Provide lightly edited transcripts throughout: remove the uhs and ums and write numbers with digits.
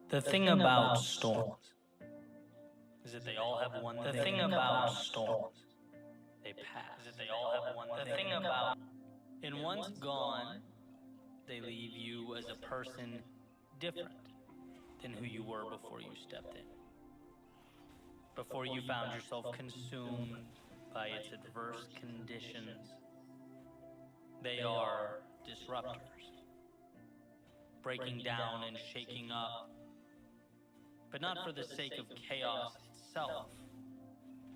The thing about storms is that they all have one thing. The thing about storms, they pass. Is that they all have one thing. The thing about, and once gone, they leave you as a person different than who you were before you stepped in. Before you found yourself consumed by its adverse conditions. They are disruptors, breaking down and shaking up, but not for the sake of chaos itself.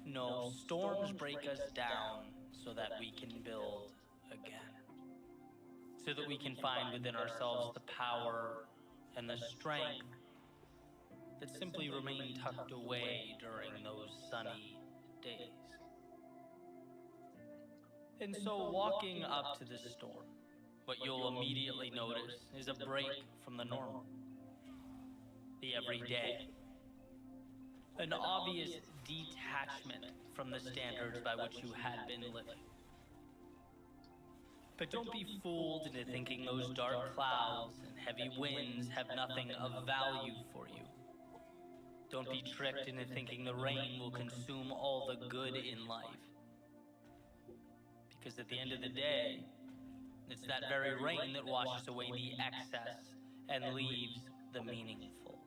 No, storms break us down so that we can build again. So that we can find within ourselves the power and the strength that simply remain tucked away during those sunny days. And so walking up to the storm, what you'll immediately notice is a break from the normal, the everyday. An obvious detachment from the standards by which you had been living. But don't be fooled into thinking those dark clouds and heavy winds have nothing of value for you. Don't be tricked into thinking the rain will consume all the good in life. Because at the end of the day, it's that very rain that washes away the excess and leaves the meaningful.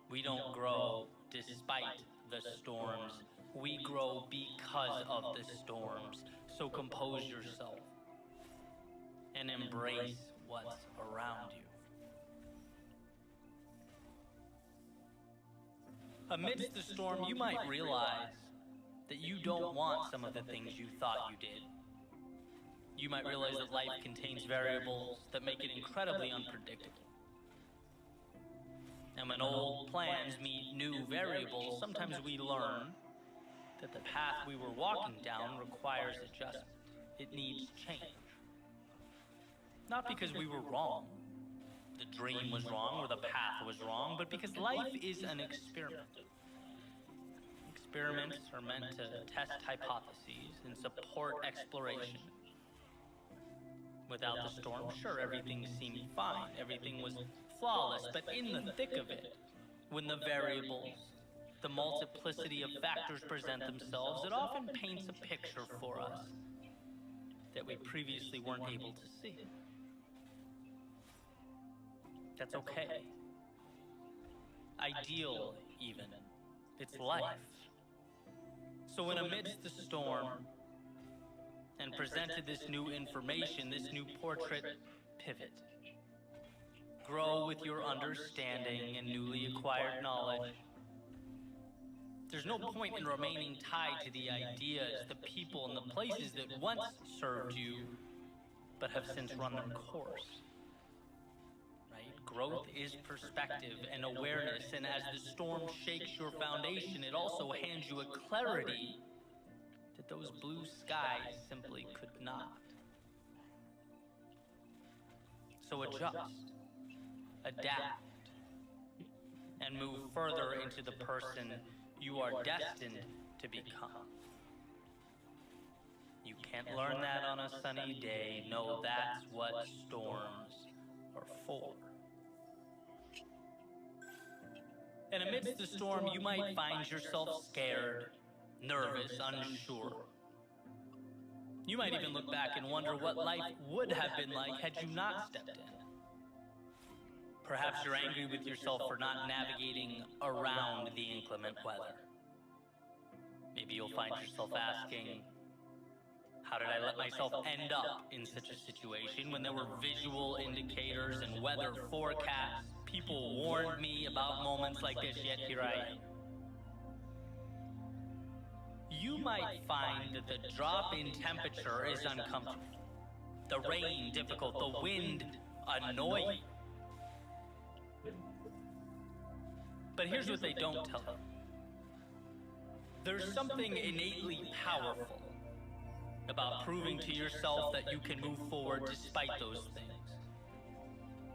We don't grow despite the storms. We grow because of the storms. So compose yourself and embrace what's around you. Amidst the storm, you might realize that you don't want some of the things you thought you did. You might realize that life contains variables that make it incredibly unpredictable. And when old plans meet new variables, sometimes we learn that the path we were walking down requires adjustment. It needs change. Not because we were wrong, the dream was wrong or the path was wrong, but because life is an experiment. Experiments are meant to test hypotheses and support exploration. Without the storm, sure, everything seemed fine. Everything was flawless, but in the thick of it, when the variables, the multiplicity of factors present themselves, it often paints a picture for us that we previously weren't able to see. That's okay. Ideal, even. It's life. So when amidst the storm, and presented this new information, this new portrait, pivot. Grow with your understanding and newly acquired knowledge. There's no point in remaining tied to the ideas, the people, and the places that once served you, but have since run their course. Right? Growth is perspective and awareness, and as the storm shakes your foundation, it also hands you a clarity that those blue skies simply could not. So adjust, adapt, and move further into the person you are destined to become. You can't learn that on a sunny day. No, that's what storms are for. And amidst the storm, you might find yourself scared, nervous, unsure. You might even look back and wonder what life would have been like had you not stepped in. Perhaps you're angry with yourself for not navigating around the inclement weather. Maybe you'll find yourself asking, how did I let myself end up in such a situation when there were visual indicators and weather forecasts? People warned me about moments like this, yet here I am. You might find that the drop in temperature is uncomfortable, the rain difficult, the wind annoying. But here's what they don't tell you. There's something innately powerful about proving to yourself that you can move forward despite those things.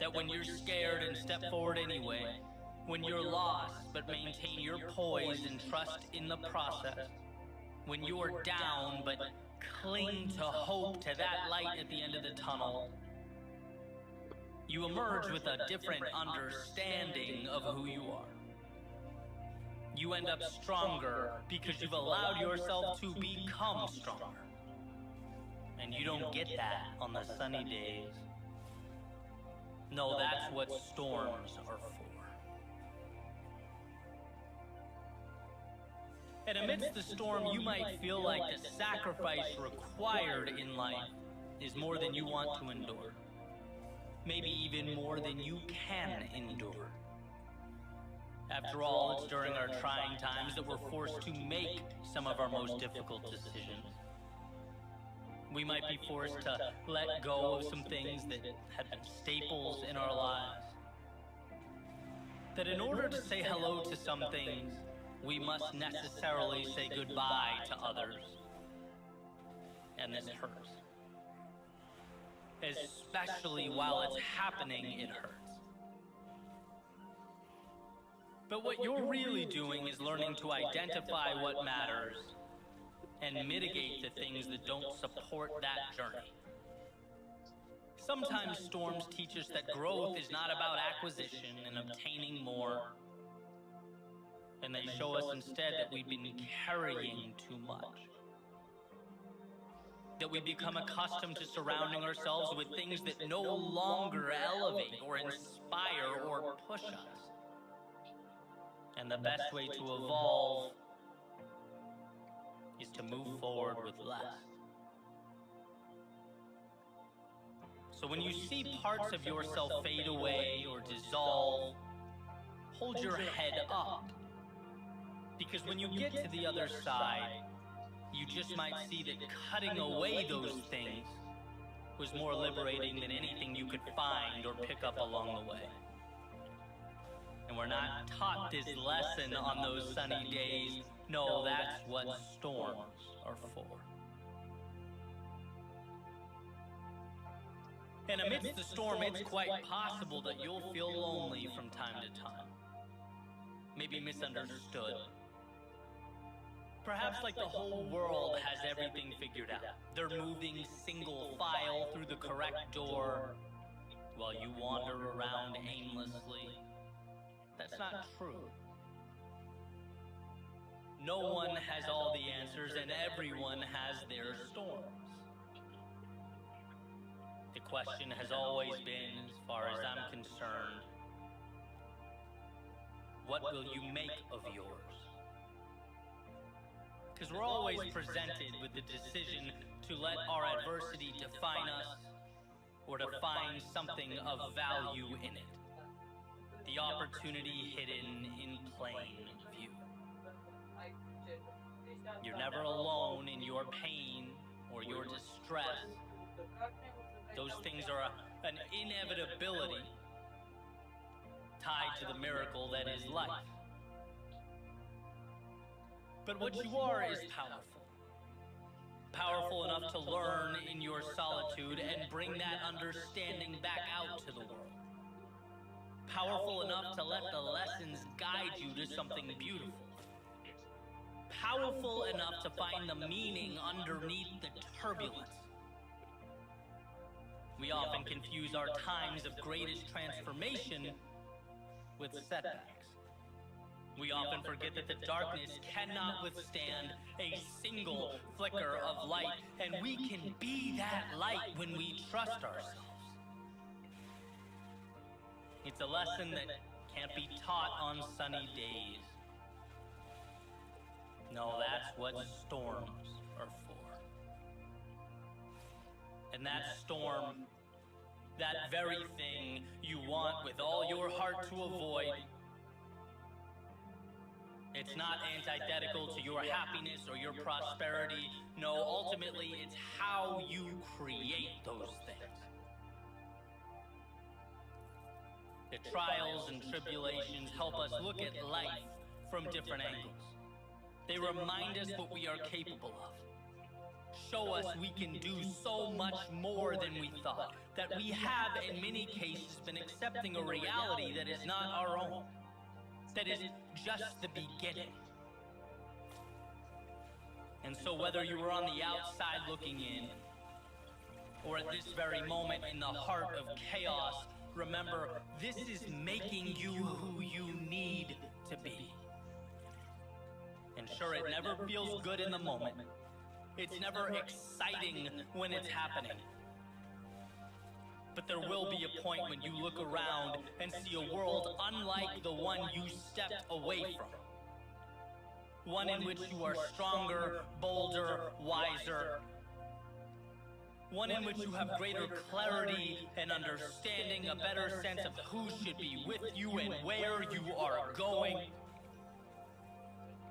That when you're scared and step forward anyway, when you're lost but maintain your poise and trust in the process, when you're down but cling to hope, to that light at the end of the tunnel, You emerge with a different understanding of who you are. You end up stronger because you've allowed yourself to become stronger. And you don't get that on the sunny days. No, that's what storms are for. And amidst the storm, you might feel like the sacrifice required in life is more than you want to endure. Maybe even more than you can endure. After all, it's during our trying times that we're forced to make some of our most difficult decisions. We might be forced to let go of some things that had been staples in our lives. That in order to say hello to some things, we must necessarily say goodbye to others. And this hurts. Especially while it's happening, it hurts. But what you're really doing is learning to identify what matters and mitigate the things that don't support that journey. Sometimes storms teach us that growth is not about acquisition and obtaining more. And they show us instead that we've been carrying too much. That we become accustomed to surrounding ourselves with things that no longer elevate or inspire or push us. And the best way to evolve is to move forward with less. So when you see parts of yourself fade away or dissolve, hold your head up. Because when you get to the other side, you just might see that cutting away those things was more liberating than anything you could find or pick up along the way. And we're not taught this lesson on those sunny days. No, that's what storms are for. And amidst the storm, it's quite possible that you'll feel lonely from time to time. Maybe misunderstood. Perhaps like the whole world has everything figured out. They're moving single file through the correct door while you wander around aimlessly. That's not true. No one has all the answers, and everyone has their storms. The question has always been, as far as I'm concerned, what will you make of yours? Because we're always presented with the decision to let our adversity define us or to find something of value in it. The opportunity hidden in plain view. You're never alone in your pain or your distress. Those things are an inevitability tied to the miracle that is life. But what you are is powerful. Powerful enough to learn in your solitude and bring that understanding back out to the world. Powerful enough to let the lessons guide you to something beautiful. Powerful enough to find the meaning underneath the turbulence. We often confuse our times of greatest transformation with setbacks. We often forget that the darkness cannot withstand a single flicker of light, and we can be that light when we trust ourselves. It's a lesson that can't be taught on sunny days. No, that's what storms are for. And that storm, that very thing you want with all your heart to avoid, it's not antithetical to your happiness or your prosperity. No, ultimately, it's how you create those things. The trials and tribulations help us look at life from different angles. They remind us what we are capable of. Show us we can do so much more than we thought. That we have, in many cases, been accepting a reality that is not our own. That is just the beginning. And so whether you were on the outside looking in, or at this very moment in the heart of chaos, remember, this is making you who you need to be. And sure, it never feels good in the moment. It's never exciting when it's happening. But there will be a point when you look around and see a world unlike the one you stepped away from. One in which you are stronger, bolder, wiser. One in which you have greater clarity and understanding, a better sense of who should be with you and where you are going.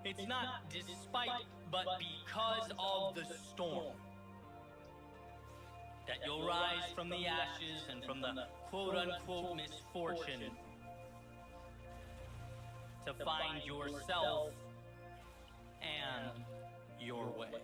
It's not despite, but because of the storm that you'll rise from the ashes and from the quote-unquote misfortune to find yourself and your way.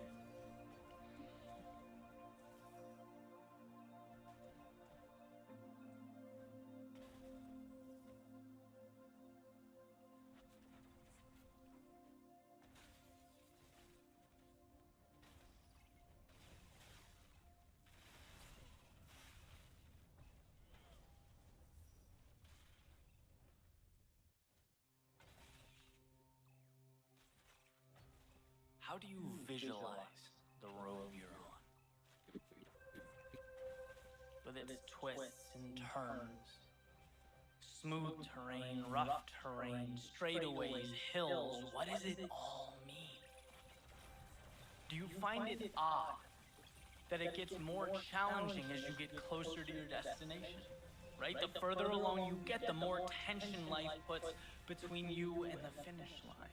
How do you visualize the road you're on? With its twists and turns, smooth terrain, rough terrain, straightaways, hills, what does it all mean? Do you find it odd that it gets more challenging as you get closer to your destination? Right? The further along you get, the more tension life puts between you and the finish line.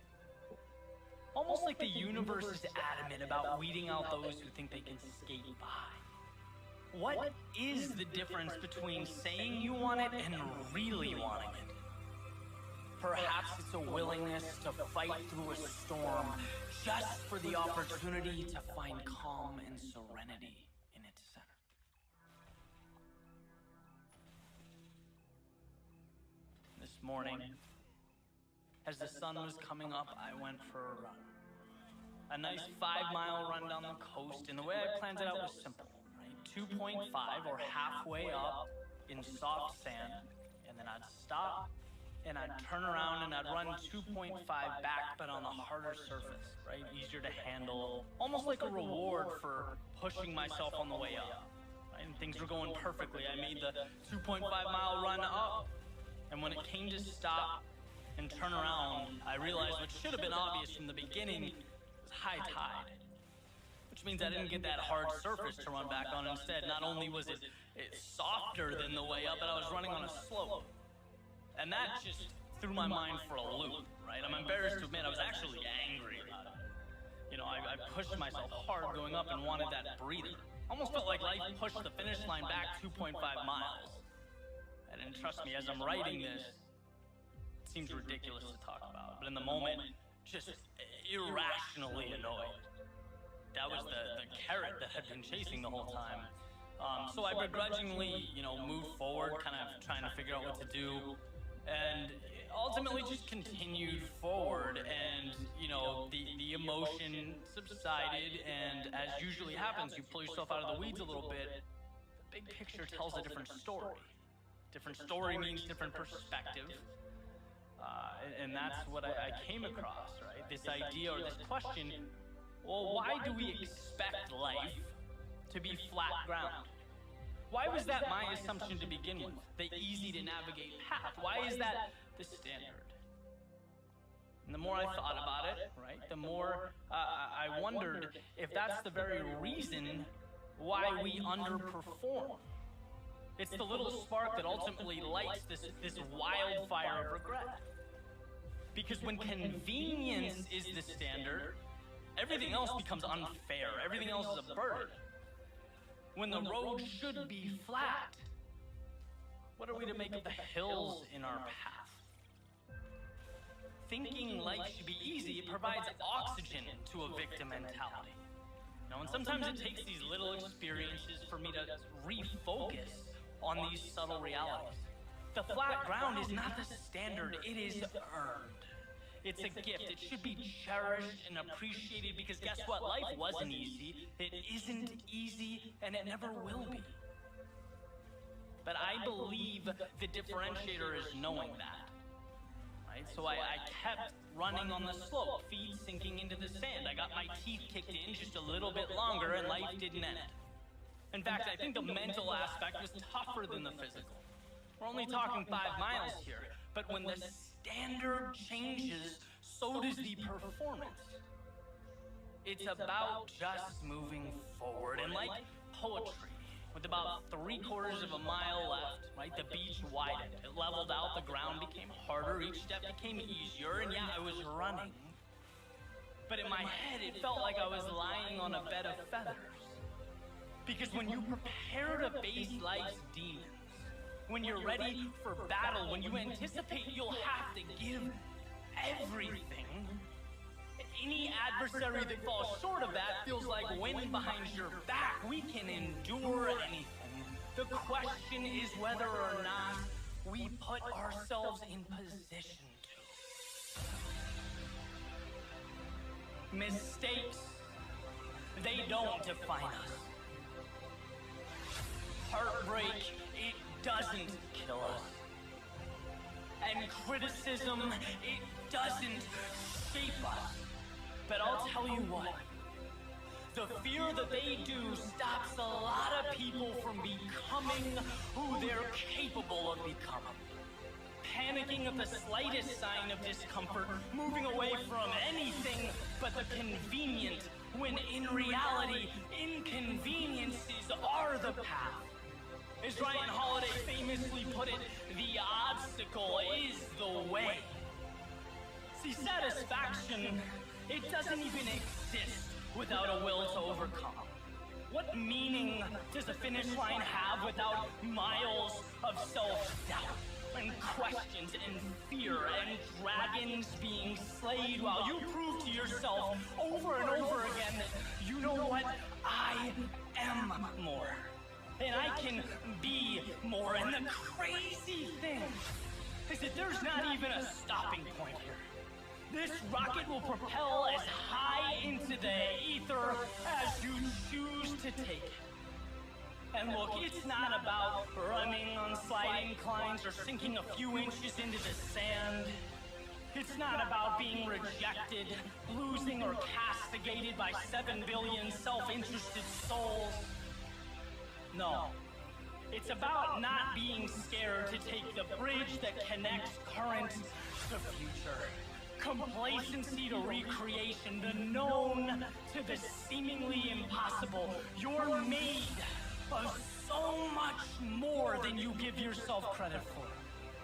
Almost like the universe is adamant about weeding out those who think they can skate by. What is the difference between saying you want it and really wanting it? Perhaps it's a willingness to fight through a storm just for the opportunity to find calm and serenity in its center. This morning, as the sun was coming up, I went for a run. A nice 5-mile run down the coast, and the way I planned it out was simple, right? 2.5 or halfway up in soft sand, and then I'd stop, and I'd turn around and I'd run 2.5 back, but on a harder surface, right? Easier to handle, almost like a reward for pushing myself on the way up, right? And things were going perfectly. I made the 2.5-mile run up, and when it came to stop and turn around, I realized what should have been obvious from the beginning was high tide. Which means I didn't get that hard surface to run back on. Instead, not only was it softer than the way up, but I was running on a slope. And that just threw my mind for a loop, right? I'm embarrassed to admit I was actually angry about it. You know, I pushed myself hard going up and wanted that breather. Almost felt like life pushed the finish line back 2.5 miles. And trust me, as I'm writing this, seems ridiculous to talk about, but in the moment, just irrationally annoyed. That was the carrot that had been chasing the whole time. So I begrudgingly, moved forward, kind of trying to figure out what to do, and ultimately just continued forward, and, the emotion subsided, and as usually happens, you pull yourself out of the weeds a little bit. The big picture tells a different story. Different story means different perspective. And that's what I came across, right? This idea or this question, well, why do we expect life to be flat ground? Why was that my assumption to begin with? The easy to navigate path. Why is that the standard? And the more I thought about it, right, the more I wondered if that's the very reason why we underperform. It's the little spark that ultimately lights this wildfire of regret. Because when convenience is the standard, everything else becomes unfair. Everything else is a burden. When the road should be flat, what are we to make of the hills in our path? Thinking life should be easy, it provides oxygen to a victim mentality. And sometimes it takes these little experiences for me to refocus on these subtle realities. The flat ground is not the standard, it is earned. It's a gift. It should be cherished and appreciated because guess what? Life wasn't easy. It isn't easy, and it never will be. But I believe the differentiator is knowing that. Right? So I kept running on the slope, feet sinking into the sand. I got my teeth kicked in just a little bit longer and life didn't end. In fact, I think the mental aspect was tougher than the physical. We're only talking 5 miles here, but when the standard changes, so does the performance. It's about just moving forward, and like poetry, with about 3/4 of a mile left, right, the beach widened, it leveled out, the ground became harder, each step became easier, and yeah, I was running. But in my head, it felt like I was lying on a bed of feathers. Because when you prepare to face life's demons, when you're ready for battle, when you anticipate you'll have to give everything, any adversary that falls short of that feels like wind behind your back. We can endure anything. The question is whether or not we put ourselves in position to. Mistakes, they don't define us. Heartbreak, it doesn't kill us. And criticism, it doesn't shape us. But I'll tell you what, the fear that they do stops a lot of people from becoming who they're capable of becoming. Panicking at the slightest sign of discomfort, moving away from anything but the convenient, when in reality, inconveniences are the path. As Ryan Holiday famously put it, the obstacle is the way. See, satisfaction, it doesn't even exist without a will to overcome. What meaning does a finish line have without miles of self-doubt and questions and fear and dragons being slayed while you prove to yourself over and over again that you know what? I am more. And I can be more. And the crazy thing is that there's not even a stopping point here. This rocket will propel as high into the ether as you choose to take it. And look, it's not about running on sliding inclines or sinking a few inches into the sand. It's not about being rejected, losing, or castigated by 7 billion self-interested souls. No. It's about not being scared to take the bridge that connects current to future. Complacency to recreation, the known to the seemingly impossible. You're made of so much more than you give yourself credit for.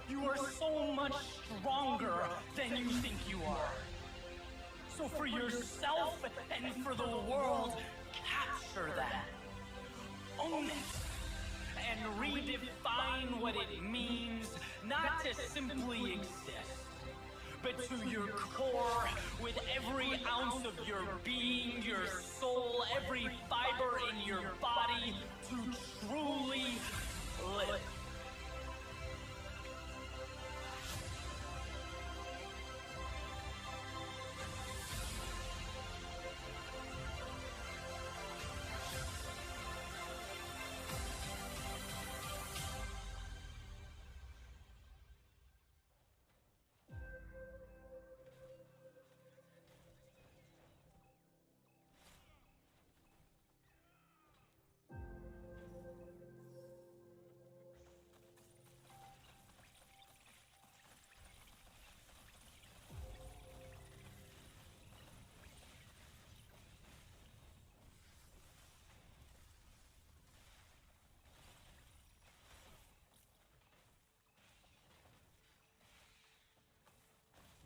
You are so much stronger than you think you are. So for yourself and for the world, capture that. Own it. And redefine what it means not to simply exist, but to your core, with every ounce of your being, your soul, every fiber in your body, to truly live.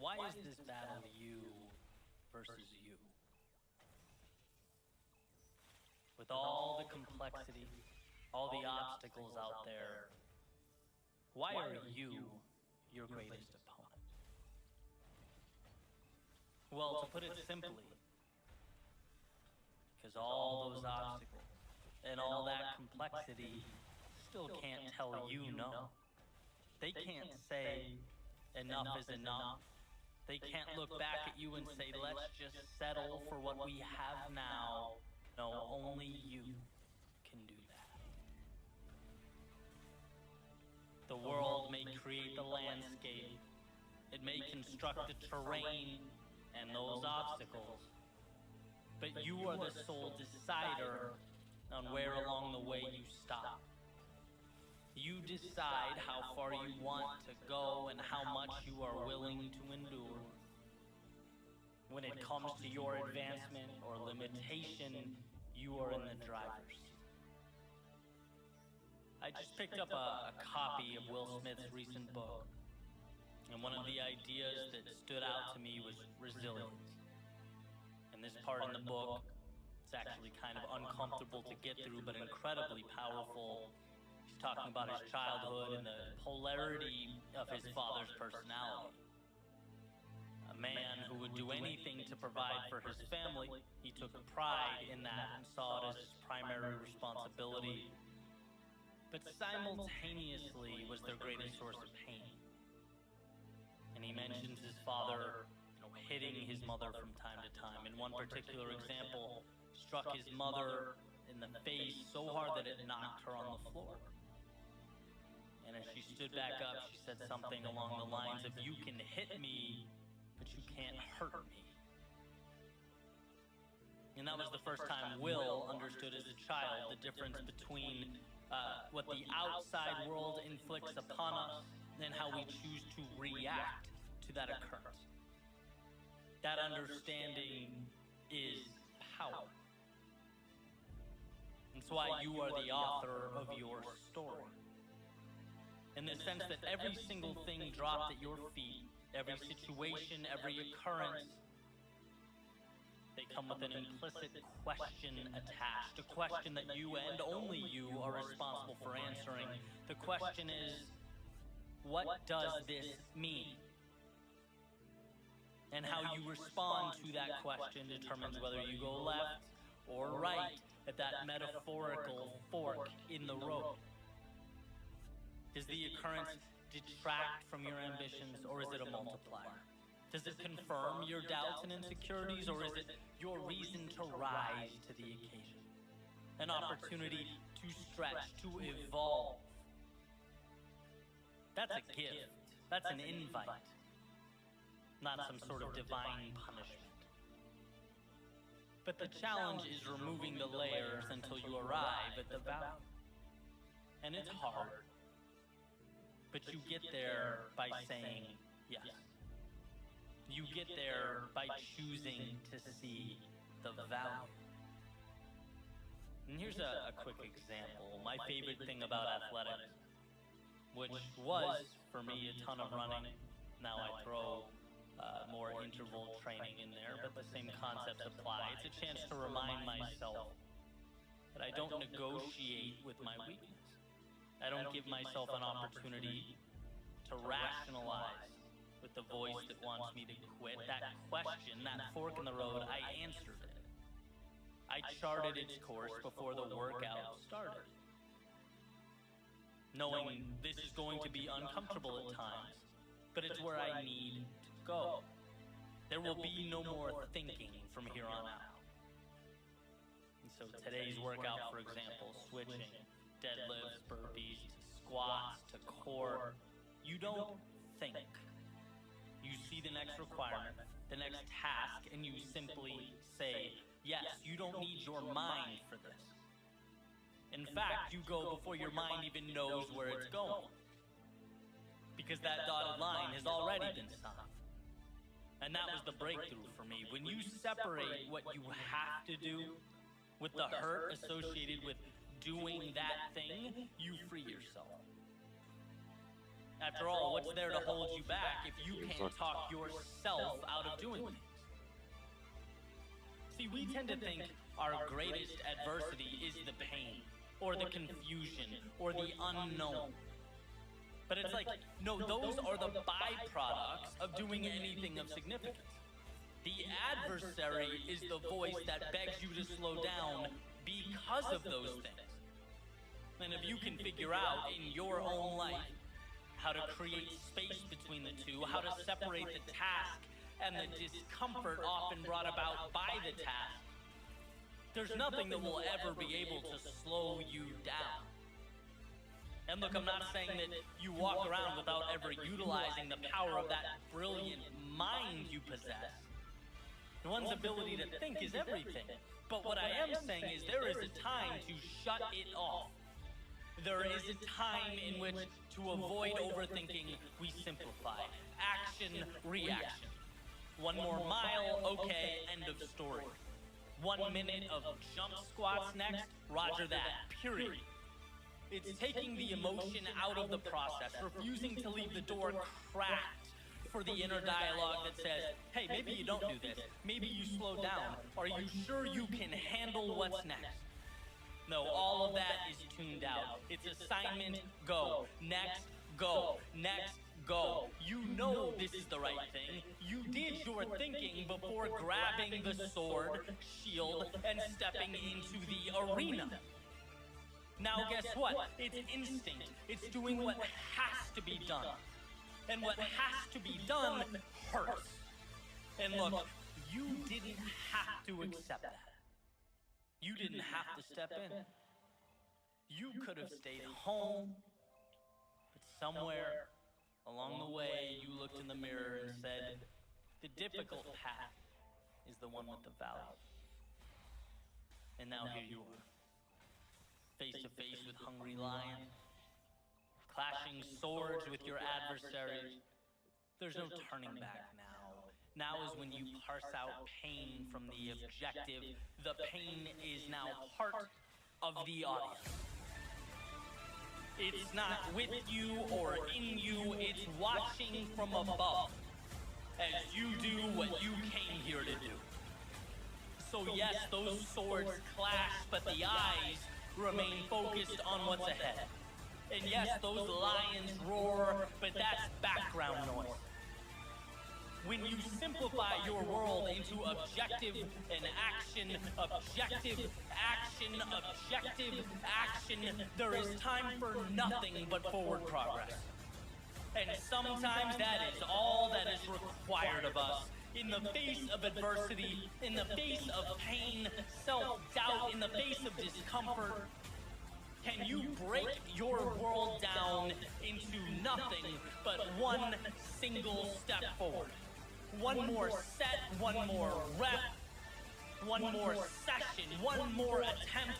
Why is this battle you versus you? With all the complexity, all the obstacles out there, why are you your greatest opponent? Well, to put it simply, because all those obstacles and all that complexity still can't tell you no. They can't say enough is enough. They can't look back at you and say, let's just settle for what we have now. No, only you can do that. The world may create the landscape, it may construct the terrain and those obstacles, but you are the sole decider on where along the way you stop. You decide how far you want to go and how much you are willing to endure. When it comes to your advancement or limitation, you are in the driver's seat. I just picked up a copy of Will Smith's recent book, and one of the ideas that stood out to me was resilience. And this part in the book, it's actually kind of uncomfortable to get through, but incredibly powerful. He's talking about his childhood and the polarity of his father's personality. A man who would do anything to provide for his family, he took pride in that and saw it as his primary responsibility, but simultaneously was their greatest source of pain. And he mentions his father, hitting his mother from time to time. In one particular example, struck his mother in the face so hard that it knocked her on the floor. And as she stood back up, she said something along the lines of, "You can hit me, but you can't hurt me." And that was the first time Will understood as a child the difference between what the outside world inflicts upon us and how we choose to react to that occurrence. That understanding is power. That's why you are the author of your story. In the sense that every single thing dropped at your feet, every situation, every occurrence, they come with an implicit question attached, a question that you and only you are responsible for answering. The question is, what does this mean? And how you respond to that question determines whether you go left or right at that metaphorical fork in the road. Does the occurrence detract from your ambitions, or is it a multiplier? Does it confirm your doubts and insecurities, or is it your reason to rise to the occasion? An opportunity to stretch, to evolve. That's a gift. That's an invite. Not some sort of divine punishment. But the challenge is removing the layers until you arrive at the value. And it's hard. But you get there by saying yes. You get there by choosing to see the value. And here's a quick example. My favorite thing about athletics, which was, for me, a ton of running. Now I throw more interval training in there, but the same concepts apply. It's a chance to remind myself that I don't negotiate with my weakness. I don't give myself an opportunity to rationalize with the voice that wants me to quit. That question, that fork in the road, I answered it. I charted its course before the workout started, knowing this is going to be uncomfortable at times, but it's where I need to go. There will be no more thinking from here on out. And so today's workout, for example, switching deadlifts, burpees, to squats, to core, you don't think. You see the next requirement, the next task, and you simply say, yes. You don't need your mind for this. In fact, you go before your mind even knows where it's going, because that dotted line has already been signed. And that was the breakthrough for me. When you separate what you have to do with the hurt associated with doing that thing, you free yourself. After all, what's there to hold you back if you can't talk yourself out of doing things? See, we tend to think our greatest adversity is the pain, or the confusion, or the unknown. But it's like, no, those are the byproducts of doing anything of significance. The adversary is the voice that begs you to slow down because of those things. And if you can figure out in your own life how to create space between the two, how to separate the task and the discomfort often brought about by the task, there's nothing that will ever be able to slow you down. And look, I'm not saying that you walk around without ever utilizing the power of that brilliant mind you possess. One's ability to think is everything. But what I am saying is there is a time to shut it off. There is a time in which, to avoid overthinking, we simplify. Action, reaction. One more mile, okay, end of story. 1 minute of jump squats next, roger that, period. It's taking the emotion out of the process, refusing to leave the door cracked for the inner dialogue that says, hey, maybe you don't do this, maybe you slow down, are you sure you can handle what's next? No, all of that is tuned out. It's assignment, go, next, go, next, go. You know this is the right thing. You did your thinking before grabbing the sword, shield, and stepping into the arena. Now guess what? It's instinct. It's doing what has to be done. And what has to be done hurts. And look, you didn't have to accept that. You didn't have to step in. You could have stayed home, but somewhere along the way you looked in the mirror and said, the difficult path is the one with the value. And now here you are, face to face with hungry lions, clashing swords with your adversaries. There's no turning back now. Now is when you parse out pain from the objective. The pain is now part of the audience. It's not with you or in you, it's watching from above as you do what you came here to do. So yes, those swords clash, but the eyes remain focused on what's ahead. And yes, those lions roar, but that's background noise. When you simplify your world into objective and action, objective, action, objective, action, there is time for nothing but forward progress. And sometimes that is all that is required of us. In the face of adversity, in the face of pain, self-doubt, in the face of discomfort, can you break your world down into nothing but one single step forward? One more set, one more rep, one more session, one more attempt,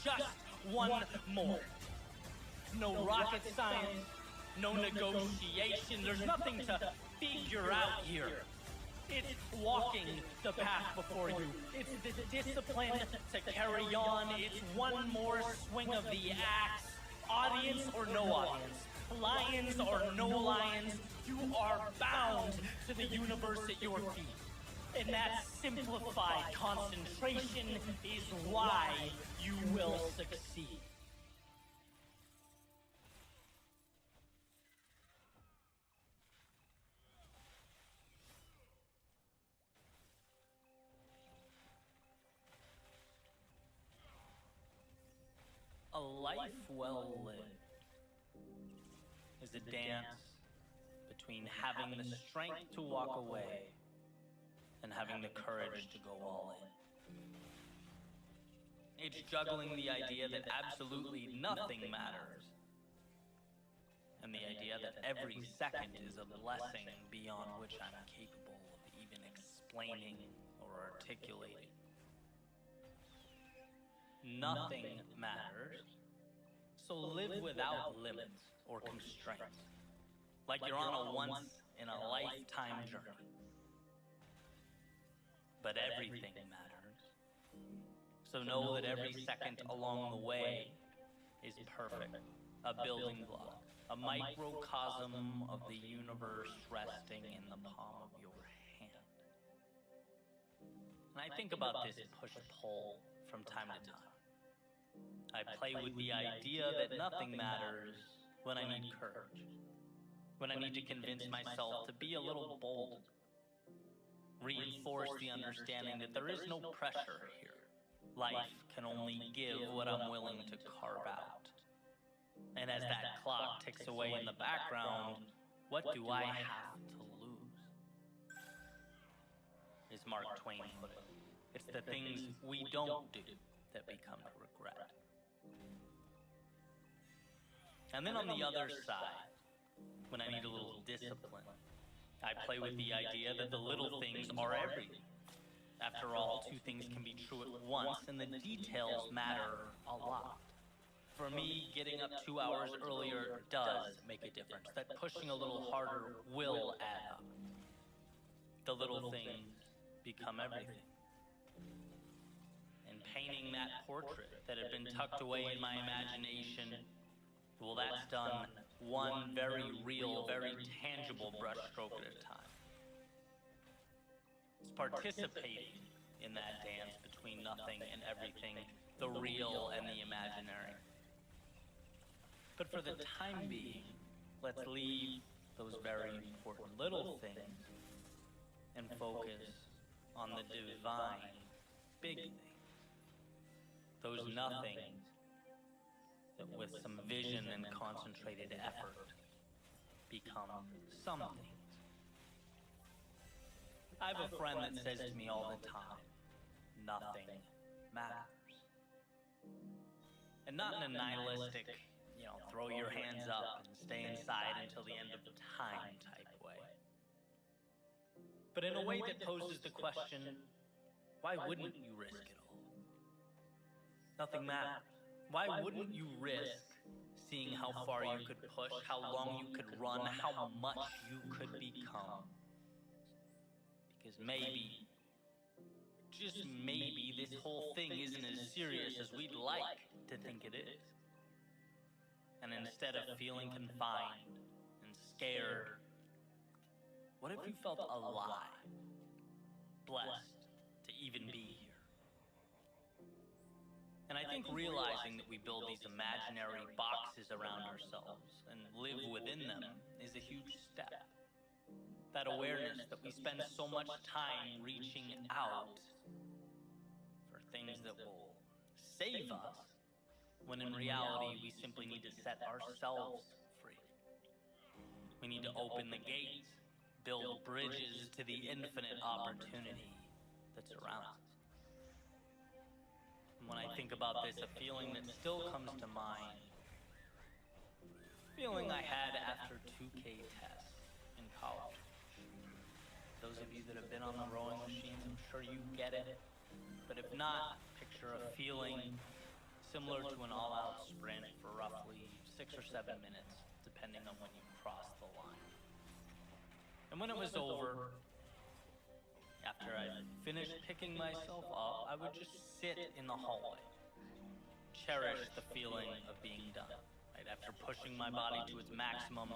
just one more. No rocket science, no negotiation, there's nothing to figure out here. It's walking the path before you. It's the discipline to carry on. It's one more swing of the axe. Audience or no audience, lions or no lions, you are bound to the universe at your feet. And that simplified concentration is why you will succeed. A life well lived is a dance between having the strength to walk away and having the courage to go all in. It's juggling the idea that absolutely nothing matters and the idea that every second is a blessing beyond which I'm capable of even explaining or articulating. Nothing matters, so live without limits or constraints, like you're on a once-in-a-lifetime journey. But everything matters, so know that every second along the way is perfect, a building block, a microcosm of the universe resting in the palm of your hand. And I think about this push-pull from time to time. I play with the idea that nothing matters when I need courage, when I need to convince myself to be a little bold, reinforce the understanding that there is no pressure here. Life can only give what I'm willing to carve out. And as that clock ticks away in the background, what do I have to lose? As Mark Twain put it, it's the things we don't do that we come to regret. And then on the other side, when I need a little discipline, I play with the idea that the little things are everything. After all, two things can be true at once, and the details matter a lot. For me, getting up 2 hours earlier does make a difference. That pushing a little harder will add up. The little things become everything. And painting that portrait that had been tucked away in my imagination, well, that's done one very real, very tangible brushstroke at a time. It's participating in that dance between nothing and everything, the real and the imaginary. But for the time being, let's leave those very important little things and focus on the divine big things. Those nothings that with some vision and concentrated effort become something. I have a friend that says to me all the time, nothing matters. And not in a nihilistic, throw your hands up and stay inside until the end of time type way. But in a way that poses the question, why wouldn't you risk it all? Nothing matters. Why wouldn't you risk seeing how far you could push, how long you could run, how much you could become? Because maybe, just maybe, this whole thing isn't as serious as we'd like to think it is. And instead of feeling confined and scared, what if you felt alive, blessed to even be here? And I think realizing that we build these imaginary boxes around ourselves and live within them is a huge step. That awareness that we spend so much time reaching out for things that will save us, when in reality we simply need to set ourselves free. We need to open the gates, build bridges to the infinite opportunity that surrounds us. And when I think about this, a feeling that still comes to mind, feeling I had after 2K tests in college. Those of you that have been on the rowing machines, I'm sure you get it. But if not, picture a feeling similar to an all-out sprint for roughly 6 or 7 minutes, depending on when you cross the line. And when it was over, after I finished picking myself up, I would just sit in the hallway, cherish the feeling of being done. Right? After pushing my body to its maximum,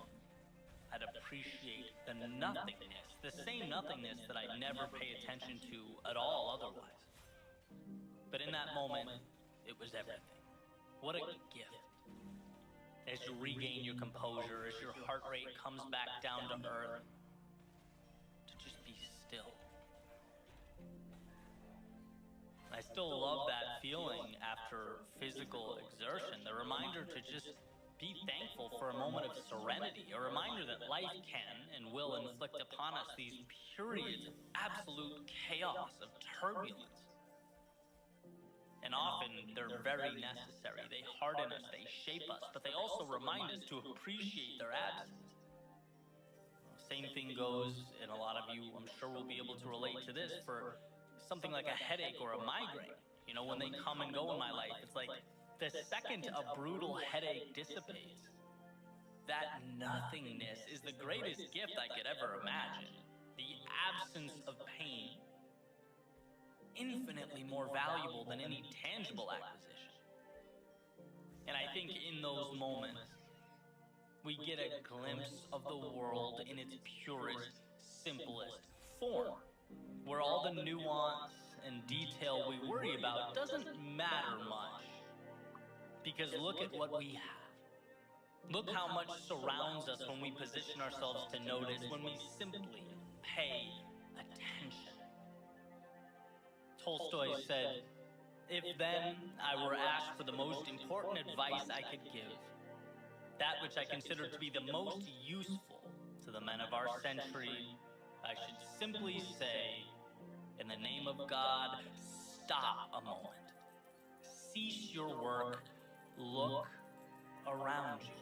I'd appreciate the nothingness, the same nothingness that I never pay attention to at all otherwise. But in that moment, it was everything. What a gift. As you regain your composure, as your heart rate comes back down to earth, to just be still. I still love that feeling after physical exertion, the reminder to just be thankful for a moment of serenity, a reminder that life can and will inflict upon us these periods of absolute chaos, of turbulence. And often they're very necessary. They harden us, they shape us, but they also remind us to appreciate their absence. Same thing goes, and a lot of you, I'm sure, will be able to relate to this, for something like a headache or a migraine. When they come and go in my life, it's like the second a brutal headache dissipates, that nothingness is the greatest gift I could ever imagine. The absence of pain, infinitely more valuable than any tangible acquisition. And I think in those moments, we get a glimpse of the world in its purest, simplest form, where all the nuance and detail we worry about doesn't matter much. Because look at what we have. Look how much surrounds us when we position ourselves to notice, when we simply pay attention. Tolstoy said, "If then I were asked for the most important advice I could give, that which I consider to be the most useful to the men of our century, I should simply say, in the name of God, stop a moment. Cease your work. Look around you.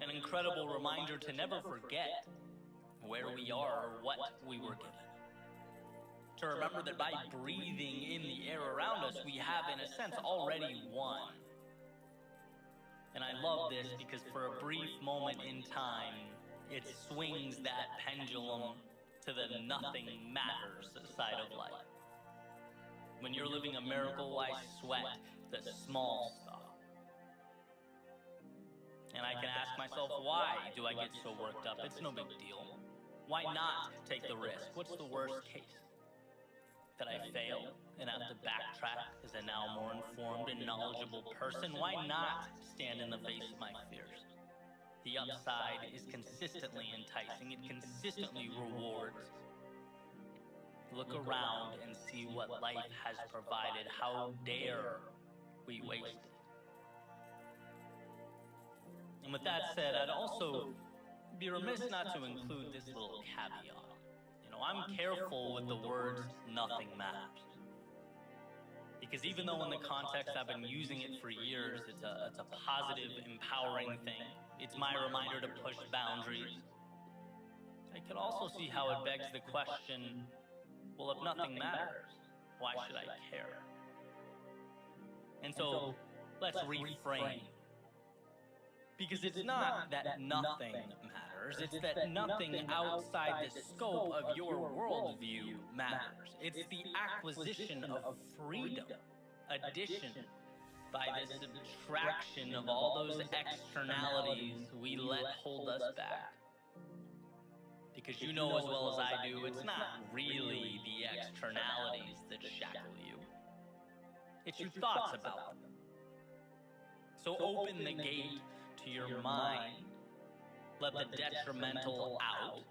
An incredible reminder to never forget where we are or what we were given. To remember that by breathing in the air around us, we have, in a sense, already won. And I love this because for a brief moment in time, it swings that pendulum to the nothing matters side of life. When you're living a miracle, why sweat the small stuff? And I can ask myself, why do I get so worked up? It's no big deal. Why not take the risk? What's the worst case? That I fail and have to backtrack as a now more informed and knowledgeable person? Why not stand in the face of my fears? The upside is consistently enticing. It consistently rewards. Look around and see what life has provided. How dare we waste it? And with that said, I'd also be remiss not to include this little caveat. I'm careful with the words "nothing matters," because even though in the context I've been using it for years, it's a positive, empowering thing. It's my reminder to push boundaries. I could also see how it begs the question, well, if nothing matters, why should I care? And so let's reframe. Because it's not that nothing matters, it's that nothing outside the scope of your worldview matters. It's the acquisition of freedom, addition by the subtraction of all those externalities we let hold us back. Because you know as well as I do, it's not really the externalities that shackle you. It's your thoughts about them. So open the gate to your mind, let the detrimental out,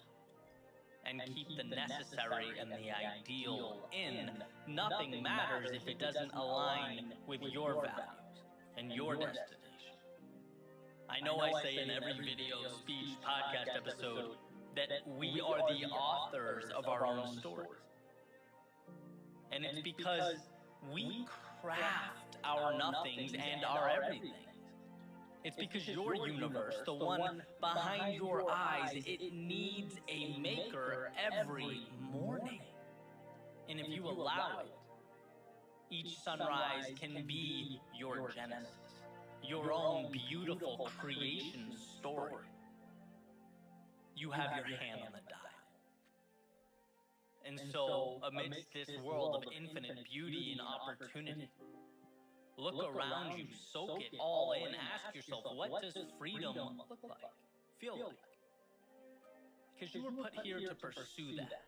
and keep the necessary and the ideal in. Nothing matters if it doesn't align with your values and your destination. I know I say in every video, speech, podcast episode that we are the authors of our own stories. And it's because we craft our nothings and our everything. It's because your universe, the one behind your eyes, it needs a maker every morning. And if you allow it, each sunrise can be your genesis, your own beautiful creation story. You have your hand on the dial. And so, amidst this world of infinite beauty and opportunity, look around you, soak it all in, ask yourself, what does freedom look like, feel like? Because you were put here to pursue that.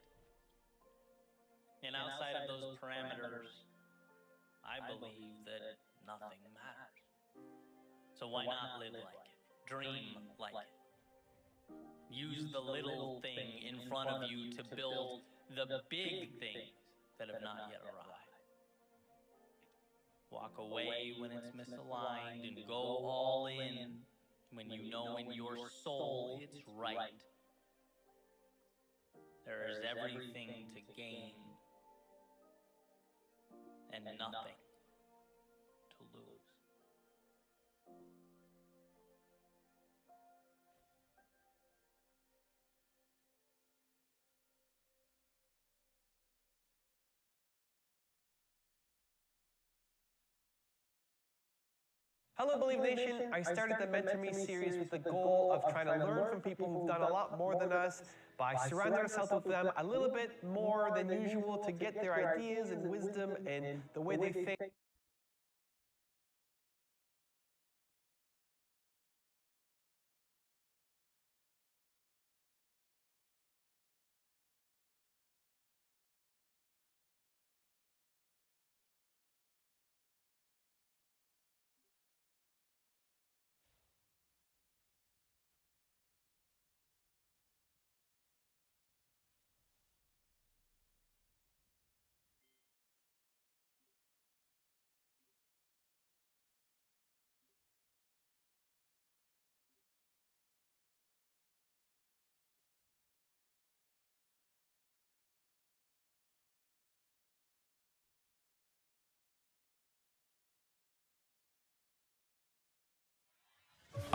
And outside of those parameters, I believe that nothing matters. So why not live like it? Dream like it. Use the little thing in front of you to build the big things that have not yet arrived. Walk away when it's misaligned and go all in when you know in your soul it's right. There is everything to gain and nothing to lose. Hello, Believe Nation. I started the Mentor Me series with the goal of trying to learn from people who've done a lot more than us by surrounding ourselves with them a little bit more than usual to get their ideas and wisdom and the way they think.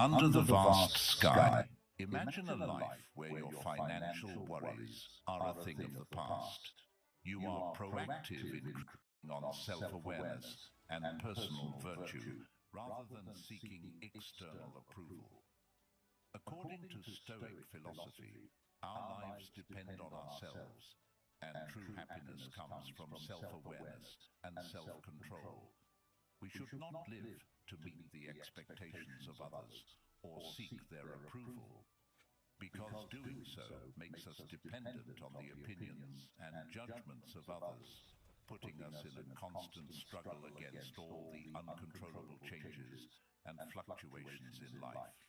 Under the vast sky, imagine a life where your financial worries are a thing of the past. You are proactive in creating on self-awareness and personal virtue rather than seeking external approval. According to Stoic philosophy, our lives depend on ourselves, and true happiness comes from self-awareness and self-control. We should not live to meet the expectations of others or seek their approval, because doing so makes us dependent on the opinions and judgments of others, putting us in a constant struggle against all the uncontrollable changes and fluctuations in life.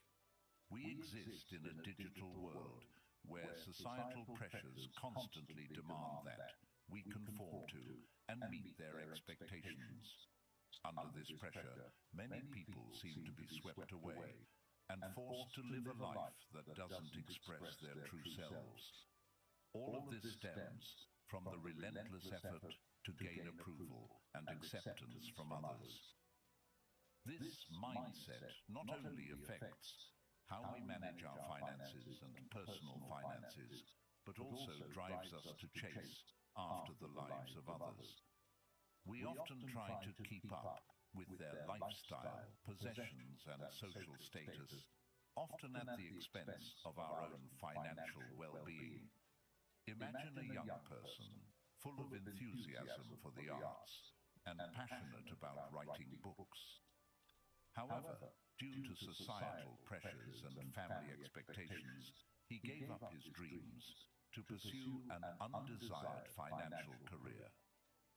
We exist in a digital world where societal pressures constantly demand that we conform to and meet their expectations. Under this pressure, many people seem to be swept away and forced to live a life that doesn't express their true selves. All of this stems from the relentless effort to gain approval and acceptance from others. This mindset not only affects how we manage our finances and personal finances, but also drives us to chase after the lives of others. We often try to keep up with their lifestyle, possessions, and social status, often at the expense of our own financial well-being. Imagine a young person full of enthusiasm for the arts and passionate about writing books. However, due to societal pressures and family expectations, he gave up his dreams to pursue an undesired financial career.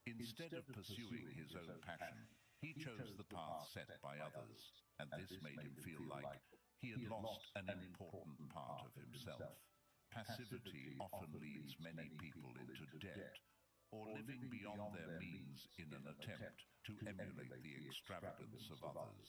Instead of pursuing his own passion, he chose the path set by others, and this made him feel like he had lost an important part of himself. Passivity often leads many people into debt or living beyond their means in an attempt to emulate the extravagance of others.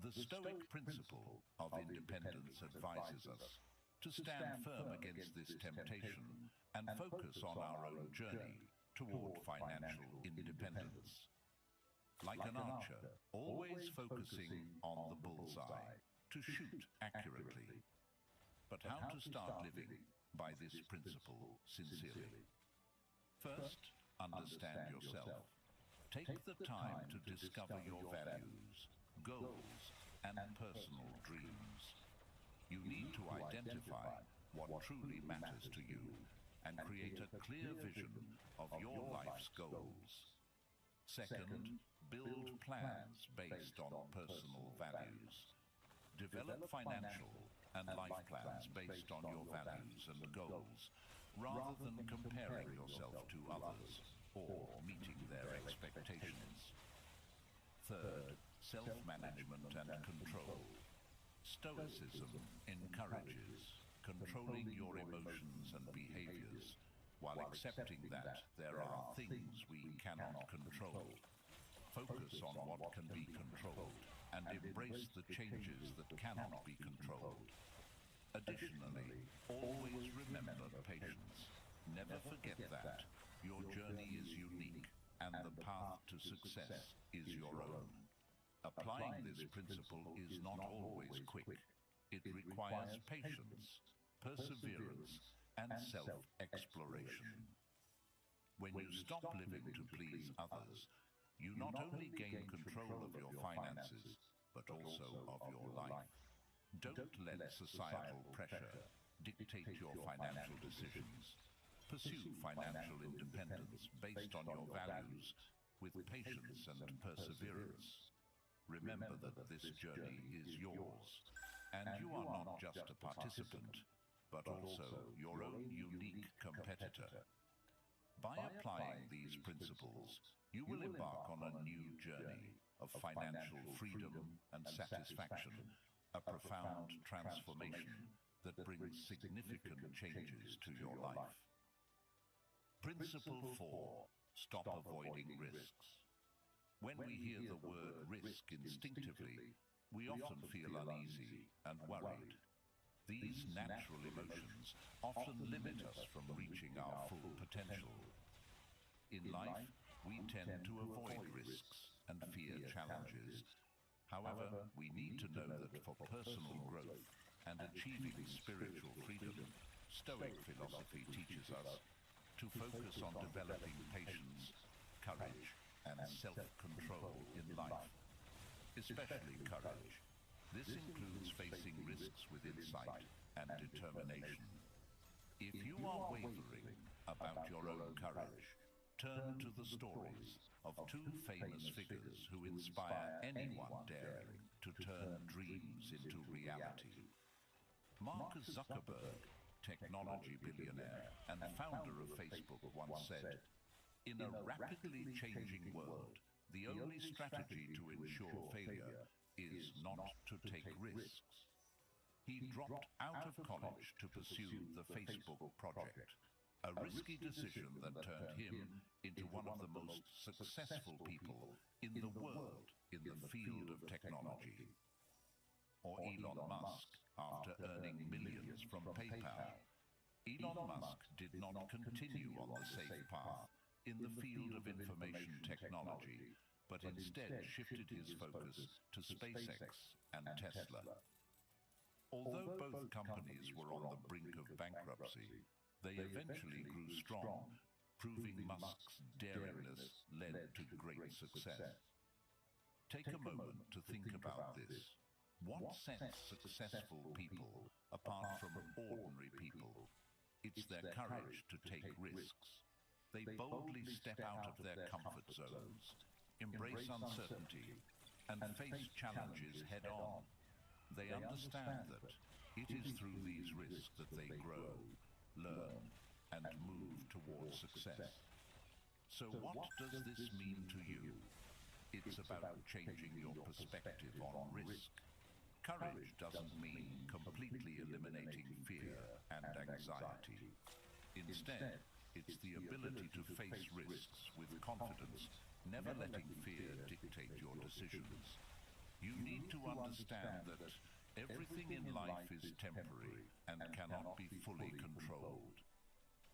The Stoic principle of independence advises us to stand firm against this temptation and focus on our own journey toward financial independence. Like an archer, always focusing on the bullseye to shoot accurately. But how to start living by this principle sincerely? First, understand yourself. Take the time to discover your values, goals, and personal dreams. You need to identify what truly matters to you and create a clear vision of your life's goals. Second, build plans based on personal values. Develop financial and life plans based on your values and goals, rather than comparing yourself to others or meeting their expectations. Third, self-management and control. Stoicism encourages controlling your emotions and behaviors while accepting that there are things we cannot control. Focus on what can be controlled and embrace the changes that cannot be controlled. Additionally, always remember patience. Never forget that your journey is unique and the path to success is your own. Applying this principle is not always quick. It requires patience, perseverance, and self-exploration. When you stop living to please others, you not only gain control of your finances, but also of your life. Don't let societal pressure dictate your financial decisions. Pursue financial independence based on your values with patience and perseverance. Remember that this journey is yours, and you are not just a participant, but also your own unique competitor. By applying these principles, you will embark on a new journey of financial freedom and satisfaction, a profound transformation that brings significant changes to your life. Principle 4. Stop avoiding risks. When we hear the word risk instinctively, we often feel uneasy and worried. These natural emotions often limit us from reaching our full potential. In life, we tend to avoid risks and fear challenges. However, we need to know that for personal growth and achieving spiritual freedom, Stoic philosophy teaches us to focus on developing patience, courage, and self-control in life, especially courage. This includes facing risks with insight and determination. If you are wavering about your own courage, turn to the stories of two famous figures who inspire anyone daring to turn dreams into reality. Mark Zuckerberg, technology billionaire and founder of Facebook, once said, "In a rapidly changing world, the only strategy to ensure failure is not to take risks." He dropped out of college to pursue the Facebook project, a risky decision that turned him into one of the most successful people in the world in the field of technology. Or Elon Musk, after earning millions from PayPal. Elon Musk did not continue on the safe path in the field of information technology, but instead shifted his focus to SpaceX and Tesla. Although both companies were on the brink of bankruptcy, they eventually grew strong, proving Musk's daringness led to great success. Take a moment to think about this. What sets successful people apart from ordinary people? It's their courage to take risks. They boldly step out of their comfort zones, embrace uncertainty, and face challenges head-on. They understand that it is through these risks that they grow, learn, and move towards success. So what does this mean to you? It's about changing your perspective on risk. Courage doesn't mean completely eliminating fear and anxiety. Instead, it's the ability to face risks with confidence, never letting fear dictate your decisions. You need to understand that everything in life is temporary and cannot be fully controlled.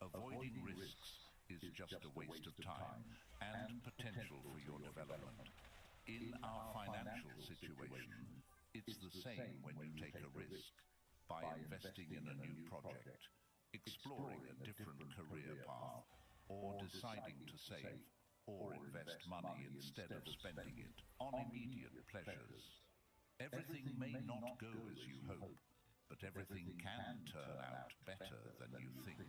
Avoiding risks is just a waste of time and potential for your development. In our financial situation, it's the same when you take a risk by investing in a new project, exploring a different career path, or deciding to save or invest money instead of spending it on immediate pleasures. Everything may not go as you hope, but everything can turn out better than you think.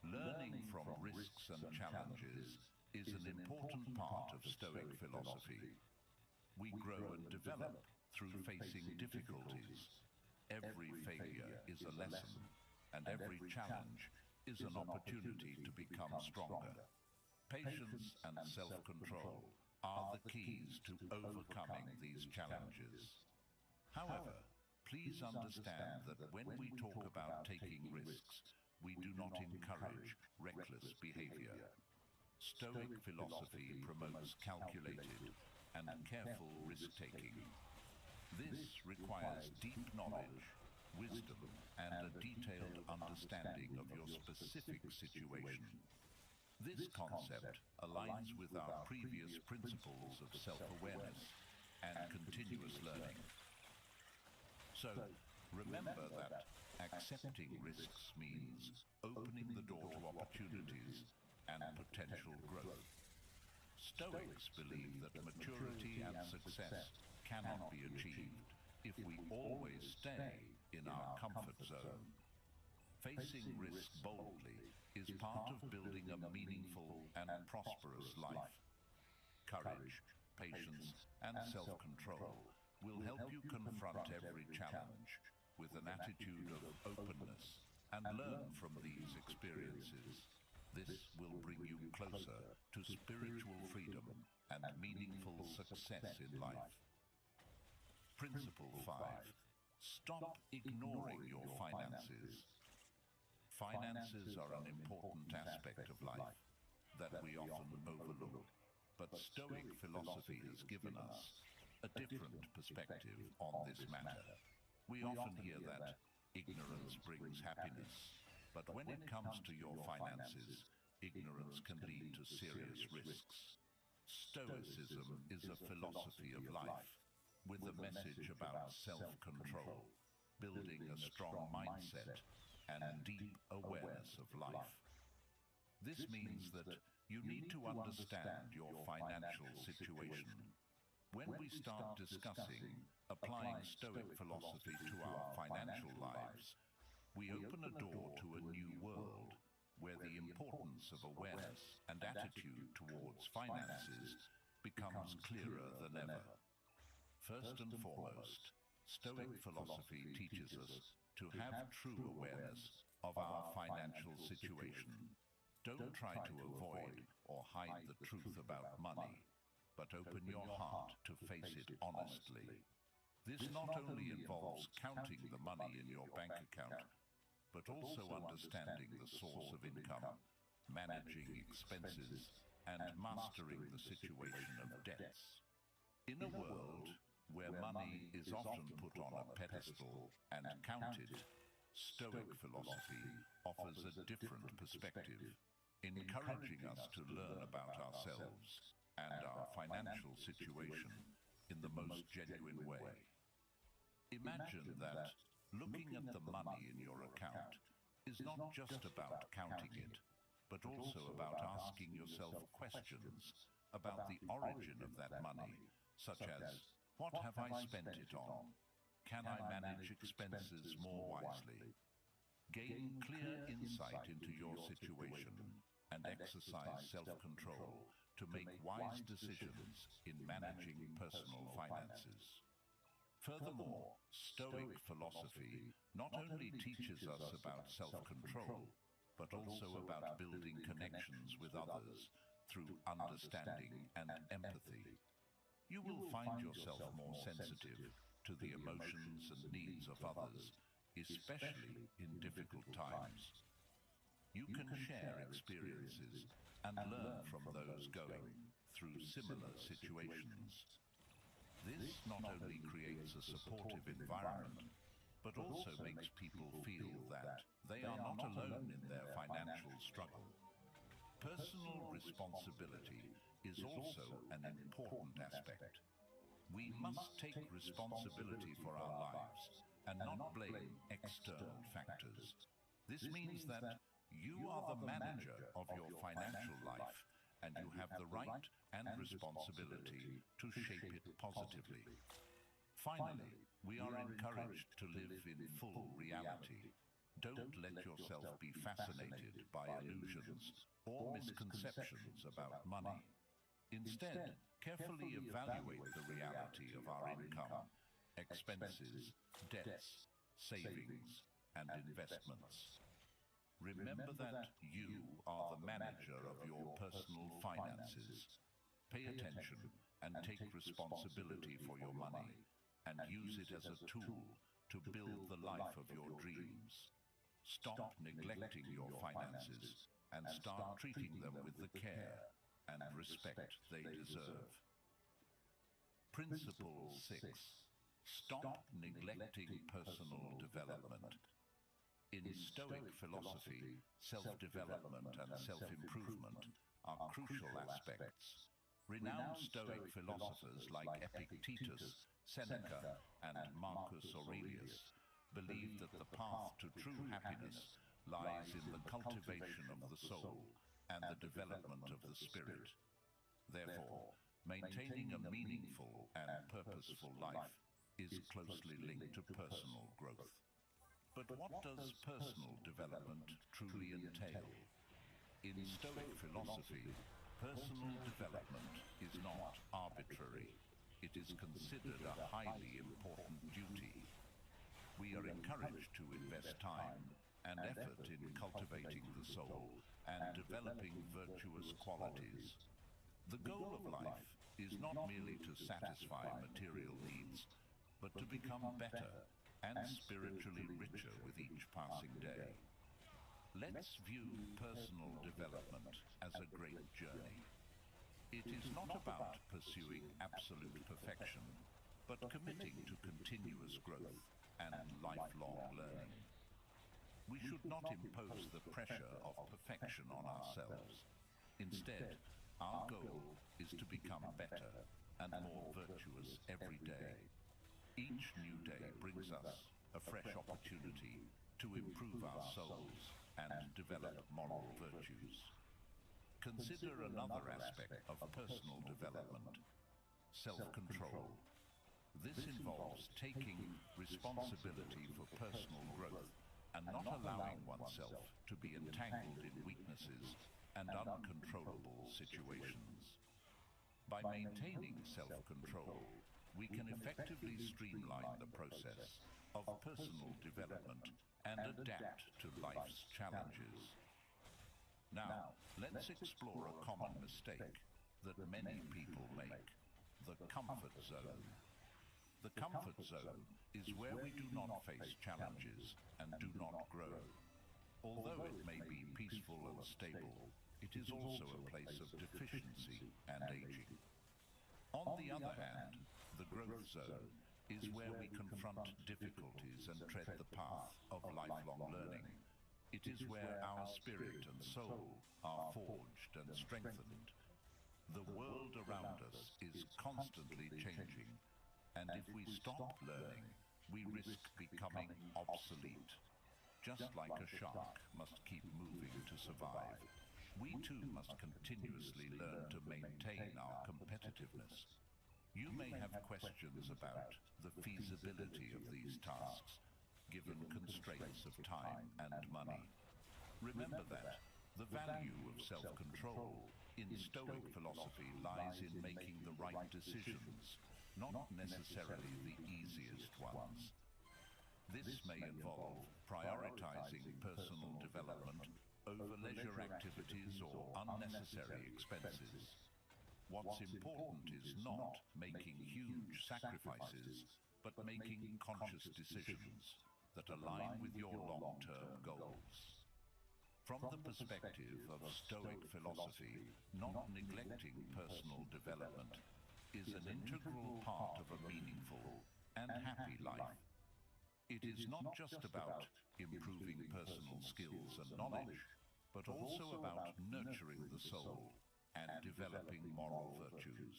Learning from risks and challenges is an important part of Stoic philosophy. We grow and develop through facing difficulties. Every failure is a lesson, and every challenge is an opportunity to become stronger. Patience and self-control are the keys to overcoming these challenges. However, please understand that when we talk about taking risks, we do not encourage reckless behavior. Stoic philosophy promotes calculated and careful risk-taking. This requires deep knowledge, wisdom, and a detailed understanding of your specific situation. This concept aligns with our previous principles of self-awareness and continuous learning. So, remember that accepting risks means opening the door to opportunities and potential growth. Stoics believe that maturity and success cannot be achieved if we always stay in our comfort zone. Facing risk boldly is part of building a meaningful and prosperous life. Courage, patience, and self-control will help you confront every challenge with an attitude of openness and learn from these experiences. This will bring you closer to spiritual freedom and meaningful success in life. Principle 5. Stop ignoring your finances. Finances are an important aspect of life that we often overlook, but Stoic philosophy has given us a different perspective on this matter. We often hear that ignorance brings happiness, but when it comes to your finances, ignorance can lead to serious risks. Stoicism is a philosophy of life. with a message about self-control, building a strong mindset, and deep awareness of life. This means that you need to understand your financial situation. When we start discussing applying Stoic philosophy to our financial lives, we open a door to a new world where the importance of awareness and attitude towards finances becomes clearer than ever. First and foremost, Stoic philosophy teaches us to have true awareness of our financial situation. Don't try to avoid or hide the truth about money, but open your heart to face it honestly. This not only involves counting the money in your bank account, but also understanding the source of income, managing expenses, and mastering the situation of debts. In a world where money is often put on a pedestal and counted, Stoic philosophy offers a different perspective, encouraging us to learn about ourselves and our financial situation in the most genuine way. Imagine that looking at the money in your account is not just about counting it, but also about asking yourself questions about the origin of that money, such as, what have I spent it on? Can I manage expenses more wisely? Gain clear insight into your situation and exercise self-control to make wise decisions in managing personal finances. Furthermore, Stoic philosophy not only teaches us about self-control, but also about building connections with others through understanding and empathy. You will find yourself more sensitive to the emotions and needs of others, especially in difficult times. You can share experiences and learn from those going through similar situations. This not only creates a supportive environment, but also makes people feel that they are not alone in their financial struggle. Personal responsibility is also an important aspect. We must take responsibility for our lives and not blame external factors. This means that you are the manager of your financial life, and you have the right and responsibility to shape it positively. Finally, we are encouraged to live in full reality. Don't let yourself be fascinated by illusions or misconceptions about money. Instead, carefully evaluate the reality of our income, expenses, debts, savings, and investments. Remember that you are the manager of your personal finances. Pay attention and take responsibility for your money, and use it as a tool to build the life of your dreams. Stop neglecting your finances and start treating them with the care and respect they deserve. Principle 6. Stop neglecting personal development. In Stoic philosophy, self-development and self-improvement are crucial aspects. Renowned Stoic philosophers like Epictetus, Seneca, and Marcus Aurelius believed that the path to true happiness lies in the cultivation of the soul and the development of the spirit. Therefore, maintaining a meaningful and purposeful life is closely linked to personal growth. But what does personal development truly entail? In Stoic philosophy, personal development is not arbitrary. It is considered a highly important duty. We are encouraged to invest time and effort in cultivating the soul and developing virtuous qualities. The goal of life is not merely to satisfy material needs, but to become better and spiritually richer with each passing day. Let's view personal development as a great journey. It is not about pursuing absolute perfection, but committing to continuous growth and lifelong learning. We should not impose the pressure of perfection on ourselves. Instead, our goal is to become better and more virtuous every day. Each new day brings us a fresh opportunity to improve our souls and develop moral virtues. Consider another aspect of personal development: self-control. This involves taking responsibility for personal growth and not allowing oneself to be entangled in weaknesses and uncontrollable situations. By maintaining self-control, we can effectively streamline the process of personal development and adapt to life's challenges. Now, let's explore a common mistake that many people make: the comfort zone. The comfort zone is where we do not face challenges and do not grow. Although it may be peaceful and stable, it is also a place of deficiency and aging. On the other hand, the growth zone is where we confront difficulties and tread the path of lifelong learning. It is where our spirit and soul are forged and strengthened. The world around us is constantly changing, and if we stop learning, we risk becoming obsolete. Just like a shark must keep moving to survive, we too must continuously learn to maintain our competitiveness. You may have questions about the feasibility of these tasks, given constraints of time and money. Remember that the value of self-control in Stoic philosophy lies in making the right decisions, not necessarily the easiest ones. This may involve prioritizing personal development over leisure activities or unnecessary expenses. What's important is not making huge sacrifices, but making conscious decisions that align with your long-term goals. From the perspective of Stoic philosophy, not neglecting personal development is an integral part of a meaningful and happy life. It is not just about improving personal skills and knowledge, but also about nurturing the soul and developing moral virtues.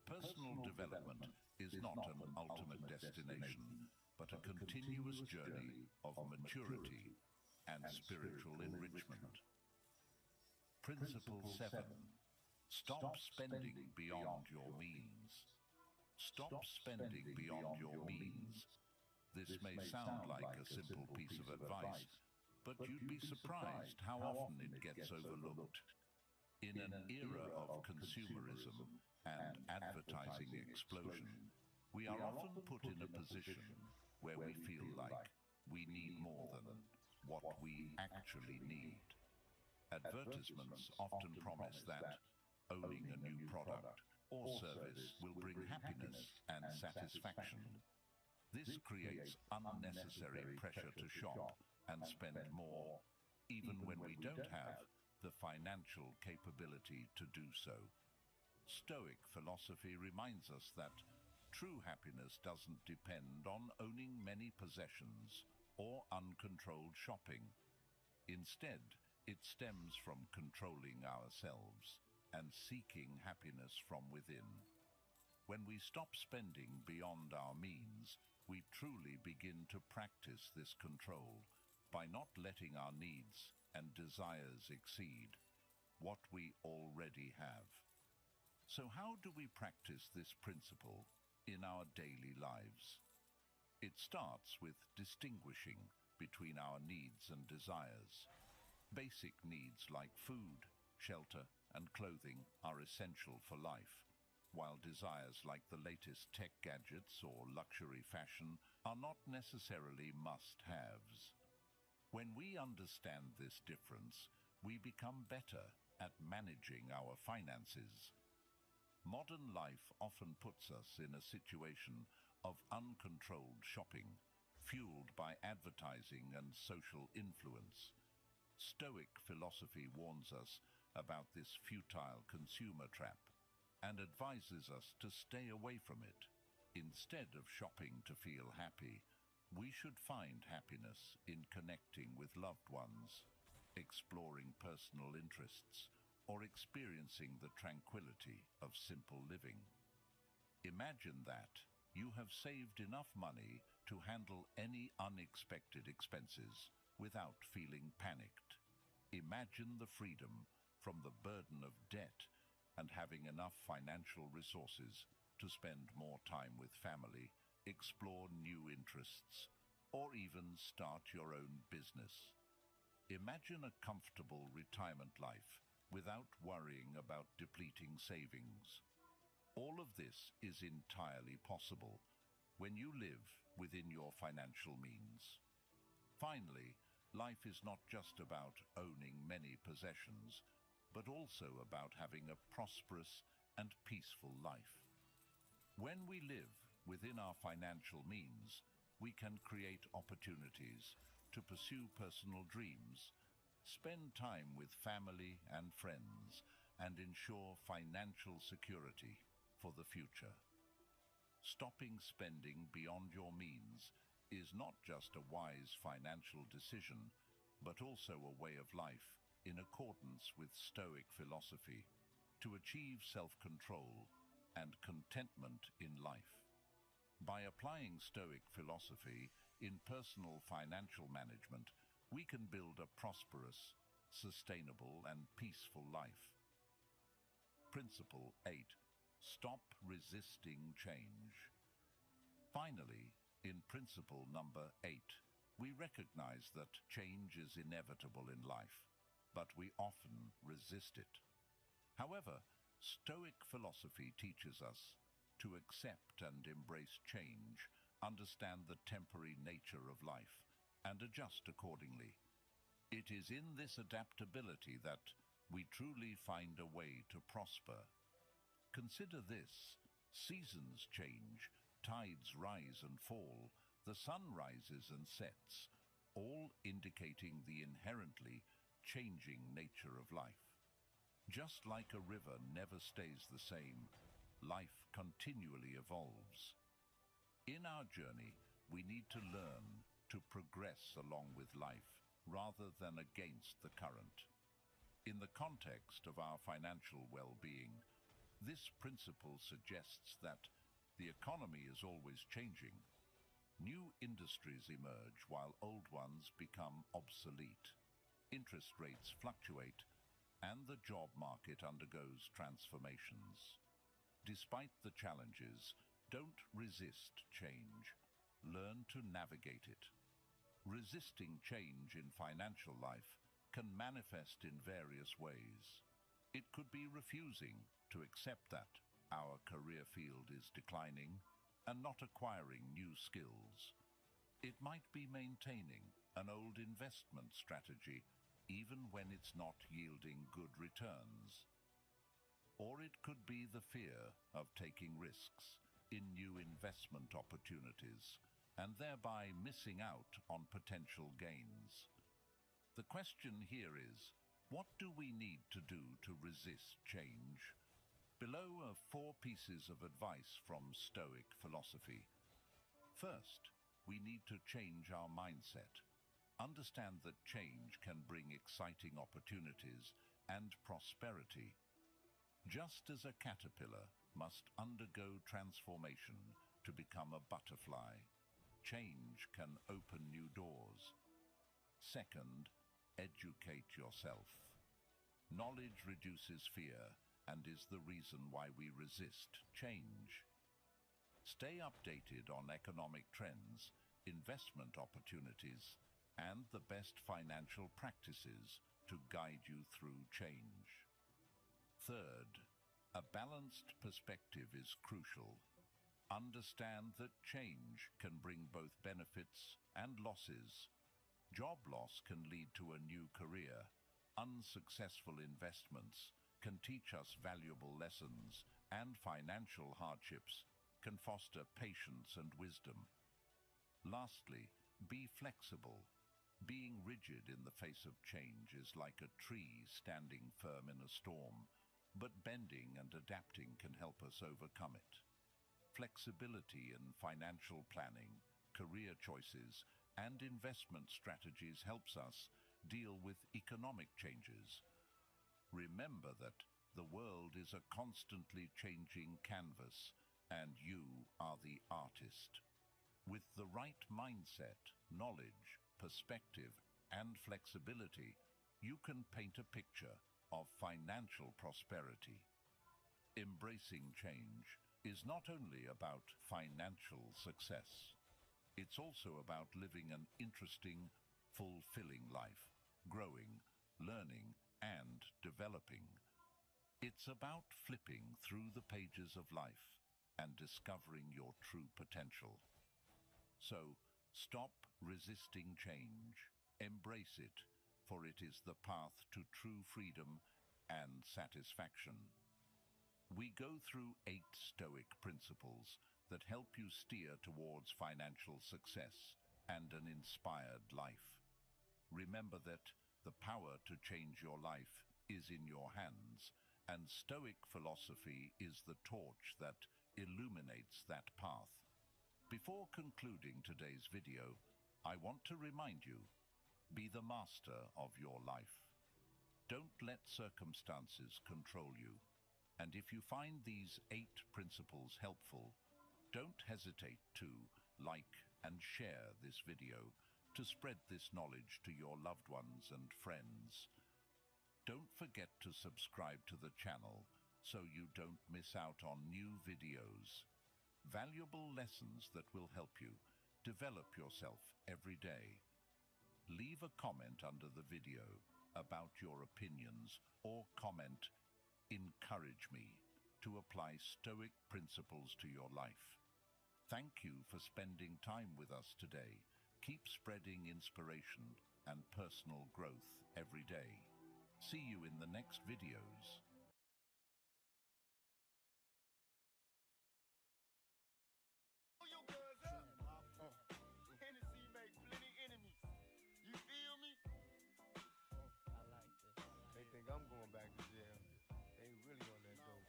Personal development is not an ultimate destination, but a continuous journey of maturity and spiritual enrichment. Principle 7. Stop spending beyond your means. Stop spending beyond your means. This may sound like a simple piece of advice, but you'd be surprised how often it gets overlooked. In an era of consumerism and advertising explosion, we are often put in a position where we feel like we need more than what we actually need. Advertisements often promise that owning a new product or service will bring happiness and satisfaction. This creates unnecessary pressure to shop and spend more, even when we don't have the financial capability to do so. Stoic philosophy reminds us that true happiness doesn't depend on owning many possessions or uncontrolled shopping. Instead, it stems from controlling ourselves and seeking happiness from within. When we stop spending beyond our means, we truly begin to practice this control by not letting our needs and desires exceed what we already have. So how do we practice this principle in our daily lives? It starts with distinguishing between our needs and desires. Basic needs like food, shelter, and clothing are essential for life, while desires like the latest tech gadgets or luxury fashion are not necessarily must-haves. When we understand this difference, we become better at managing our finances. Modern life often puts us in a situation of uncontrolled shopping, fueled by advertising and social influence. Stoic philosophy warns us about this futile consumer trap and advises us to stay away from it. Instead of shopping to feel happy, we should find happiness in connecting with loved ones, exploring personal interests, or experiencing the tranquility of simple living. Imagine that, you have saved enough money to handle any unexpected expenses without feeling panicked. Imagine the freedom from the burden of debt and having enough financial resources to spend more time with family, explore new interests, or even start your own business. Imagine a comfortable retirement life without worrying about depleting savings. All of this is entirely possible when you live within your financial means. Finally, life is not just about owning many possessions, but also about having a prosperous and peaceful life. When we live within our financial means, we can create opportunities to pursue personal dreams, spend time with family and friends, and ensure financial security for the future. Stopping spending beyond your means is not just a wise financial decision, but also a way of life in accordance with Stoic philosophy to achieve self-control and contentment in life. By applying Stoic philosophy in personal financial management, we can build a prosperous, sustainable, and peaceful life. Principle 8. Stop resisting change. Finally, in principle number 8, we recognize that change is inevitable in life, but we often resist it. However, Stoic philosophy teaches us to accept and embrace change, understand the temporary nature of life, and adjust accordingly. It is in this adaptability that we truly find a way to prosper. Consider this: seasons change, tides rise and fall, the sun rises and sets, all indicating the inherently changing nature of life. Just like a river never stays the same, life continually evolves. In our journey, we need to learn to progress along with life rather than against the current. In the context of our financial well-being, this principle suggests that the economy is always changing. New industries emerge while old ones become obsolete. Interest rates fluctuate, and the job market undergoes transformations. Despite the challenges, don't resist change. Learn to navigate it. Resisting change in financial life can manifest in various ways. It could be refusing to accept that our career field is declining and not acquiring new skills. It might be maintaining an old investment strategy even when it's not yielding good returns. Or it could be the fear of taking risks in new investment opportunities and thereby missing out on potential gains. The question here is, what do we need to do to resist change? Below are 4 pieces of advice from Stoic philosophy. First, we need to change our mindset. Understand that change can bring exciting opportunities and prosperity. Just as a caterpillar must undergo transformation to become a butterfly, change can open new doors. Second, educate yourself. Knowledge reduces fear and is the reason why we resist change. Stay updated on economic trends, investment opportunities, and the best financial practices to guide you through change. Third, a balanced perspective is crucial. Understand that change can bring both benefits and losses. Job loss can lead to a new career. Unsuccessful investments can teach us valuable lessons, and financial hardships can foster patience and wisdom. Lastly, be flexible. Being rigid in the face of change is like a tree standing firm in a storm, but bending and adapting can help us overcome it. Flexibility in financial planning, career choices, and investment strategies helps us deal with economic changes. Remember that the world is a constantly changing canvas, and you are the the artist. With the right mindset, knowledge, perspective, and flexibility, you can paint a picture of financial prosperity. Embracing change is not only about financial success, it's also about living an interesting, fulfilling life, growing, learning, and developing. It's about flipping through the pages of life and discovering your true potential. So, stop resisting change, embrace it, for it is the path to true freedom and satisfaction. We go through 8 Stoic principles that help you steer towards financial success and an inspired life. Remember that the power to change your life is in your hands, and Stoic philosophy is the torch that illuminates that path. Before concluding today's video, I want to remind you, be the master of your life. Don't let circumstances control you. And if you find these 8 principles helpful, don't hesitate to like and share this video to spread this knowledge to your loved ones and friends. Don't forget to subscribe to the channel so you don't miss out on new videos. Valuable lessons that will help you develop yourself every day. Leave a comment under the video about your opinions or comment "Encourage me" to apply Stoic principles to your life. Thank you for spending time with us today. Keep spreading inspiration and personal growth every day. See you in the next videos. They think I'm going back to jail. They ain't really on that dope.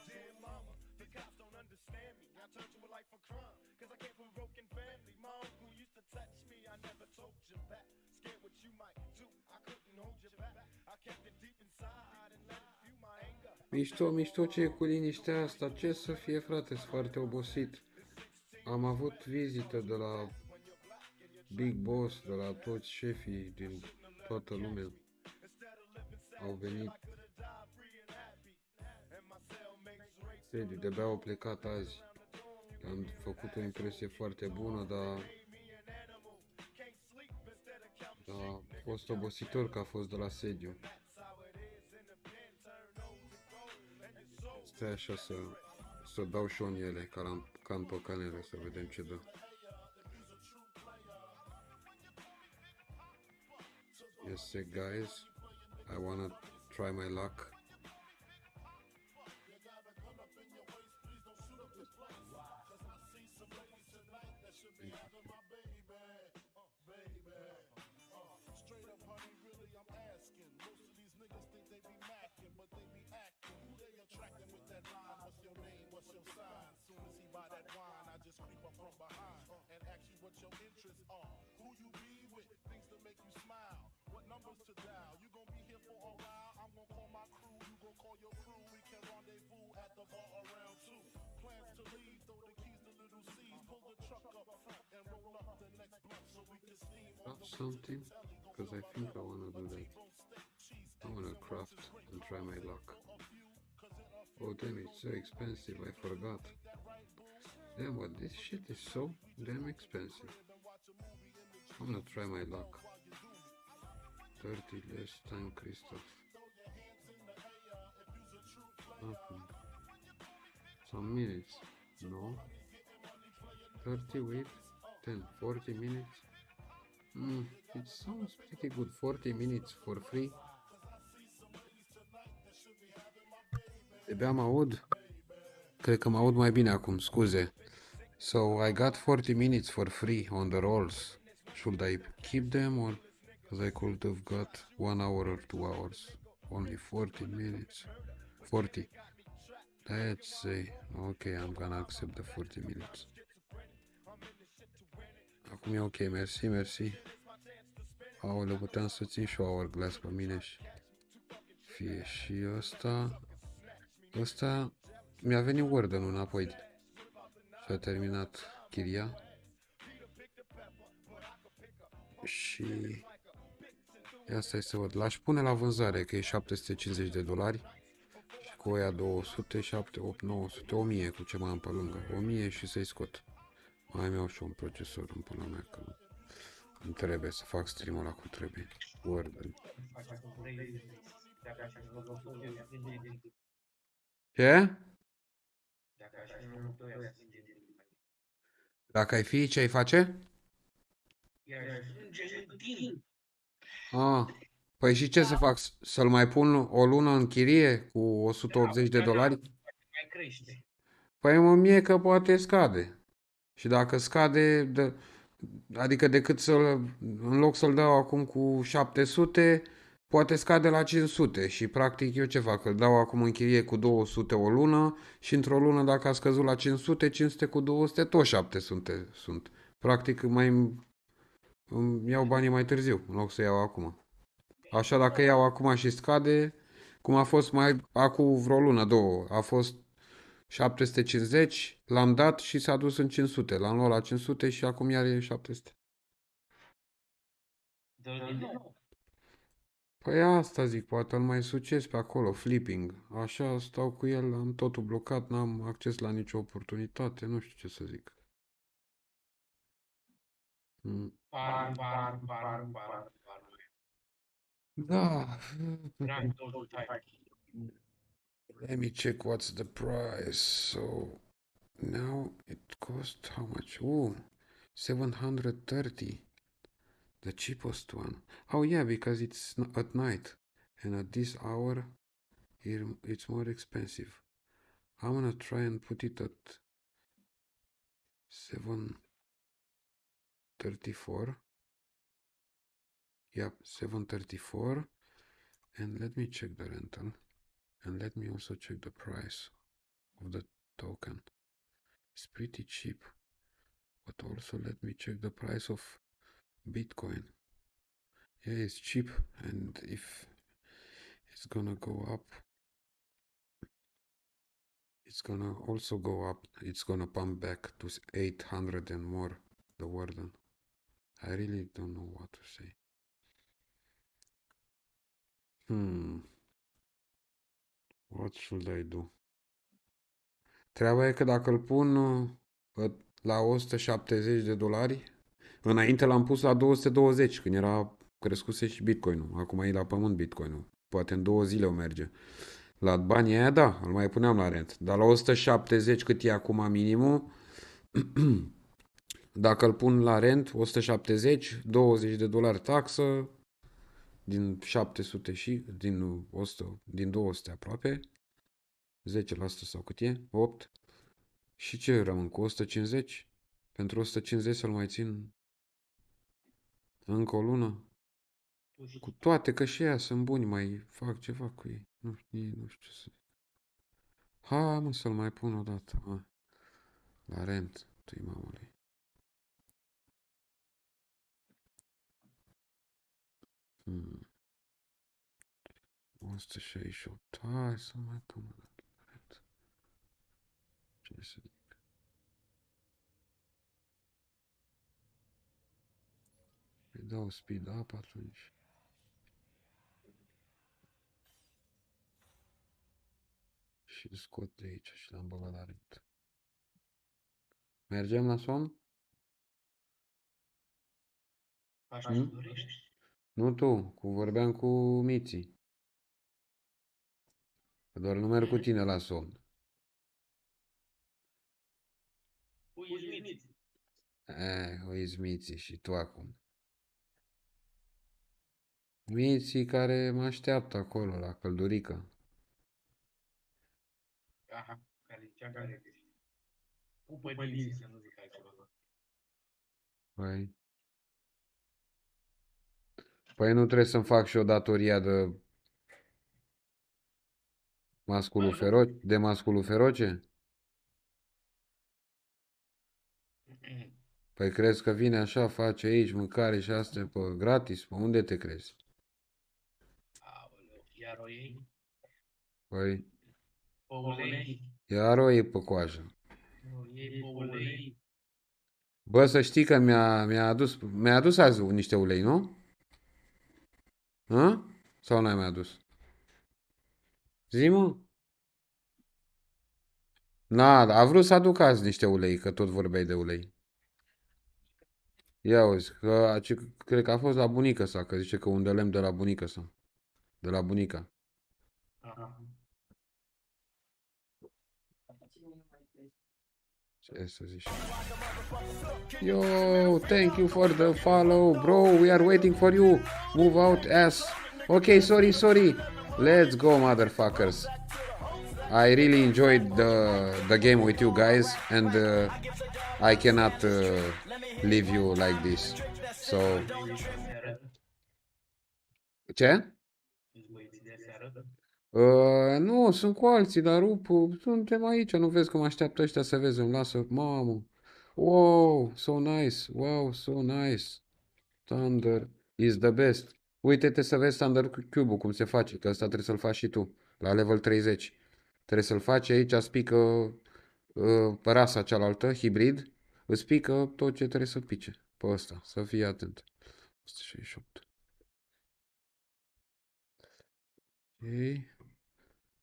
Dear mama, the cops don't understand me. I turned to a life of crime, cause I came from a broken family. My uncle used to touch me, I never told you back. Scared what you might do, I couldn't hold you back. I kept it deep inside and let it fuel my anger. Mișto, mișto ce e cu liniștea asta. Ce să fie, frate, sunt foarte obosit. Am avut vizită de la Big Boss, de la toți șefii din toată lumea. Au venit. Sediu, de-abia au plecat azi. Am făcut o impresie foarte bună, dar a fost obositor că a fost de la sediu. Stai așa să dau și în ele, ca în păcanele, să vedem ce dă. Yes, guys, I wanna try my luck. Straight up, honey, really, I'm asking. Most of these niggas think they be macking, but they be acting. Who they attracting with that line? What's your name? What's your sign? Soon as he buy that wine, I just creep up from behind and ask you what your interests are. Who you be with? Things to make you smile. What numbers to dial? You gon' be here for a while. I'm gon' call my crew. You gon' call your crew. We can rendezvous at the bar around 2. Plans to leave, throw the keys to little C's. Pull the truck up front and roll up the next blunt so we can steam on the Something, because I think I wanna do that. I wanna craft and try my luck. Oh damn, it's so expensive, I forgot. Damn, but this shit is so damn expensive. I'm gonna try my luck. 30 less time, Christoph. Nothing. Some minutes. No. 30 with 10, 40 minutes. It sounds pretty good. 40 minutes for free. De-abia mă aud. Cred că mă aud mai bine acum, scuze. So I got 40 minutes for free on the rolls. Should I keep them or because I could have got 1 hour or 2 hours? Only 40 minutes. 40. Let's say. Okay, I'm gonna accept the 40 minutes. Acum e ok, mersi, mersi. Aoleu, puteam să țin și o hourglass pe mine și fie și ăsta. Ăsta mi-a venit Word-ul înapoi. Și-a terminat chiria. Și asta este văd. L-aș pune la vânzare, că e $750. Și cu aia 200, 7, 8, 900, 1000 cu ce mai am pe lângă. 1000 și să-i scot. Mai am eu și un procesor în pula mea, că îmi trebuie să fac stream-ul ăla cum trebuie. Word. Ce? Dacă ai fi, ce ai face? Ah. Păi și ce să fac? Să-l mai pun o lună în chirie cu $180? Păi mă, mie că poate scade. Și dacă scade, adică decât în loc să-l dau acum cu 700, poate scade la 500. Și practic eu ce fac? Îl dau acum în chirie cu 200 o lună și într-o lună dacă a scăzut la 500, 500 cu 200, tot 700 sunt. Practic îmi iau banii mai târziu, în loc să iau acum. Așa dacă iau acum și scade, cum a fost mai acum vreo lună, două, a fost 750, l-am dat și s-a dus în 500. L-am luat la 500 și acum iar e 700. Păi asta zic, poate îl mai succes pe acolo, flipping. Așa stau cu el, am totul blocat, n-am acces la nicio oportunitate, nu știu ce să zic. Da. Let me check what's the price. So now it costs how much? Oh, 730. The cheapest one. Oh yeah, because it's at night. And at this hour, it's more expensive. I'm gonna try and put it at 734. Yep, 734. And let me check the rental. And let me also check the price of the token. It's pretty cheap. But also let me check the price of Bitcoin. Yeah, it's cheap. And if it's gonna go up, it's gonna also go up. It's gonna pump back to 800 and more, the warden. I really don't know what to say. What should I do? Treaba e că dacă îl pun la $170, înainte l-am pus la 220, când era crescuse și Bitcoin-ul. Acum e la pământ Bitcoin-ul. Poate în 2 zile o merge. La banii aia, da, îl mai puneam la rent. Dar la 170, cât e acum minimul, dacă îl pun la rent, 170, $20 taxă, din 700 și, din 100, din 200 aproape, 10% sau cât e, 8. Și ce rămân cu 150? Pentru 150 să-l mai țin încă o lună? Cu toate că și aia sunt buni, mai fac ceva cu ei. Nu știu ce să... Hai mă să-l mai pun o dată. Hai. La rent, tui mamului. 168. Hai să mai pun o dată la rent. Ce să zic? Îi dau speed up atunci. Și îl scot de aici și l-am băgat la rent. Mergem la somn? Nu tu, vorbeam cu Miții. Că doar nu merg cu tine la somn. Uiți Miții și tu acum. Miții care mă așteaptă acolo, la căldurică. Păi nu trebuie să-mi fac și o datoria de masculul feroce? De masculul feroce? Păi crezi că vine așa, face aici mâncare și astea pe gratis? Pe unde te crezi? Păi, Iar o iei pe coajă. Iei pe ulei. Bă, să știi că mi-a adus azi niște ulei, nu? Hă? Sau n-ai mai adus? Zi, mă. A vrut să aduc azi niște ulei, că tot vorbeai de ulei. Ia uzi, cred că a fost la bunica sa, că zice că unde lemn de la bunica sa. De la bunica. Aha. Ce să zici? Yo, thank you for the follow, bro. We are waiting for you. Move out, ass. Okay, sorry. Let's go, motherfuckers. I really enjoyed the game with you guys, and I cannot leave you like this. So, ce? Nu, sunt cu alții, dar suntem aici, nu vezi că mă așteaptă ăștia să vezi, îmi lasă, mamă. Wow, so nice, wow, so nice. Thunder is the best. Uite-te să vezi Thunder Cube-ul cum se face, că ăsta trebuie să-l faci și tu, la level 30. Trebuie să-l faci aici, spică rasa cealaltă, hibrid, îți pică tot ce trebuie să pice pe ăsta, să fii atent. 168. Ok.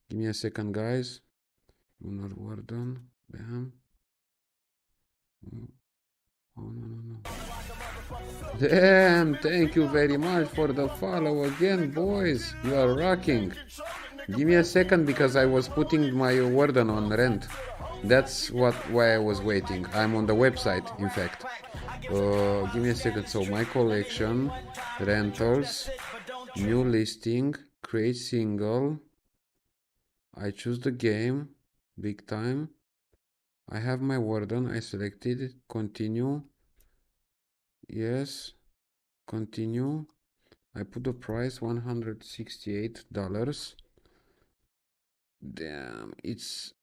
Give me a second, guys. Lunar Warden. Bam. Oh, no. Damn, thank you very much for the follow again, boys. You are rocking. Give me a second because I was putting my Warden on rent. That's why I was waiting. I'm on the website, in fact. Give me a second. So my collection, rentals, new listing, create single. I choose the game, Bigtime. I have my Warden. I selected. Continue. Yes. Continue. I put the price $168. Damn, it's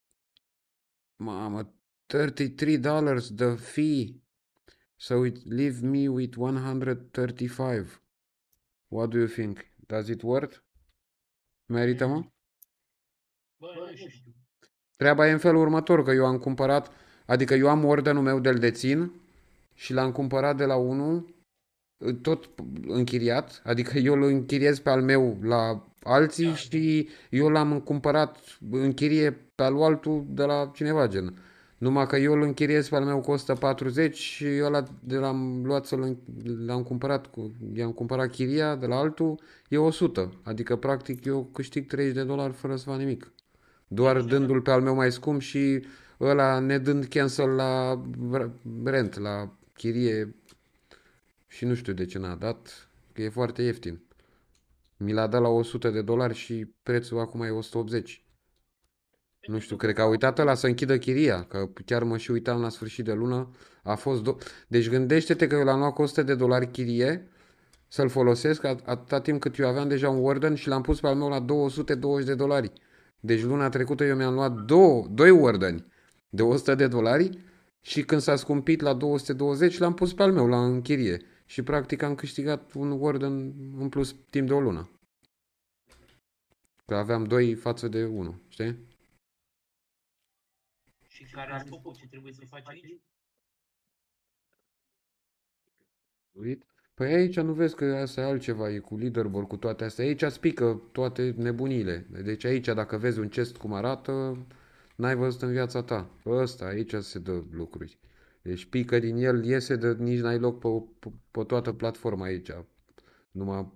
mama $33 the fee. So it leave me with 135. What do you think? Does it worth? Merită, mă? Bă, nu știu. Treaba e în felul următor, că eu am cumpărat, adică eu am ordinul meu de-l dețin și l-am cumpărat de la unul tot închiriat, adică eu îl închiriez pe al meu la alții și eu l-am cumpărat în chirie pe al altul de la cineva, gen. Numai că eu îl închiriez pe al meu cu 140 și ăla de l-am luat l-am cumpărat i-am cumpărat chiria de la altul, e 100. Adică practic eu câștig $30 fără să fac nimic. Doar dându-l pe al meu mai scump și ăla ne dând cancel la rent, la chirie. Și nu știu de ce n-a dat, că e foarte ieftin. Mi l-a dat la $100 și prețul acum e 180. Nu știu, cred că a uitat ăla să închidă chiria, că chiar mă și uitam la sfârșit de lună. A fost Deci gândește-te că eu l-am luat cu $100 chirie să-l folosesc atâta timp cât eu aveam deja un Warden și l-am pus pe al meu la $220. Deci luna trecută eu mi-am luat doi Wardeni de $100 și când s-a scumpit la 220 l-am pus pe al meu la închirie. Și practic am câștigat un Warden în plus timp de o lună. Că aveam 2 față de 1, știi? Și care e scopul? Ce trebuie să faci aici? Uit. Păi aici nu vezi că asta e altceva, e cu leaderboard, cu toate astea. Aici spică toate nebunile. Deci aici dacă vezi un chest cum arată, n-ai văzut în viața ta. Ăsta, aici se dă lucruri. Deci pică din el, iese de nici n-ai loc pe toată platforma aici. Numai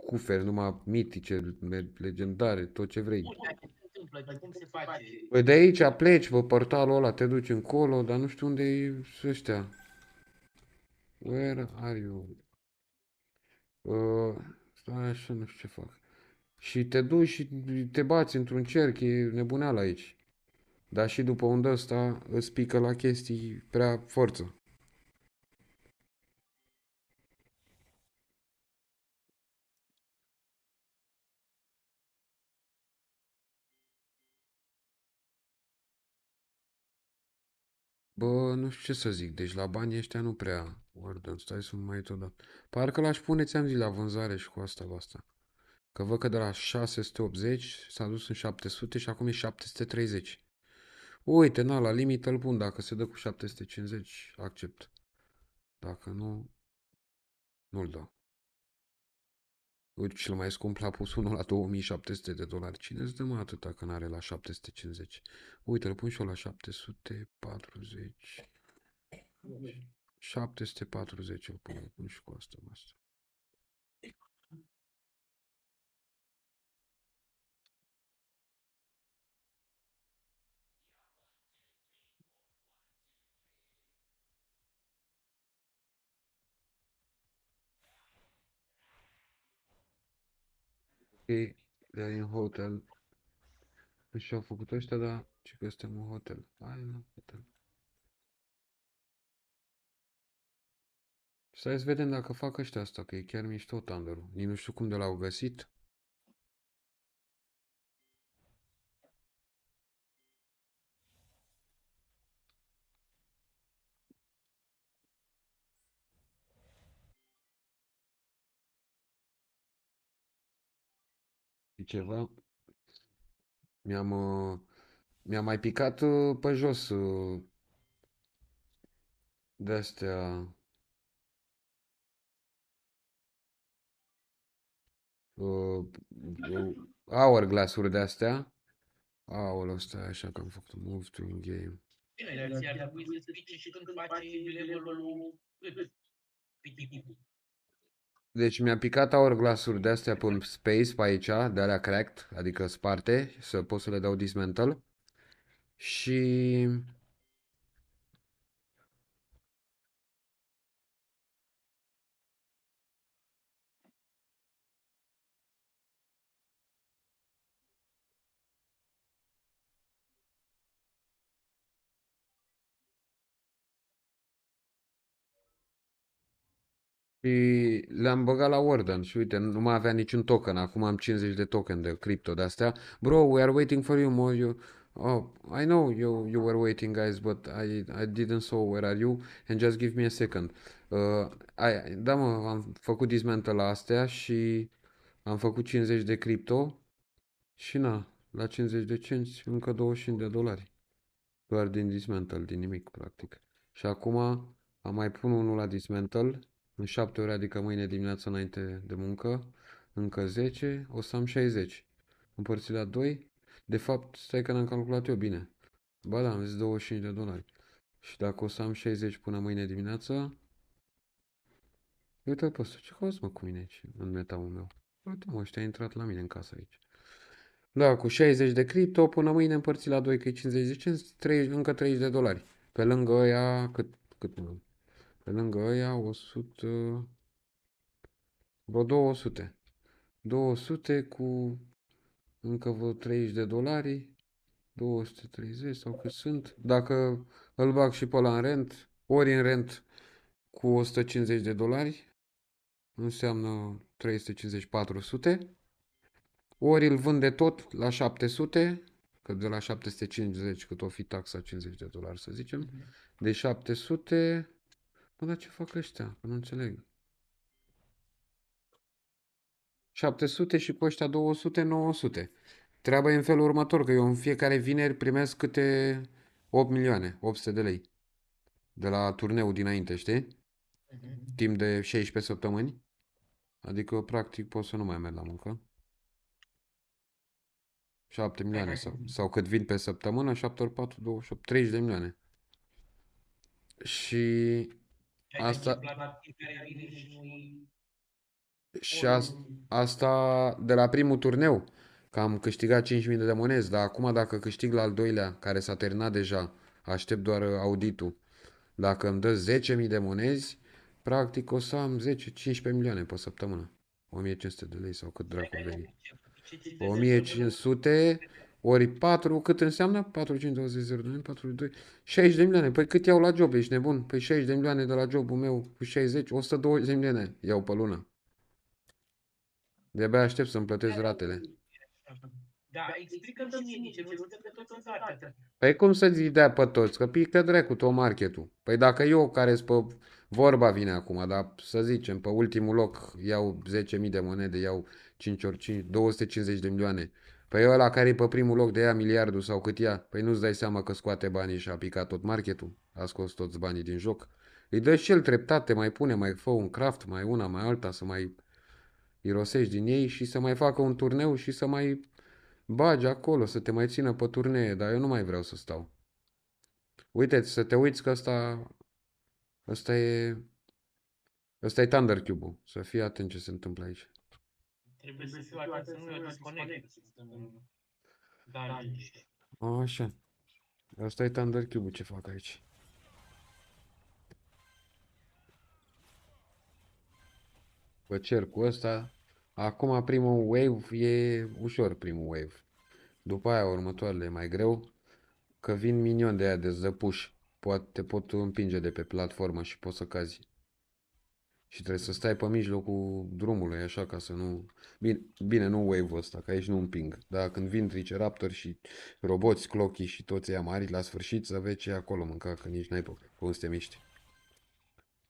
cuferi, numai mitice, legendare, tot ce vrei. Ce se întâmplă? Cum se face? Păi de aici pleci pe portalul ăla, te duci încolo, dar nu știu unde e ăștia. Where are you? Stai așa, nu știu ce fac. Și te duci și te bați într-un cerc, e nebuneală aici. Dar și după undă ăsta îți pică la chestii prea forță. Bă, nu știu ce să zic, deci la banii ăștia nu prea. Warden, stai să mai uit odată. Parcă l-aș pune, ți-am zis, la vânzare și cu asta. Că văd că de la 680 s-a dus în 700 și acum e 730. Uite, na, la limită îl pun. Dacă se dă cu 750, accept. Dacă nu, nu-l dau. Uite, cel mai scump l-a pus unul la 2700 de dolari. Cine îți dă mă atâta că n-are la 750? Uite, îl pun și eu la 740. 740 îl pun și cu asta. Ok, de în hotel. Și au făcut ăștia, dar ce că suntem în hotel. Hai la hotel. Stai să vedem dacă fac ăștia asta, că e chiar mișto Thunder-ul. Nici nu știu cum de l-au găsit. E ceva. Mi-am mai picat pe jos de-astea uh, hourglass-uri de-astea. Aoleu, stai așa că am făcut un move to in-game. Bine, dar ți-ar trebui să spice și când faci levelul pe tipul. Deci mi-a picat hourglass-uri de-astea pe space pe aici, de alea cracked, adică sparte, să pot să le dau dismantle. Și le-am băgat la Warden și uite, nu mai avea niciun token. Acum am 50 de token de crypto de-astea. Bro, we are waiting for you, more you. Oh, I know you were waiting, guys, but I didn't saw where are you and just give me a second. Da, mă, am făcut dismantle la astea și am făcut 50 de crypto și na, la 50 de cenți încă 25 de dolari. Doar din dismantle, din nimic, practic. Și acum am mai pun unul la dismantle în 7 ore, adică mâine dimineața înainte de muncă, încă 10, o să am 60. Împărțit la 2, de fapt, stai că n-am calculat eu bine. Ba da, am zis 25 de dolari. Și dacă o să am 60 până mâine dimineață, uite-l pe ăsta, ce cauți mă cu mine aici, în metaul meu? Uite mă, ăștia a intrat la mine în casă aici. Da, cu 60 de cripto, până mâine împărțit la 2, că e 50 de cenți, încă 30 de dolari. Pe lângă ăia, cât mă? Pe lângă ăia, 100, vreo 200. 200 cu încă vreo 30 de dolari, 230 sau cât sunt. Dacă îl bag și pe ăla în rent, ori în rent cu 150 de dolari, înseamnă 350-400. Ori îl vând de tot la 700, că de la 750 cât o fi taxa 50 de dolari să zicem, de 700, bă, dar ce fac ăștia? Că nu înțeleg. 700 și pe ăștia 200, 900. Treaba e în felul următor, că eu în fiecare vineri primesc câte 8 milioane, 800 de lei. De la turneul dinainte, știi? Timp de 16 săptămâni. Adică, practic, pot să nu mai merg la muncă. 7 milioane sau cât vin pe săptămână, 7 ori 4, 28, 30 de milioane. Și asta, asta de la primul turneu, că am câștigat 5.000 de monezi, dar acum dacă câștig la al doilea, care s-a terminat deja, aștept doar auditul, dacă îmi dă 10.000 de monezi, practic o să am 10-15 milioane pe săptămână. 1.500 de lei sau cât dracu veni. 1.500 ori 4, cât înseamnă? 4, 5, 20, 0, 2, 4, 2, 60 de milioane. Păi cât iau la job? Ești nebun? Păi 60 de milioane de la jobul meu cu 60, 120 de milioane iau pe lună. De-abia aștept să-mi plătesc ratele. Da, explică-mi și mie ce nu știu că toți sunt artea. Păi cum să-ți dea pe toți? Că pică dracu tot marketul. Păi dacă eu care-s pe vorba vine acum, dar să zicem, pe ultimul loc iau 10.000 de monede, iau 5 ori 5, 250 de milioane. Păi ăla care e pe primul loc de ea miliardul sau cât ia, păi nu-ți dai seama că scoate banii și a picat tot marketul, a scos toți banii din joc. Îi dă și el treptate, mai pune, mai fă un craft, mai una, mai alta, să mai irosești din ei și să mai facă un turneu și să mai bagi acolo, să te mai țină pe turnee, dar eu nu mai vreau să stau. Uite, să te uiți că ăsta e Thunder Cube-ul. Să fii atent ce se întâmplă aici. Trebuie să fiu atent să nu eu disconnect. Da, niște. Așa. Asta e Thunder Cube-ul ce fac aici. Pe cercul ăsta. Acum primul wave e ușor primul wave. După aia următoarele e mai greu. Că vin minion de aia de zăpuși. Te pot împinge de pe platformă și poți să cazi. Și trebuie să stai pe mijlocul drumului, așa, ca să nu... Bine, nu wave-ul ăsta, că aici nu împing. Dar când vin triceraptori și roboți, clochii și toți ăia mari, la sfârșit să vezi ce e acolo mânca, că nici n-ai pe cum să te miști.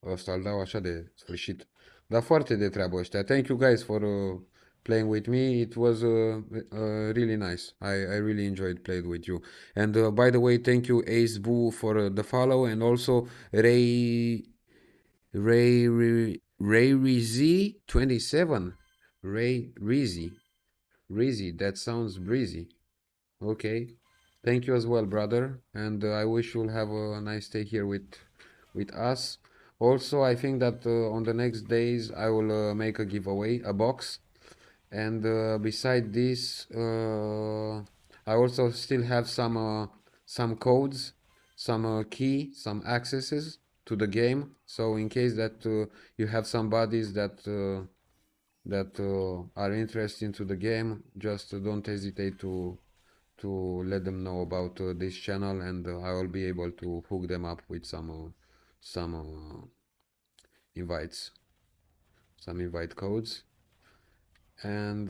Ăsta îl dau așa de sfârșit. Dar foarte de treabă ăștia. Thank you guys for playing with me. It was really nice. I really enjoyed playing with you. And by the way, thank you Ace Boo for the follow and also Ray Rizzy 27. Ray Rizzy, that sounds breezy. Okay. Thank you as well, brother. And I wish you'll have a nice day here with us. Also, I think that on the next days I will make a giveaway, a box. And beside this, I also still have some codes, some key, some accesses to the game. So in case that you have some buddies that are interested into the game, just don't hesitate to let them know about this channel, and I will be able to hook them up with some invites, some invite codes, and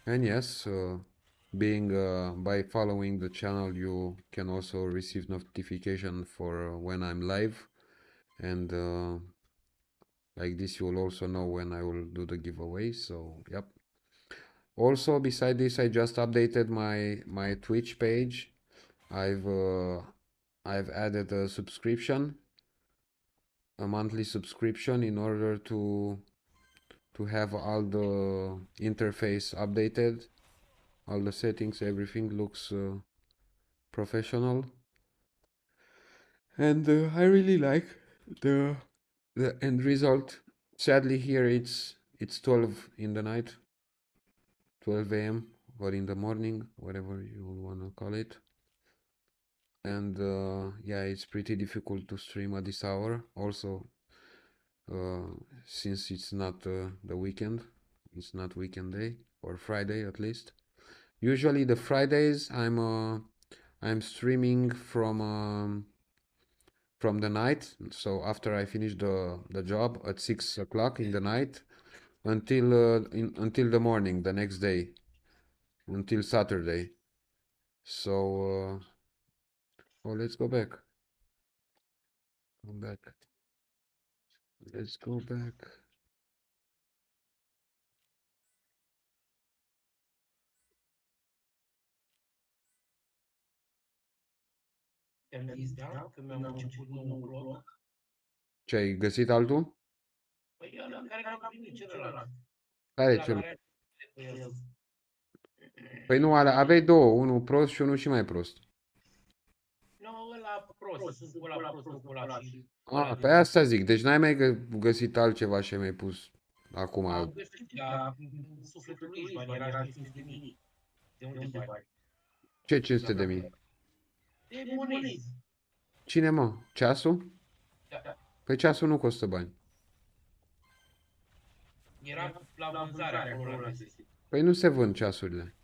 yes, being by following the channel, you can also receive notification for when I'm live, and like this you will also know when I will do the giveaway. So yep. Also, beside this, I just updated my Twitch page. I've added a subscription, a monthly subscription, in order to have all the interface updated, all the settings, everything looks professional, and I really like the end result. Sadly, here it's 12 in the night, 12 a.m. or in the morning, whatever you wanna call it. And yeah, it's pretty difficult to stream at this hour. Also, since it's not the weekend, it's not weekend day or Friday at least. Usually the Fridays I'm streaming from the night. So after I finish the job at 6 o'clock in the night until the morning the next day, until Saturday. So oh, let's go back. Come back. Let's go back. Te-am zis, da? Că mi-am început nou blog. Ce, ai găsit altul? Păi ăla care l-am primit, celălalt. Care La cel? care pe el. Păi nu, aveai două, unul prost și unul și mai prost. Nu, ăla prost, sunt cu ăla prost, nu cu ăla și... Pe asta zic, deci n-ai mai găsit altceva și ai mai pus acum. Am găsit, dar sufletul lui Ișvan era 500.000. De unde bani? Ce 500 de mii? De monezi. Cine, mă? Ceasul? Da. Păi ceasul nu costă bani. Era la vânzare acolo la găsit. Păi nu se vând ceasurile.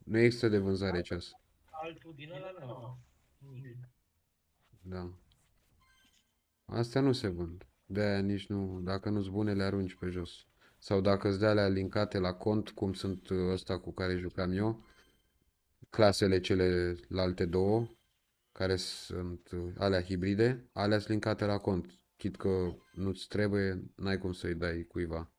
Nu există de vânzare ceas. Altul din ăla nu. Da. Astea nu se vând. De-aia nici nu, dacă nu-s bune, le arunci pe jos. Sau dacă îți dea alea linkate la cont, cum sunt ăsta cu care jucam eu, clasele celelalte două, care sunt alea hibride, alea sunt linkate la cont. Chit că nu-ți trebuie, n-ai cum să-i dai cuiva.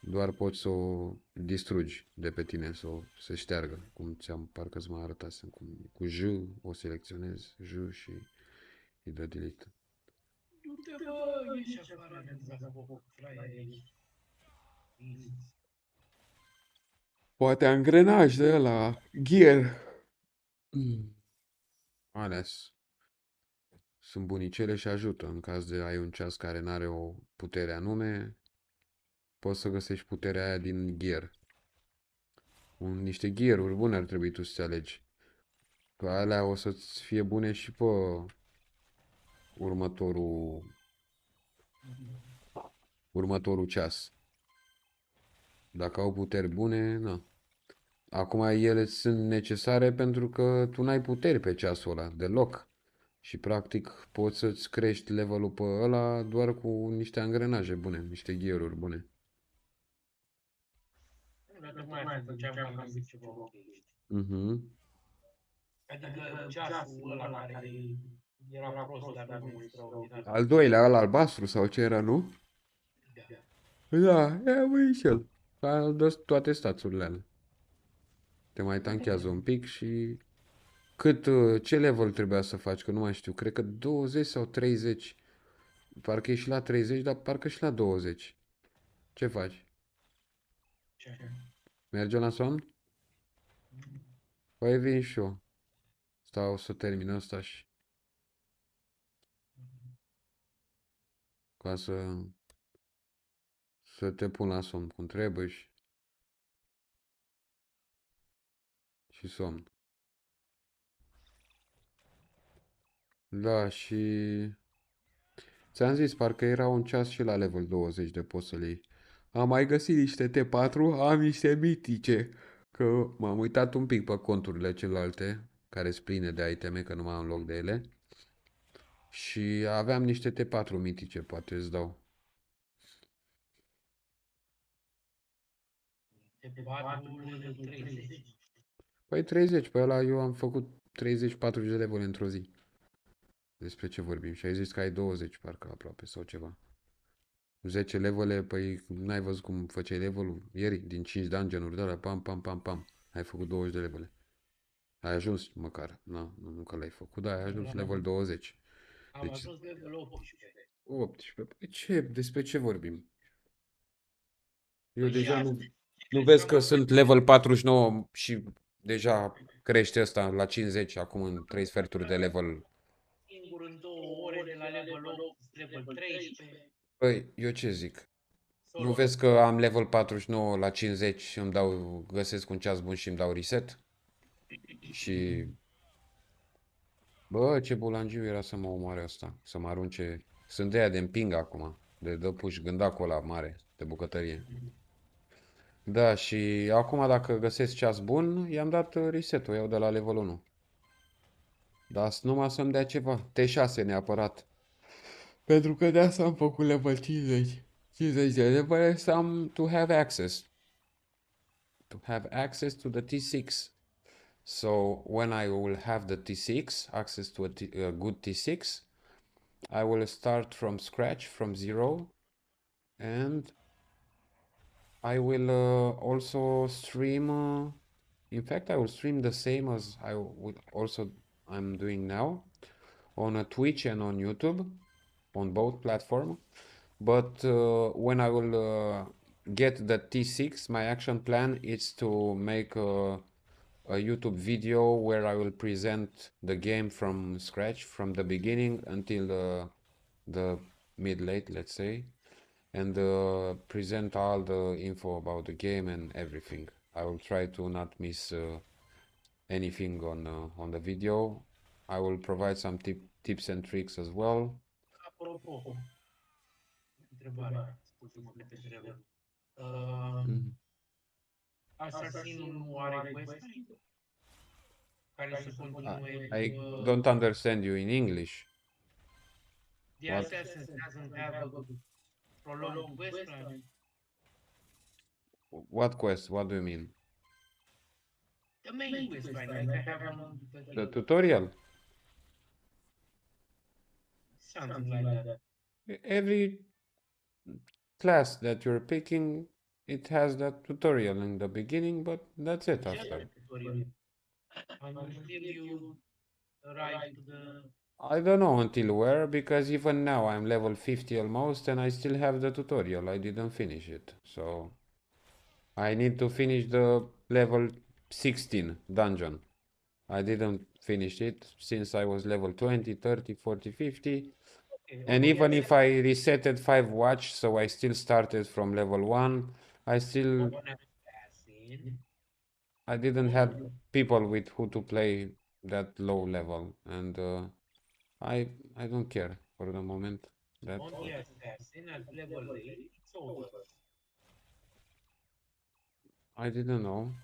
Doar poți să o distrugi de pe tine, să o să șteargă, cum ți-am parcă-ți mă arătasem, cum cu J o selecționezi, J și îi dă delete. Du-te, bă, ieși afară din zafoc, fraierii. Poate angrenaj de la gear. Ales. Sunt bunicele și ajută. În caz de ai un ceas care nu are o putere anume, poți să găsești puterea aia din gear. Niște gear-uri bune ar trebui tu să-ți alegi. Că alea o să-ți fie bune și pe următorul, următorul ceas. Dacă au puteri bune, nu. Acum ele sunt necesare pentru că tu n-ai puteri pe ceasul ăla, deloc. Și practic poți să-ți crești levelul pe ăla doar cu niște angrenaje bune, niște gear-uri bune. Dar tocmai asta ziceam că am găsit ceva ok. Mhm. Adică ceasul ăla care era prost, dar nu extraordinar. Al doilea, ăla albastru sau ce era, nu? Da. Da, e băi și el. Dă toate staturile alea. Te mai tanchează un pic și... ce level trebuia să faci, că nu mai știu. Cred că 20 sau 30. Parcă e și la 30, dar parcă și la 20. Ce faci? Ce? Merge la somn? Păi vin și eu. Stau să termin asta și... Ca să te pun la somn cum trebuie și somn. Da, și... Ți-am zis, parcă era un ceas și la level 20 de poți să-l iei. Am mai găsit niște T4, am niște mitice. Că m-am uitat un pic pe conturile celelalte, care sunt pline de iteme, că nu mai am loc de ele. Și aveam niște T4 mitice, poate îți dau. De 4 level 30. Păi 30, pe ăla eu am făcut 30-40 de level într-o zi. Despre ce vorbim? Și ai zis că ai 20, parcă aproape, sau ceva. 10 levele, păi n-ai văzut cum făceai levelul ieri? Din 5 dungeon-uri de alea, pam, pam, pam, pam. Ai făcut 20 de levele. Ai ajuns măcar. Nu că l-ai făcut, dar ai ajuns level 20. Am Deci ajuns level 18. 18. Păi ce? Despre ce vorbim? Eu Păi și deja asta. nu vezi că sunt level 49 și deja crește ăsta la 50 acum în 3 sferturi de level. Singur în 2 ore de la level 8, level 13. Păi, eu ce zic? Nu Solo. vezi că am level 49 la 50 și găsesc un ceas bun și îmi dau reset? Și bă, ce bulangiu era să mă omoare asta, să mă arunce. Sunt de aia de împing acum, de dă puși gândacul ăla mare, de bucătărie. Da, și acum dacă găsesc ceas bun, i-am dat reset-ul, iau de la level 1. Dar numai să-mi dea ceva, T6 neapărat. Pentru că de asta am făcut level 50. 50 de level to have access. To have access to the T6. So when I will have the T6, access to a good T6, I will start from scratch, from zero, and I will also stream. In fact, I will stream the same as I'm doing now on a Twitch and on YouTube, on both platforms. But when I will get the T6, my action plan is to make a YouTube video where I will present the game from scratch, from the beginning until the mid-late, let's say, and present all the info about the game and everything. I will try to not miss anything on the video. I will provide some tips and tricks as well. Apropo, întrebare, scuze-mă că te întreb. Asasinul nu are quest care să continue I după... don't understand you in English. The Assassin doesn't have a prolonged quest line. What quest? What do you mean? The main quest line, like I have on The tutorial? something like that. Every class that you're picking it has that tutorial in the beginning, but that's it Just after. a tutorial. And still you arrive to the I don't know until where, because even now I'm level 50 almost and I still have the tutorial. I didn't finish it. So I need to finish the level 16 dungeon. I didn't finish it since I was level 20, 30, 40, 50. okay, And only even if I assassin, resetted 5 watch, so I still started from level 1, on assassin, I didn't have only people with who to play that low level, and I I don't care for the moment. That on the assassin at level 8, it's over. I didn't know.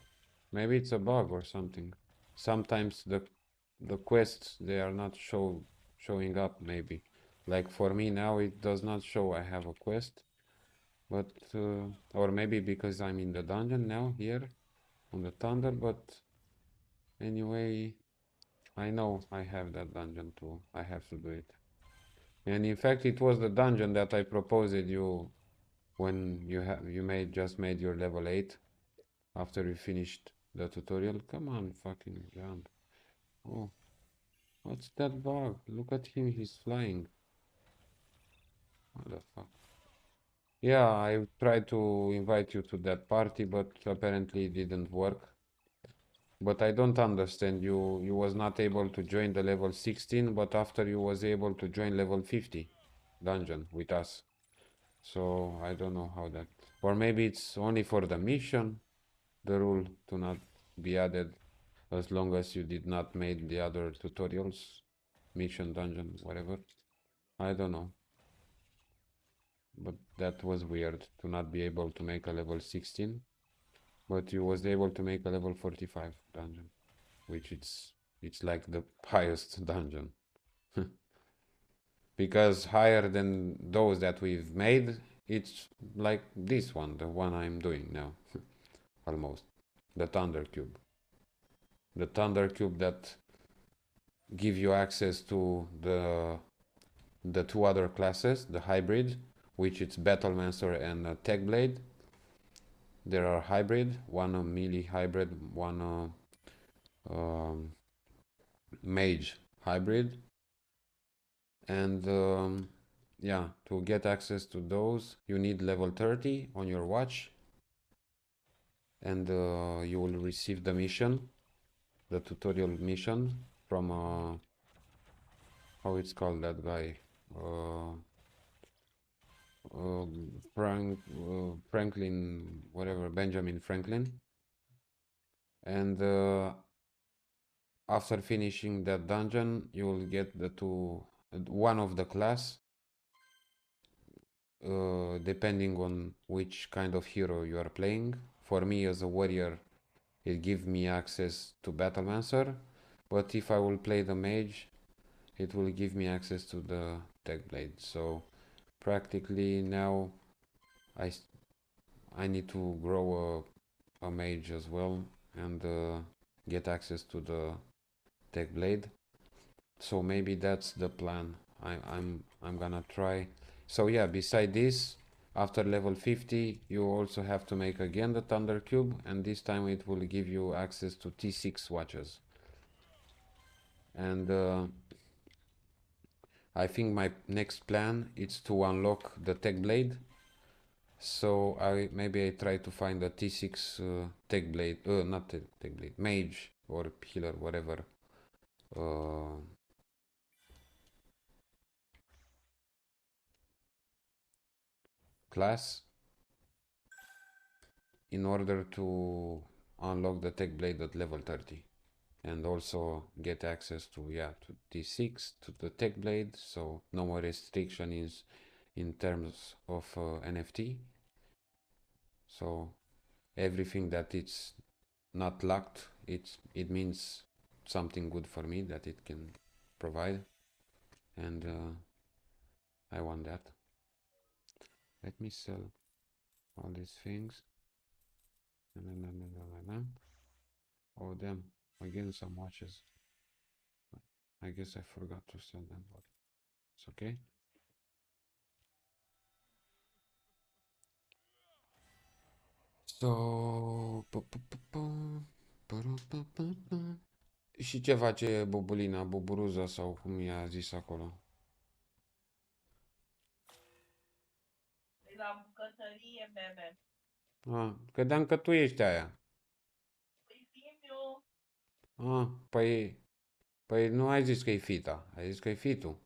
Maybe it's a bug or something. Sometimes the quests they are not showing up. Maybe like for me now it does not show I have a quest, but or maybe because I'm in the dungeon now here on the Thunder. But anyway, I know I have that dungeon too. I have to do it. And in fact, it was the dungeon that I proposed you when you made your level 8 after you finished the tutorial. Come on, fucking jump. Oh, what's that bug? Look at him, he's flying. What the fuck? Yeah, I tried to invite you to that party, but apparently it didn't work. But I don't understand. You was not able to join the level 16, but after you was able to join level 50 dungeon with us. So I don't know how that. Or maybe it's only for the mission, the rule to not be added as long as you did not make the other tutorials, mission, dungeon, whatever. I don't know. But that was weird to not be able to make a level 16, but you was able to make a level 45 dungeon, which it's like the highest dungeon. Because higher than those that we've made, it's like this one, the one I'm doing now, almost. The Thunder Cube. The Thunder Cube that give you access to the two other classes, the hybrid, which it's Battlemancer and Tech Blade. There are hybrid, one a melee hybrid, one mage hybrid, and yeah, to get access to those, you need level 30 on your watch, and you will receive the mission, the tutorial mission from how it's called that guy, Franklin, whatever, Benjamin Franklin. And after finishing that dungeon, you will get one of the class, depending on which kind of hero you are playing. For me as a warrior, it gives me access to Battlemancer, but if I will play the mage, it will give me access to the Tech Blade. So practically now I need to grow a mage as well and get access to the Tech Blade. So maybe that's the plan. I'm gonna try. So yeah, beside this, after level 50, you also have to make again the Thunder Cube, and this time it will give you access to T6 watches. And I think my next plan is to unlock the Tech Blade. So maybe I try to find a T6 Tech Blade, not Tech Blade, Mage or Healer, whatever. Class in order to unlock the Tech Blade at level 30 and also get access to to T6 to the Tech Blade, so no more restriction is in terms of NFT. So everything that it's not locked, it means something good for me that it can provide, and I want that. Let me sell all these things. Oh damn, again some watches. I guess I forgot to sell them, but it's okay. So... Și ce face Bubulina, Buburuza sau cum i-a zis acolo? La bucătărie, bebe. Credeam că tu ești aia. Păi fim eu. Păi nu ai zis că e fita, ai zis că e fitul.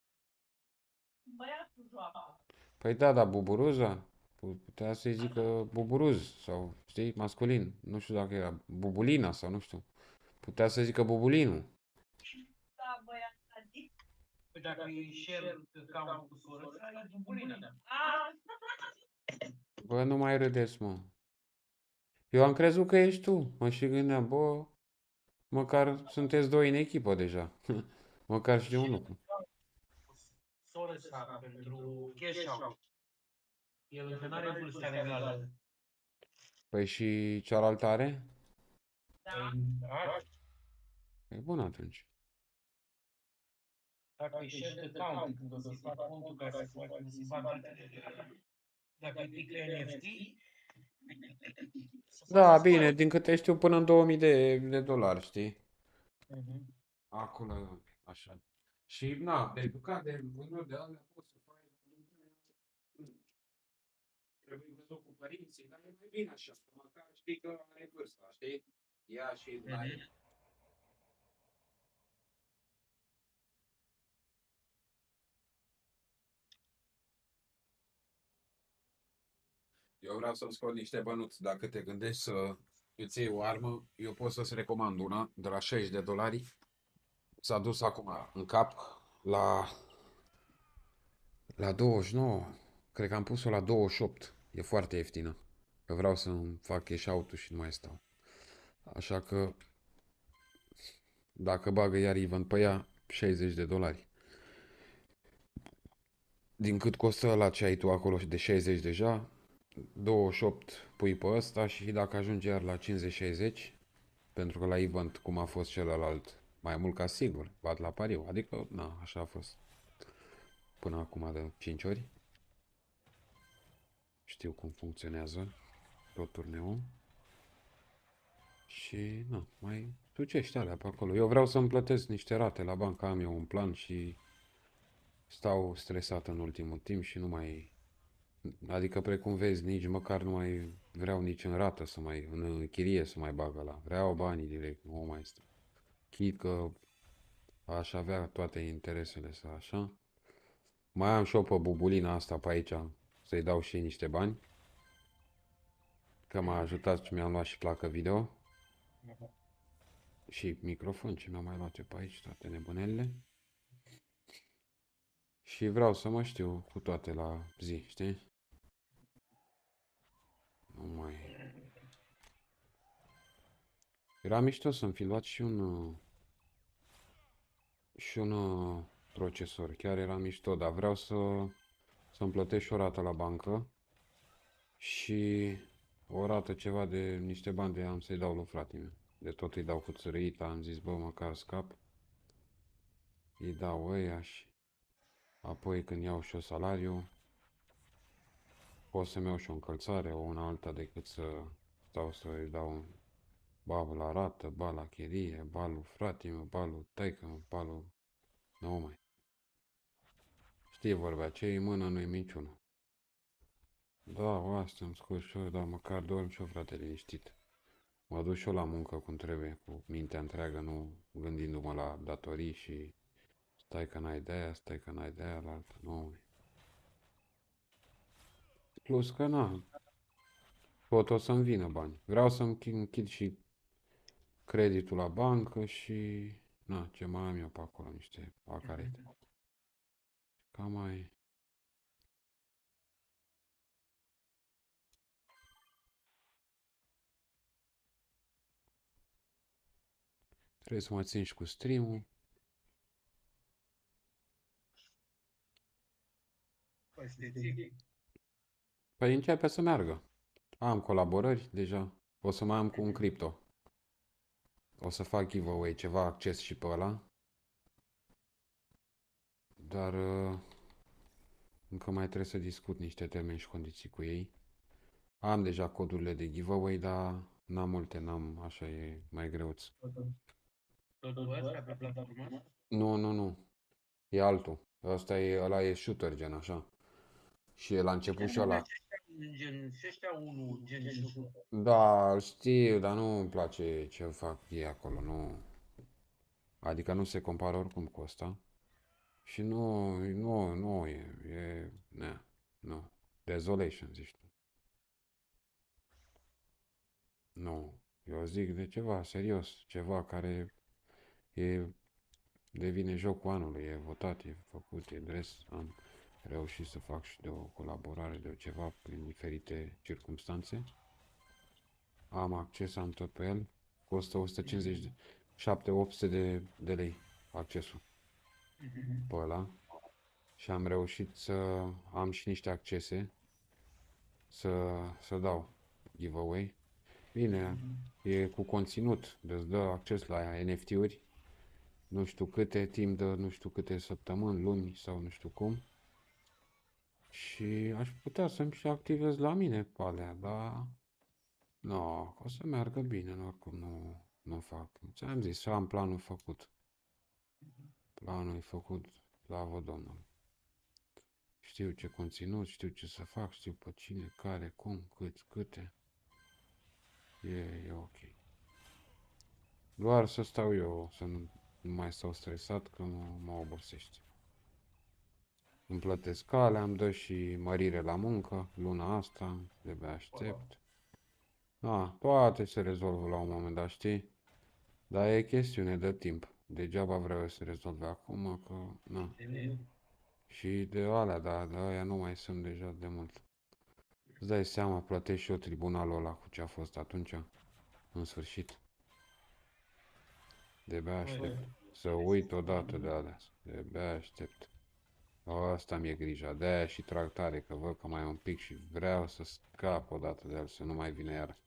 Băiatul joacă. Păi da, dar Buburuza? Putea să-i zică Buburuz sau, știi, masculin. Nu știu dacă era Bubulina sau nu știu. Putea să zică Bubulinul. Da, băiat, adică. Păi dacă e share account cu sora, e bubulină. Bă, nu mai râdeți, mă. Eu am crezut că ești tu. Mă și gândeam, bă, măcar sunteți doi în echipă deja. Măcar știu un lucru. Sora sa pentru cash out. El încă n-are vârsta legală. Păi și cealaltă are? Da. E bun atunci. Dacă e share account, când o să-ți fac contul ca să faci cum să-ți fac datele de... Dacă îi pică NFT... Da, bine, din câte știu până în 2000 de dolari, știi? Acolo, așa. Și, na, de educat de vânări de alea poți să faci... Trebuie văzut cu părinții, dar e mai bine așa, că măcar știi că are vârsta, știi? Ia și dai. Eu vreau să-mi scot niște bănuți. Dacă te gândești să îți iei o armă, eu pot să-ți recomand una de la 60 de dolari. S-a dus acum în cap la 29. Cred că am pus-o la 28. E foarte ieftină. Eu vreau să-mi fac cash out-ul și nu mai stau. Așa că dacă bagă iar Ivan pe ea, 60 de dolari. Din cât costă la ce ai tu acolo de 60 deja, 28 pui pe ăsta și dacă ajunge iar la 50-60, pentru că la event, cum a fost celălalt, mai mult ca sigur, bat la pariu. Adică, na, așa a fost. Până acum de 5 ori. Știu cum funcționează tot turneul. Și, na, mai sucești alea pe acolo. Eu vreau să-mi plătesc niște rate la bancă, am eu un plan și stau stresat în ultimul timp și nu mai... Adică, precum vezi, nici măcar nu mai vreau nici în rată să mai, în chirie să mai bagă la. Vreau banii direct, nu mai stau. Chit că aș avea toate interesele să așa. Mai am și eu pe bubulina asta pe aici, să-i dau și niște bani. Că m-a ajutat și mi-am luat și placă video. Și microfon, ce mi-am mai luat eu pe aici, toate nebunelele. Și vreau să mă știu cu toate la zi, știi? Nu mai... Era mișto să-mi fi luat și un procesor. Chiar era mișto, dar vreau să-mi plătesc și o rată la bancă. Și o rată ceva de niște bani de am să-i dau lui fratele meu. De tot îi dau cu țărâita, am zis, bă, măcar scap. Îi dau ăia și apoi când iau și eu salariu, pot să-mi iau și o încălțare, o una alta decât să stau să-i dau ba la rată, ba la chirie, ba lui fratele meu, ba lui taică-meu, ba lui... Nu mai. Știi vorba, ce-i în mână nu-i minciună. Da, o asta îmi scos și eu, dar măcar dorm și eu, frate, liniștit. Mă duc și eu la muncă cum trebuie, cu mintea întreagă, nu gândindu-mă la datorii și stai că n-ai de aia, stai că n-ai de aia, la altă, nu. Plus că, na, tot o să-mi vină bani. Vreau să-mi închid și creditul la bancă și, na, ce mai am eu pe acolo, niște pacarete. Cam mai... Trebuie să mă țin și cu stream-ul. Păi începe să meargă. Am colaborări deja. O să mai am cu un cripto. O să fac giveaway, ceva acces și pe ăla. Dar încă mai trebuie să discut niște termeni și condiții cu ei. Am deja codurile de giveaway, dar n-am multe, n-am, așa e mai greuț. Tot cu ăsta pe platformă? Nu. E altul. Ăla e shooter gen așa. Și el a început și ăla. Gen, și ăștia unul, gen shooter. Da, îl știu, dar nu îmi place ce fac ei acolo, nu. Adică nu se compară oricum cu ăsta. Și nu nu. Desolation, zici tu. Nu. Eu zic de ceva serios, ceva care devine jocul anului, e votat, e făcut, e dres. Am reușit să fac și de o colaborare, de ceva, prin diferite circumstanțe. Am acces, am tot pe el. Costă 150 de 700-800 de lei accesul pe ăla. Și am reușit să am și niște accese să dau giveaway. Bine, e cu conținut, îți dă acces la NFT-uri, nu știu câte, timp de nu știu câte săptămâni, luni sau nu știu cum. Și aș putea să-mi și activez la mine pe alea, dar nu, o să meargă bine, oricum nu fac. Ți-am zis, am planul făcut. Planul e făcut, slavă Domnului. Știu ce conținut, știu ce să fac, știu pe cine, care, cum, câte. E ok. Doar să stau eu, să nu mai stau stresat, că mă obosește. Îmi plătesc calea, îmi dă și mărire la muncă, luna asta, de-abia aștept. Toate se rezolvă la un moment dat, știi? Dar e chestiune de timp. Degeaba vreau să rezolve acum, că, na. Și de alea, dar de aia nu mai sunt deja de mult. Îți dai seama, plătești și eu tribunalul ăla cu ce a fost atunci, în sfârșit. De-abia aștept să uit odată de alea. De-abia aștept. Asta mi-e grija, de-aia și tractare, că văd că mai e un pic și vreau să scap odată de el, să nu mai vine iar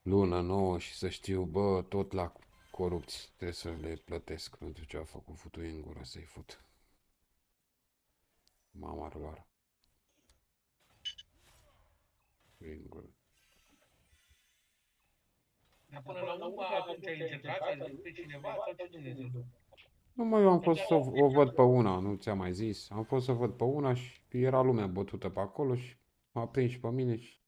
lună nouă și să știu, bă, tot la corupți trebuie să le plătesc pentru ce a făcut futui în gură să-i fut. Mama lor. Prin gură. Dar până la urmă, atunci ai încercat să ajungi pe cineva sau ce Dumnezeu? Nu mă, eu am fost să o văd pe una, nu ți-am mai zis. Am fost să văd pe una și era lumea bătută pe acolo și m-a prins și pe mine și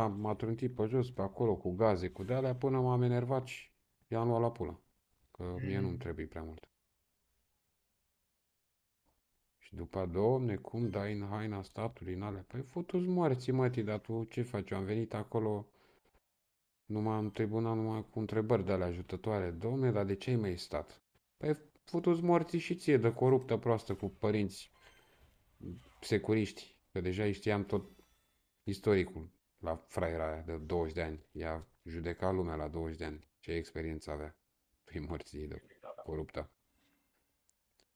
m-a trântit pe jos pe acolo cu gaze, cu de-alea, până m-am enervat și i-am luat la pulă. Că mie nu-mi trebuie prea mult. Și după, Doamne, cum dai în haina statului, în alea? Păi futu-ți morții, mătii, dar tu ce faci? Eu am venit acolo numai în tribunal, numai cu întrebări de alea ajutătoare. Doamne, dar de ce ai mai stat? Păi futu-ți morții și ție de coruptă proastă cu părinți securiști. Că deja îi știam tot istoricul la fraiera aia de 20 de ani. Ea judeca lumea la 20 de ani. Ce experiență avea? Păi morții de coruptă.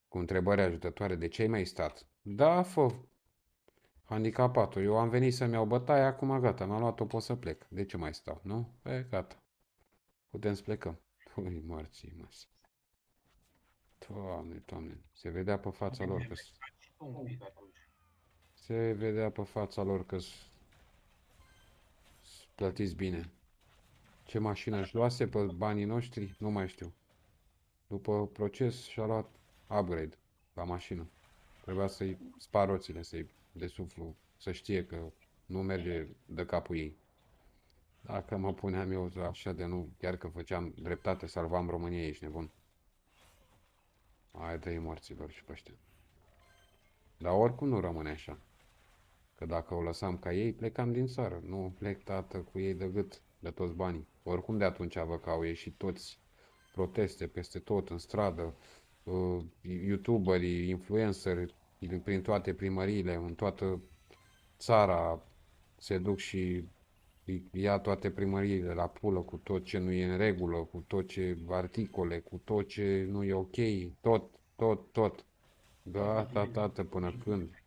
Cu întrebări ajutătoare, de ce ai mai stat? Da, handicapatul. Eu am venit să-mi iau bătaia, acum gata, mi-am luat-o, pot să plec. De ce mai stau, nu? Păi, gata. Putem să plecăm. Păi, morții, măs. Doamne, se vedea pe fața lor că... Se vedea pe fața lor că plătiți bine. Ce mașină își luase pe banii noștri? Nu mai știu. După proces și-a luat upgrade la mașină. Trebuia să-i spar roțile, să-i desuflu, să știe că nu merge de capul ei. Dacă mă puneam eu așa de nu, chiar că făceam dreptate, salvam România, ești nebun. Hai dă-i morților și pe ăștia. Dar oricum nu rămâne așa. Că dacă o lăsam ca ei, plecam din țară. Nu plec, tată, cu ei de gât, de toți banii. Oricum de atunci văd că au ieșit toți proteste peste tot, în stradă, youtuberii, influenceri, prin toate primăriile, în toată țara se duc și ia toate primăriile la pulă cu tot ce nu e în regulă, cu tot ce articole, cu tot ce nu e ok, tot. Gata, tată, până când?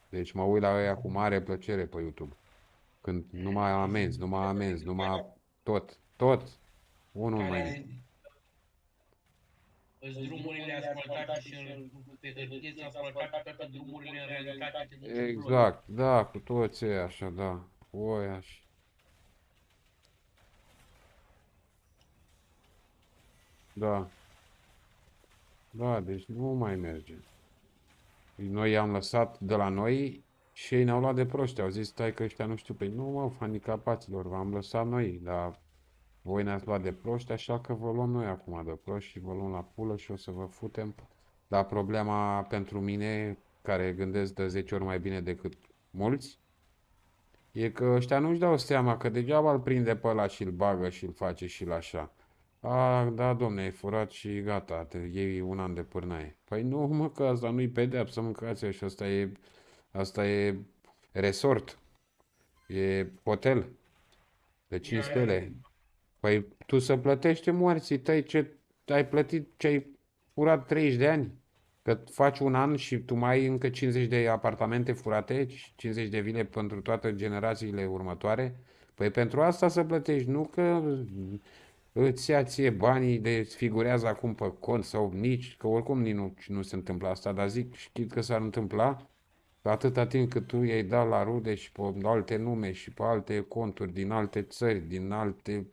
Deci mă uit la ăia cu mare plăcere pe YouTube. Când numai amenzi, numai tot. Unul mai mic. Îți drumurile asfaltate și pe hârtie sunt asfaltate, toate drumurile în realitate te duci în ploi. Exact, da, cu toți ei așa, da. Oia și... Da, da, deci nu mai merge. Noi i-am lăsat de la noi și ei ne-au luat de proști. Au zis, stai că ăștia nu știu, pe nu mă, handicapaților, v-am lăsat noi, dar voi ne-ați luat de proști, așa că vă luăm noi acum de proști și vă luăm la pulă și o să vă futem. Dar problema pentru mine, care gândesc de 10 ori mai bine decât mulți, e că ăștia nu-și dau seama că degeaba îl prinde pe ăla și îl bagă și îl face și îl așa. A, da, domne, ai furat și gata, te iei un an de pârnaie. Păi nu, mă, că asta nu-i pedeapsă, mâncați și asta e resort, e hotel de 5 stele. Păi tu să plătești morții tăi ce ai plătit, ce ai furat 30 de ani. Că faci un an și tu mai ai încă 50 de apartamente furate, 50 de vile pentru toate generațiile următoare. Păi pentru asta să plătești, nu că îți ia ție banii de îți figurează acum pe cont sau nici, că oricum nici nu se întâmplă asta, dar zic, știi că s-ar întâmpla, că atâta timp cât tu i-ai dat la rude și pe alte nume și pe alte conturi din alte țări, din alte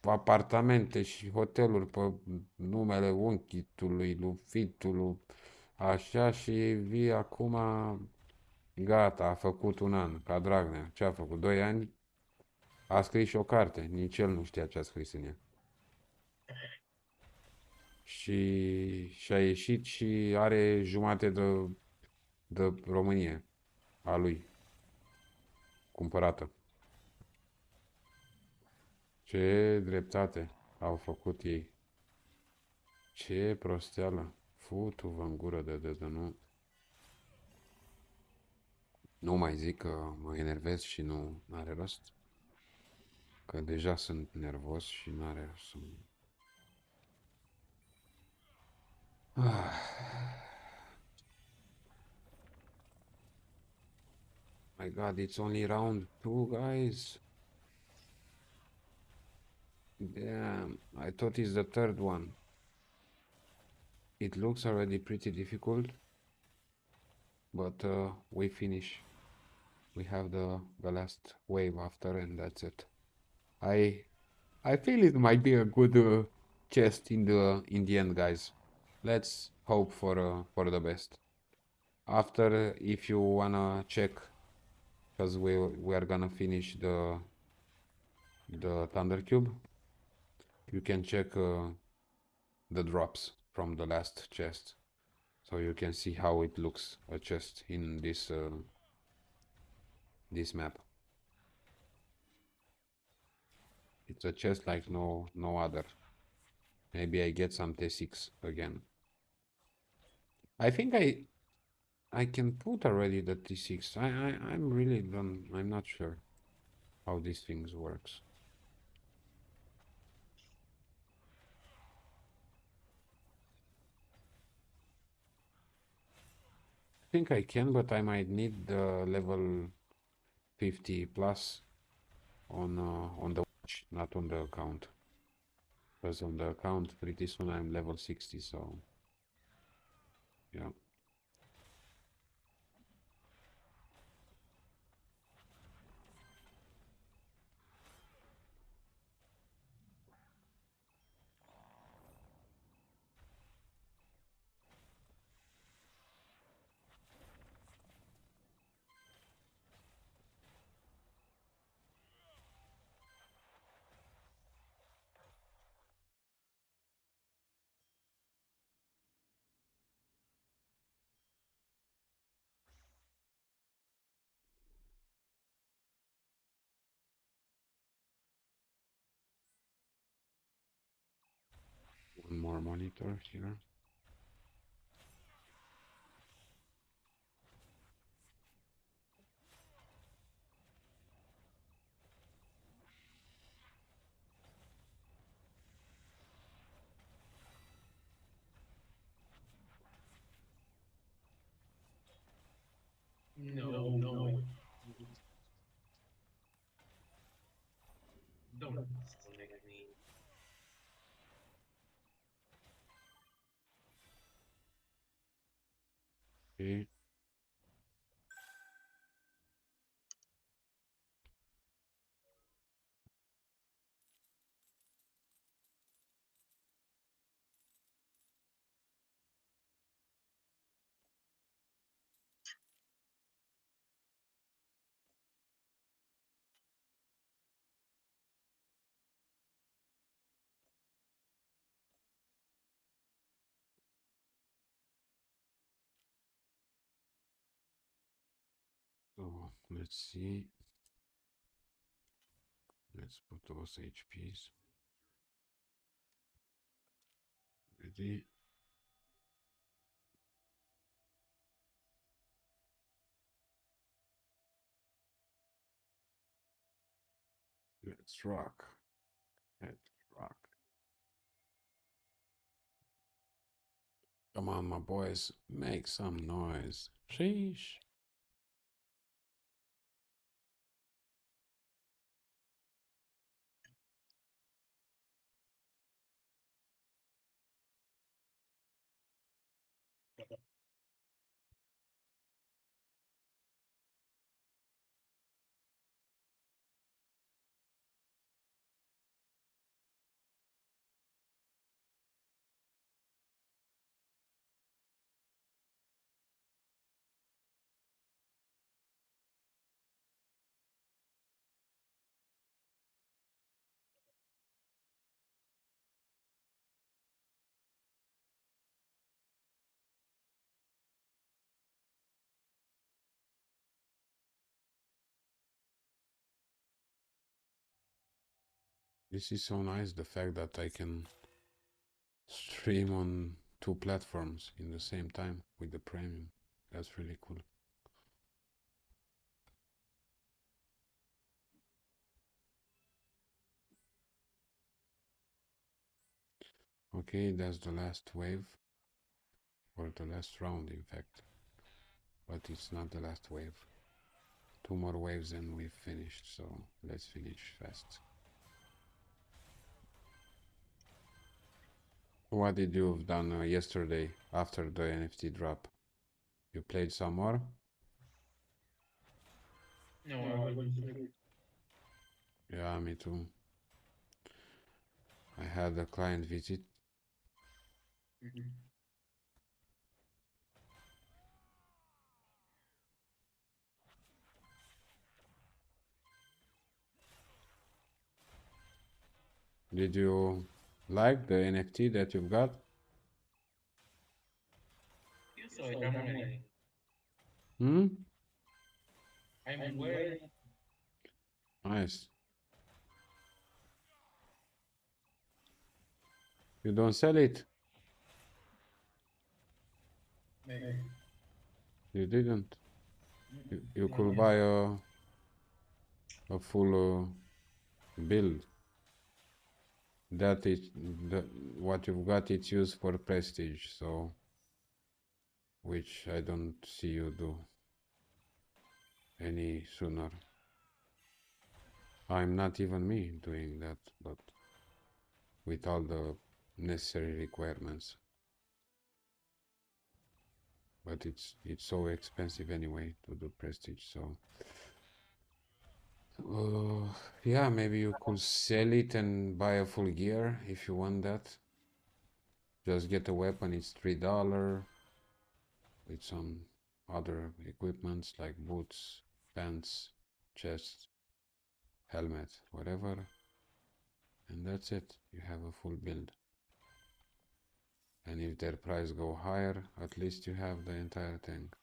apartamente și hoteluri pe numele unchitului, lui fitului, așa și vii acum, gata, a făcut un an, ca Dragnea. Ce a făcut? 2 ani? A scris și o carte, nici el nu știa ce a scris în ea. Și a ieșit și are jumate de Românie a lui, cumpărată. Ce dreptate au făcut ei. Ce prosteală. Futu-vă în gură de nu. Nu mai zic că mă enervez și nu are rost. Că deja sunt nervos și nu are rost să... My God, it's only round 2, guys. Damn, I thought it's the third one. It looks already pretty difficult. But we finish. We have the last wave after and that's it. I feel it might be a good chest in the end, guys. Let's hope for the best. After, if you wanna check, because we are gonna finish the Thunder Cube, you can check the drops from the last chest, so you can see how it looks a chest in this map. It's a chest like no other. Maybe I get some T6 again. I think I can put already the T6. I'm really done. I'm not sure how these things works. I think I can, but I might need the level 50 plus on the watch, not on the account. Because on the account pretty soon I'm level 60, so yeah. One more monitor here. No, no way. Don't disconnect me. Okay. So let's see. Let's put those HPs. Ready? Let's rock. Let's rock. Come on, my boys, make some noise. Sheesh. This is so nice, the fact that I can stream on 2 platforms in the same time with the premium. That's really cool. Okay, that's the last wave, or the last round in fact, but it's not the last wave. 2 more waves and we've finished, so let's finish fast. What did you have done yesterday after the NFT drop? You played some more? No, I went to sleep. Yeah, me too. I had a client visit. Did you like the NFT that you've got? You saw it, I'm wearing. Hmm? I'm wearing. Nice. You don't sell it? Maybe. You didn't? You could buy a full build. That is what you've got. It's used for prestige, so which I don't see you do any sooner. I'm not even me doing that, but with all the necessary requirements. But it's so expensive anyway to do prestige, so yeah, maybe you could sell it and buy a full gear if you want that. Just get a weapon, it's $3 with some other equipments like boots, pants, chest, helmet, whatever, and that's it. You have a full build. And if their price go higher, at least you have the entire tank.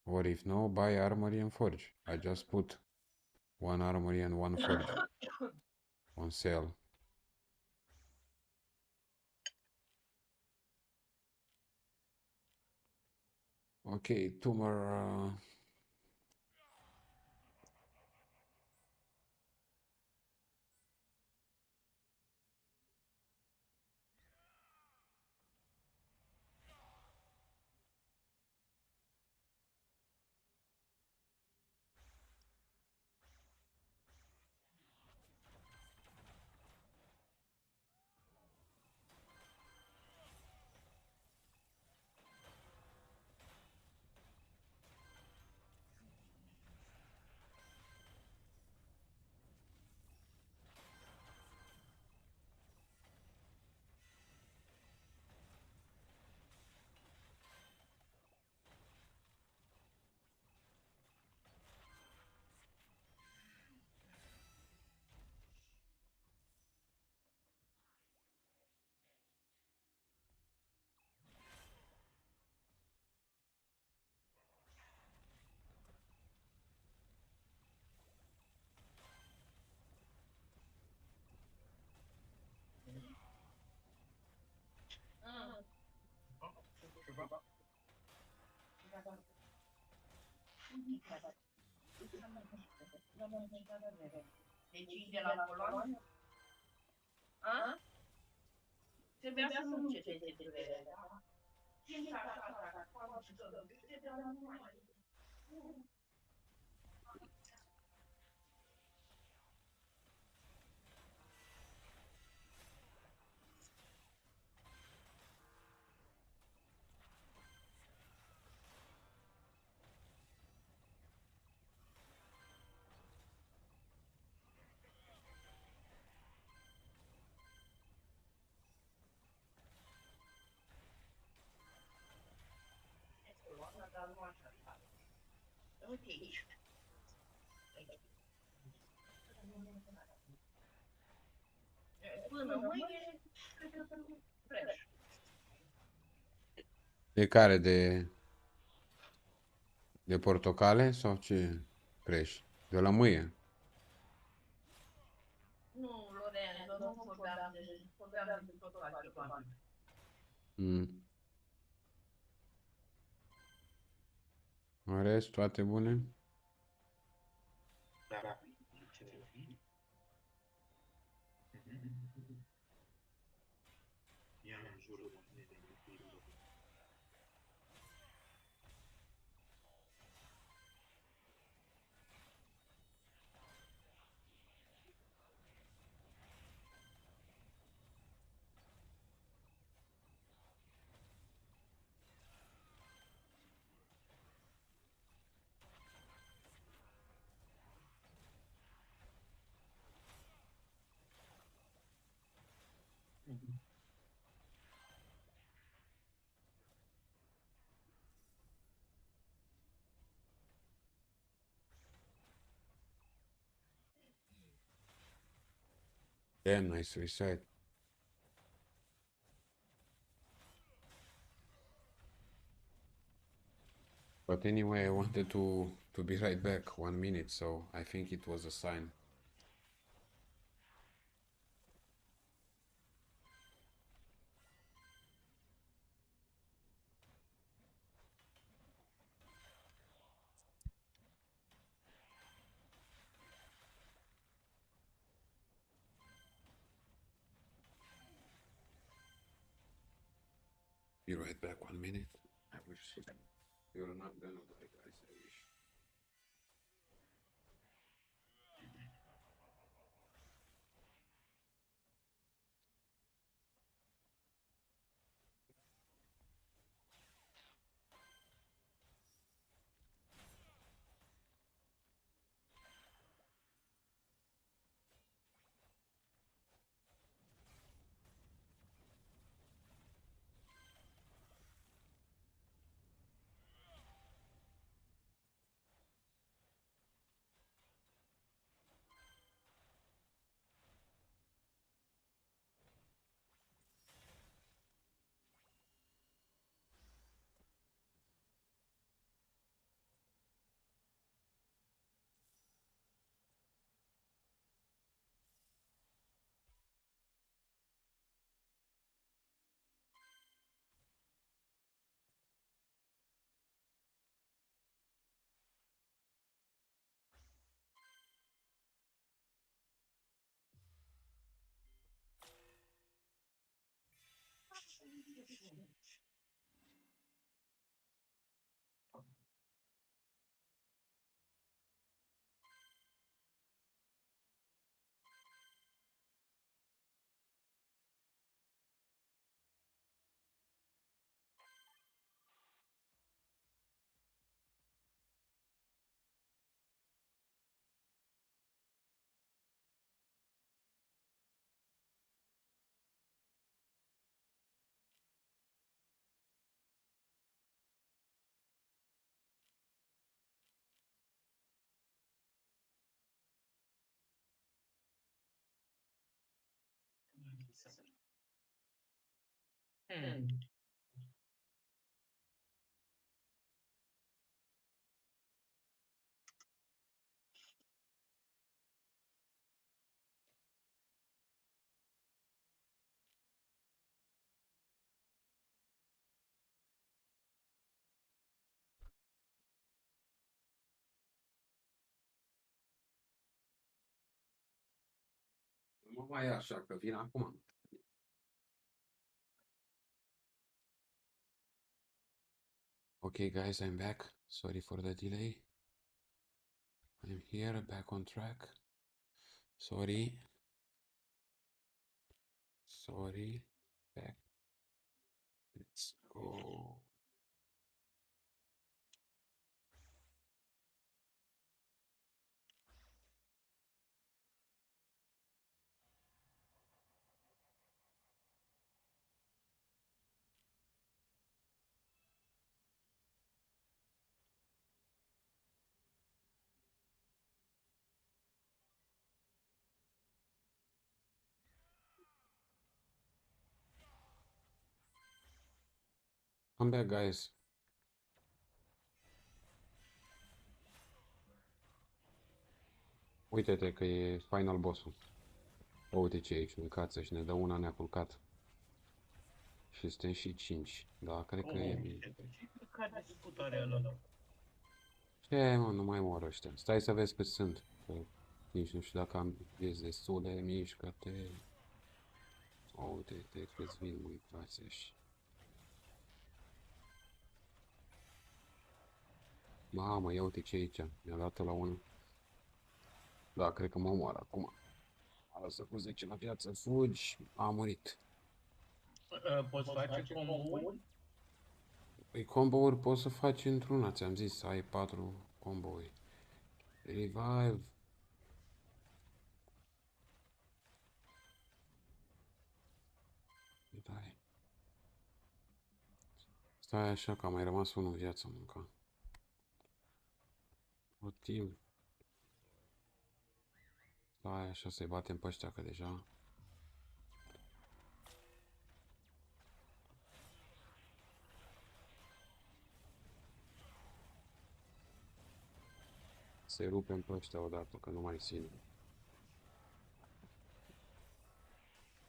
Or if no, buy armory and forge. I just put 1 armory and 1 forge on sale. Okay, 2 more Deci de la coloană? A? Trebuia să nu înceteze durerea, da? Fiindcă așa, dacă fac și că de la nu mai... Coloana, dar nu așa. Uite aici. Până mâine, cred că fresh. De care? De portocale sau ce fresh? De la mâie. Nu, Lorenzo, nu vorbeam de tot altceva. Mm. În rest, toate bune? Da. Ce vei fi? Ia în jurul de Damn, nice reset. But anyway, I wanted to be right back 1 minute, so I think it was a sign. Be right back 1 minute. I wish you're not gonna die, guys. I wish. Nu mai e așa, că vin acum. Okay, guys, I'm back. Sorry for the delay. I'm here, back on track. Sorry. Sorry. Back. Let's go. I'm back, guys. Uite-te că e final boss-ul. O, uite ce e aici, în cață și ne dă una, ne-a culcat. Și suntem și 5. Da, cred că e bine. Care disputarea ăla? Ce, mă, nu mai mor ăștia. Stai să vezi cât sunt. Că nici nu știu dacă am vezi destule, mișcă-te. O, uite-te câți vin, măi, frații ăștia. Mamă, ia uite ce e aici. Mi-a dat la unul. Da, cred că mă omoară acum. A lăsat cu 10 la viață, fugi, a murit. Poți face combo-uri? Păi combo-uri poți să faci într-una, ți-am zis, ai 4 combo-uri. Revive. Dai. Stai așa că a mai rămas unul în viață, mânca. O timp. Stai așa să-i batem pe ăștia, că deja... Să-i rupem pe ăștia odată, că nu mai țin.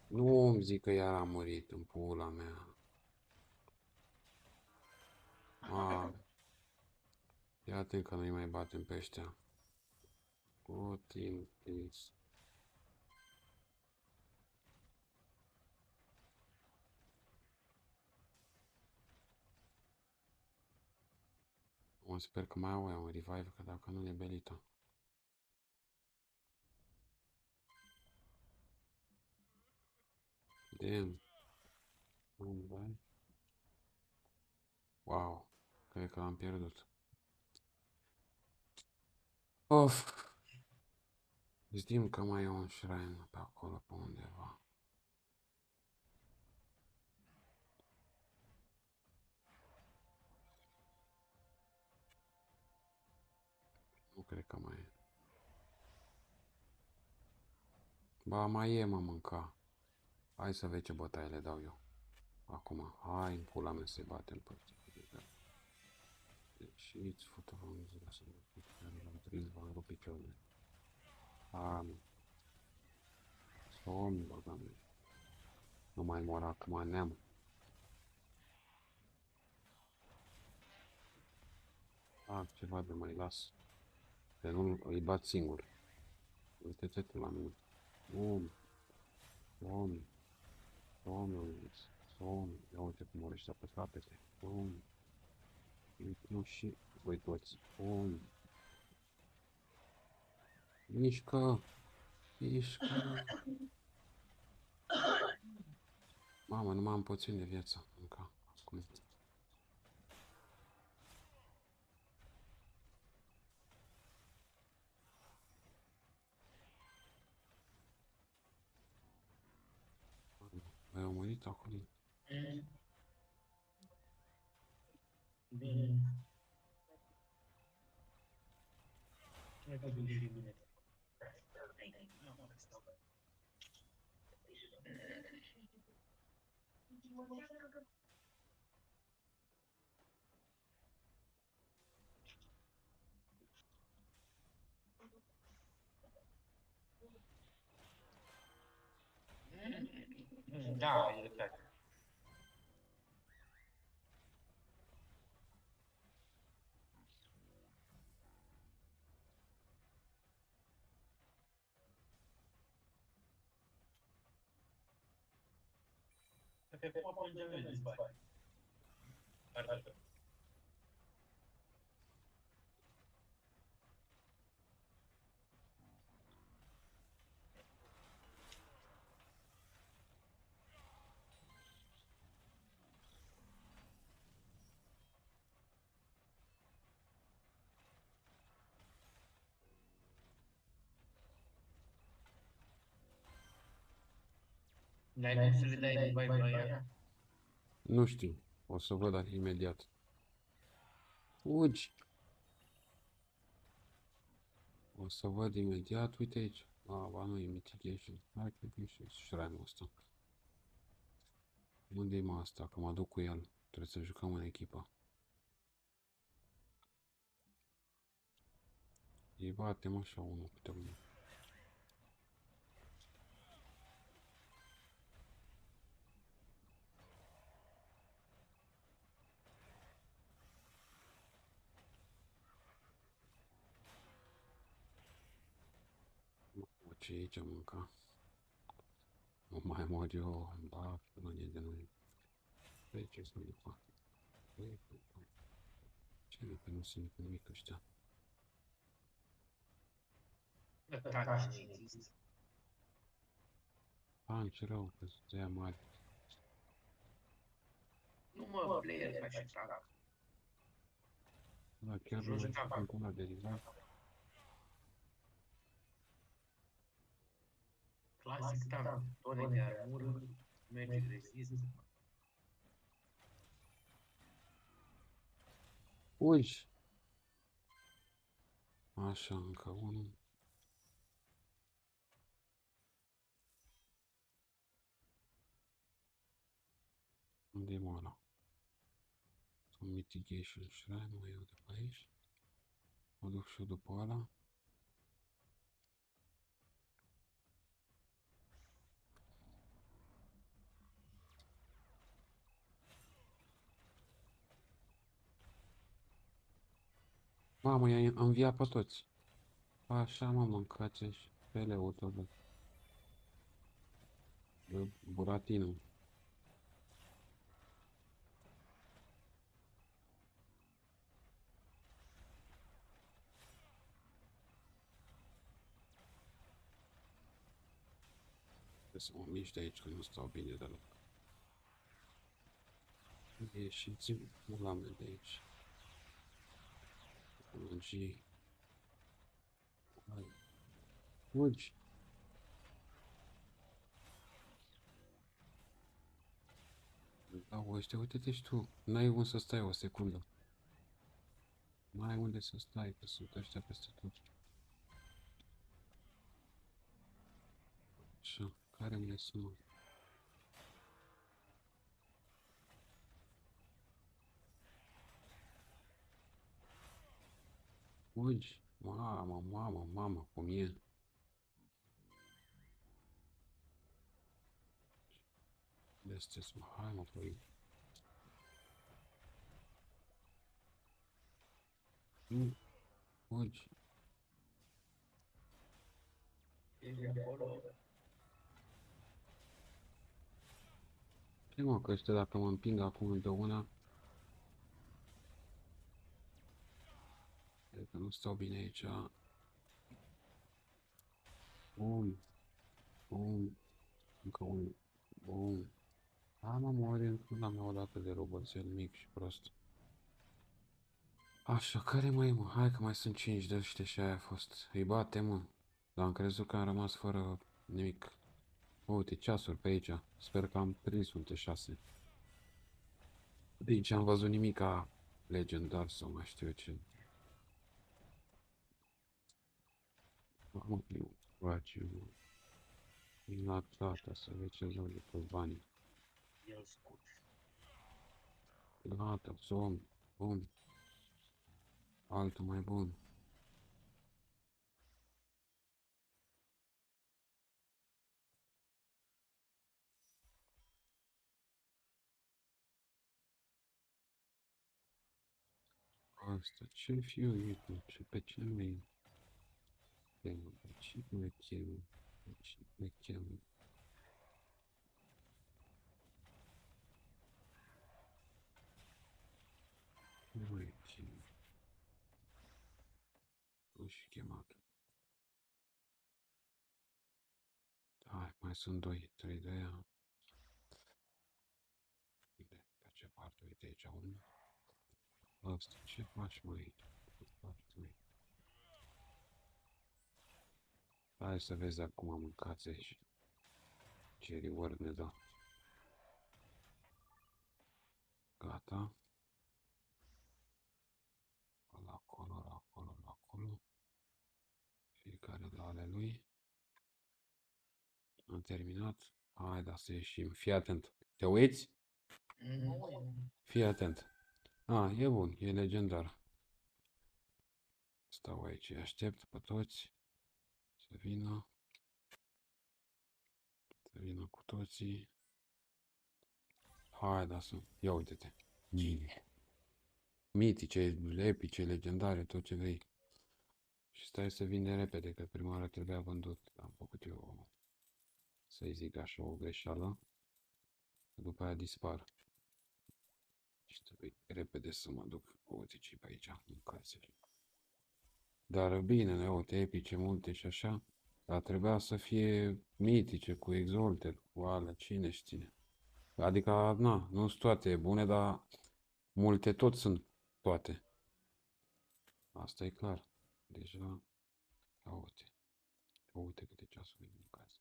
Nu îmi zic că iar a murit în pula mea. Ia atent că nu-i mai batem pe ăștia. O timp, please. Mă sper că mai au un revive, că dacă nu ne belită. Damn. Wow. Cred că l-am pierdut. Of. Știm că mai e un shrine pe acolo, pe undeva. Nu cred că mai e. Ba, mai e, mă, mânca. Hai să vezi ce bătaie le dau eu. Acum, hai în pula mea să-i batem pe ăștia. Și îți fută vă să l-am prins, v-am rupt picioarele. Somn, băga mea. Nu mai mor acum, neam. Ceva de mai las. Că nu îi bat singur. Uite-te tu la mine. Somn. Ia uite cum mor ăștia pe capete. Nu și voi toți. Mișcă. Mamă, nu mai am puțin de viață. Încă. Acum. Mai au murit acolo. Bine. Cred că bine și bine. Da, e chiar. pe foc plângem din spate. Arată. N-ai cum să le dai revive la ea? Nu știu. O să văd imediat. Fugi! O să văd imediat. Uite aici. Ba nu e mitigation. Hai că e și shrine-ul ăsta. Unde e mă asta? Că mă duc cu el. Trebuie să jucăm în echipă. Îi batem așa unul câte unul. Ce aici mânca? Nu mai mor eu. Da, până de noi. Pe ce să ne fac? Ce nu sunt nimic ăștia? Tanci nu există. Tanci rău, că sunt ăia mari. Nu mă, player ca și tank. Da, chiar nu mai fac una derivat. Clasic tank. Tone de armură, magic resist. Uși! Așa, încă unul. Unde e mă ăla? Sunt mitigation shrine, mă iau de pe aici. Mă duc și eu după ăla. Mamă, i-am înviat pe toți. Așa, mă, mâncați și pele-ul tot de Buratino. Trebuie să mă mișc de aici, că nu stau bine deloc. Ieșiți la mea de aici. ENG. Hai. Fugi! Da, ăștia, uite-te și tu. N-ai unde să stai o secundă. N-ai unde să stai, că sunt ăștia peste tot. Așa, care mai sunt? Fugi! Mamă, mamă, mamă, cum e? Sunteți, mă, hai mă, păi. Fugi! Ești acolo. Ce mă, că ăștia dacă mă împing acum de una... Cred că nu stau bine aici. Bum! Bum! Încă unul. Bum! A, mă, mori într-una mea odată de roboțel mic și prost. Așa, care mai e, mă? Hai că mai sunt 5 de ăștia și aia a fost. Îi bate, mă. Dar am crezut că am rămas fără nimic. Uite, ceasuri pe aici. Sper că am prins un T6. De aici am văzut nimica legendar sau mai știu eu ce. Mamă, nu face, mă. La gata, să vezi ce zau de pe bani. El scut. Gata, zom, bun. Altul mai bun. Asta, ce fiu e tu? Ce pe ce mi chemă? Pe ce mă chemă? Pe ce mă chemă? și chemat. Hai, mai sunt 2, 3 de aia. Uite, pe ce parte, uite aici unul. Asta, ce faci, măi? Ce faci, măi? Hai să vezi acum mâncați aici. Ce reward ne dă. Gata. La acolo, la acolo, la acolo. Fiecare la ale lui. Am terminat. Hai, da, să ieșim. Fii atent. Te uiți? Fii atent. E bun, e legendar. Stau aici, îi aștept pe toți să vină. Să vină cu toții. Hai, da, să... Ia uite-te. Mitice, epice, legendare, tot ce vrei. Și stai să vinde repede, că prima oară trebuia vândut. Am făcut eu, să-i zic așa, o greșeală. După aia dispar. Și trebuie repede să mă duc. Uite ce pe aici, în casele. Dar bine, ne uite, epice multe și așa. Dar trebuia să fie mitice, cu exalted, cu alea, cine știe. Adică, na, nu sunt toate bune, dar multe tot sunt toate. Asta e clar. Deja, ia uite. Uite câte ceasuri în casă.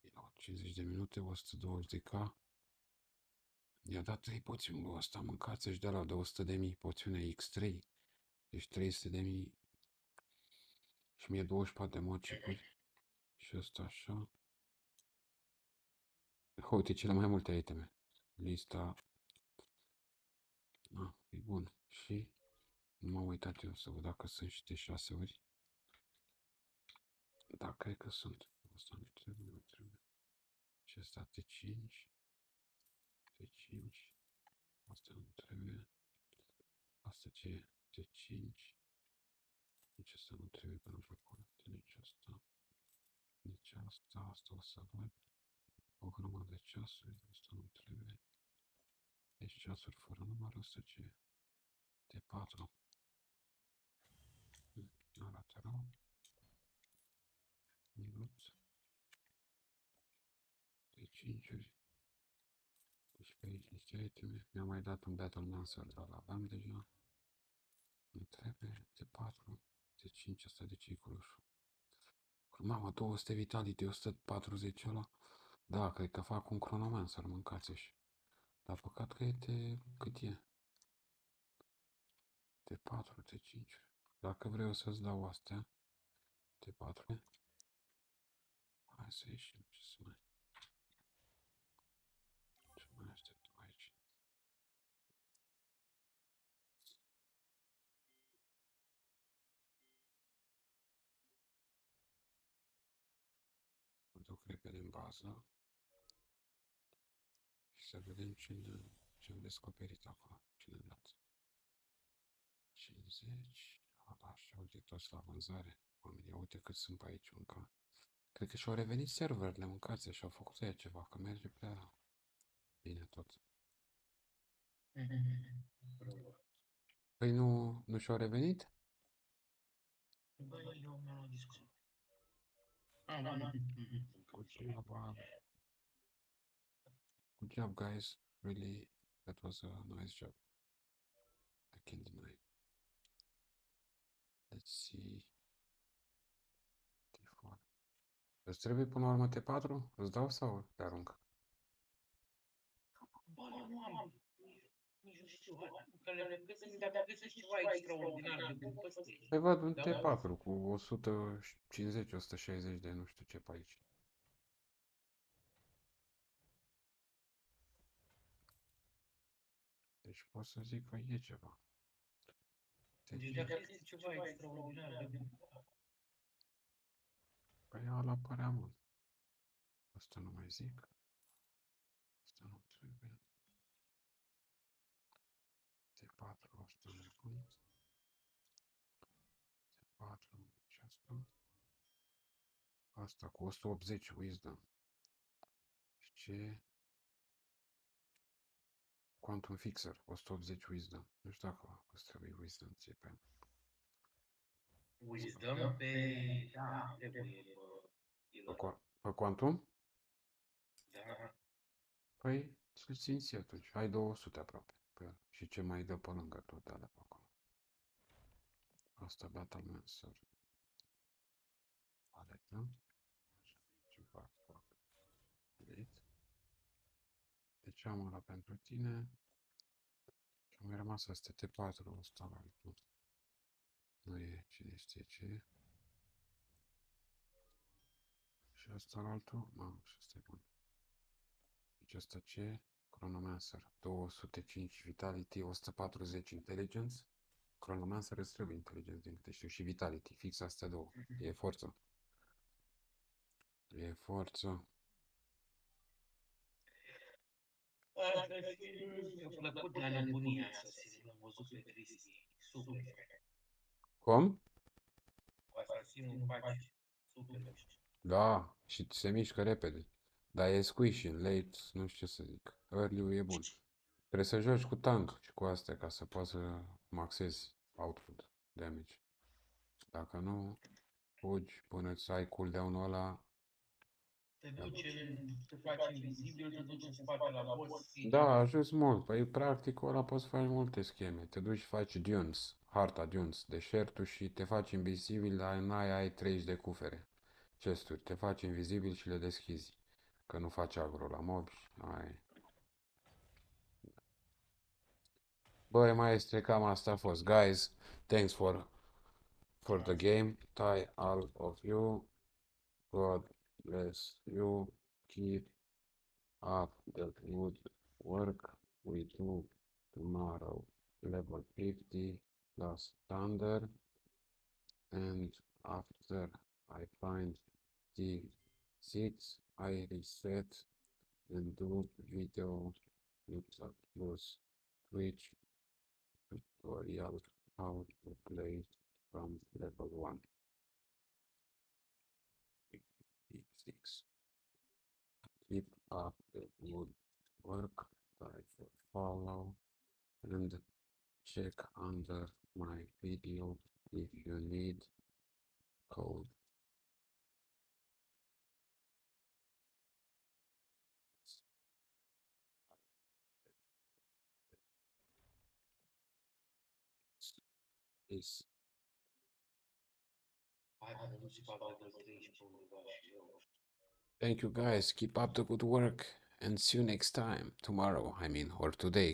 Ia 50 de minute, 120 de K. I-a dat 3 poțiuni lui ăsta, mâncați și de la de 100.000, poțiunea X3. Deci 300.000 și mie 24 de mocipuri. Și ăsta așa. Uite cele mai multe iteme. Lista. E bun. Și nu m-am uitat eu să văd dacă sunt și de 6 ori. Da, cred că sunt. Asta nu trebuie, nu trebuie. Și ăsta T5. T5. Asta nu trebuie. Asta ce e? T5. Nici asta nu trebuie, că nu făcut. Nici asta. Nici asta. Asta o să văd. O grămadă de ceasuri. Asta nu trebuie. Deci ceasuri fără număr. Asta ce e? T4. Arată rău. Minut. T5-uri. Deci pe aici niște iteme. Mi-a mai dat un Battle Lancer, dar l-aveam deja. Nu trebuie. T4. T5, asta de ce-i cu roșu? Mamă, 200 vitality, 140 ăla. Da, cred că fac un Chronomancer, mâncați-și. Dar păcat că e cât e? T4, T5. Dacă vreau să-ți dau astea, T4. Hai să ieșim, ce să mai... Ce mai așteptăm aici? Mă duc repede în bază. Și să vedem ce-am descoperit acolo. Ce ne-a dat. 50. Da, și uite toți la vânzare. Oamenii, uite cât sunt pe aici încă. Cred că și-au revenit serverele, mâncați și-au făcut aia ceva, că merge prea bine tot. Păi nu și-au revenit? Băi, eu mi-am discutat. Good job, good job, guys. Really, that was a nice job. I can't deny. Let's see. T4. Îți trebuie până la urmă T4? Îți dau sau te arunc? Bă, nu am. Nici nu știu. Că le găsesc, dacă găsesc ceva extraordinar de bun, păstrez. Păi văd un T4 cu 150-160 de nu știu ce pe aici. Deci pot să zic că e ceva. Deci dacă este ceva extraordinar de bun. Păi ăla părea mult. Asta nu mai zic. Asta nu trebuie. T4, asta nu e bun. T4, nici asta. Asta cu 180 wisdom. Și ce? Quantum Fixer, 180 Wisdom. Nu știu dacă îți trebuie Wisdom ție pe... Wisdom pe... Da, trebuie, Pe Quantum? Da. Păi, ți-l ținți atunci. Ai 200 aproape. Păi, și ce mai dă pe lângă tot alea pe acolo. Asta Battle Master. Aletă. Ce fac? Deci am ăla pentru tine. Și am mai rămas astea T4, ăsta la altul. Nu e cine știe ce e. Și asta la altul. Mamă, și asta e bun. Deci asta ce e? Chronomancer. 205 Vitality, 140 Intelligence. Chronomancer îți trebuie Intelligence, din câte știu. Și Vitality. Fix astea două. E forță. E forță. Asta mi-a plăcut la nebunia Asasin. L-am văzut pe Cristi. Super. Cum? Asasinul face super mișto. Da, și se mișcă repede. Dar e squishy, late, nu știu ce să zic. Early e bun. Trebuie să joci cu tank și cu astea ca să poți să maxezi output damage. Dacă nu, fugi până îți ai cooldown-ul ăla. Te duci, te faci invizibil, te duci în spate la boss. Da, ajuns mult. Păi practic ăla poți face multe scheme. Te duci, faci dunes, harta dunes, deșertul și te faci invizibil, dar ai 30 de cufere. Chesturi, te faci invizibil și le deschizi. Că nu faci agro la mobi, ai. Băi, maestre, cam asta a fost. Guys, thanks for the game. Tie all of you. God bless you. Keep up the good work we do tomorrow. Level 50 plus thunder. And after I find the 6, I reset and do video plus Twitch tutorial how to play from level 1. 6. Keep up the good work, try to follow and check under my video if you need code. Peace. Thank you guys, keep up the good work and see you next time, tomorrow, I mean, or today.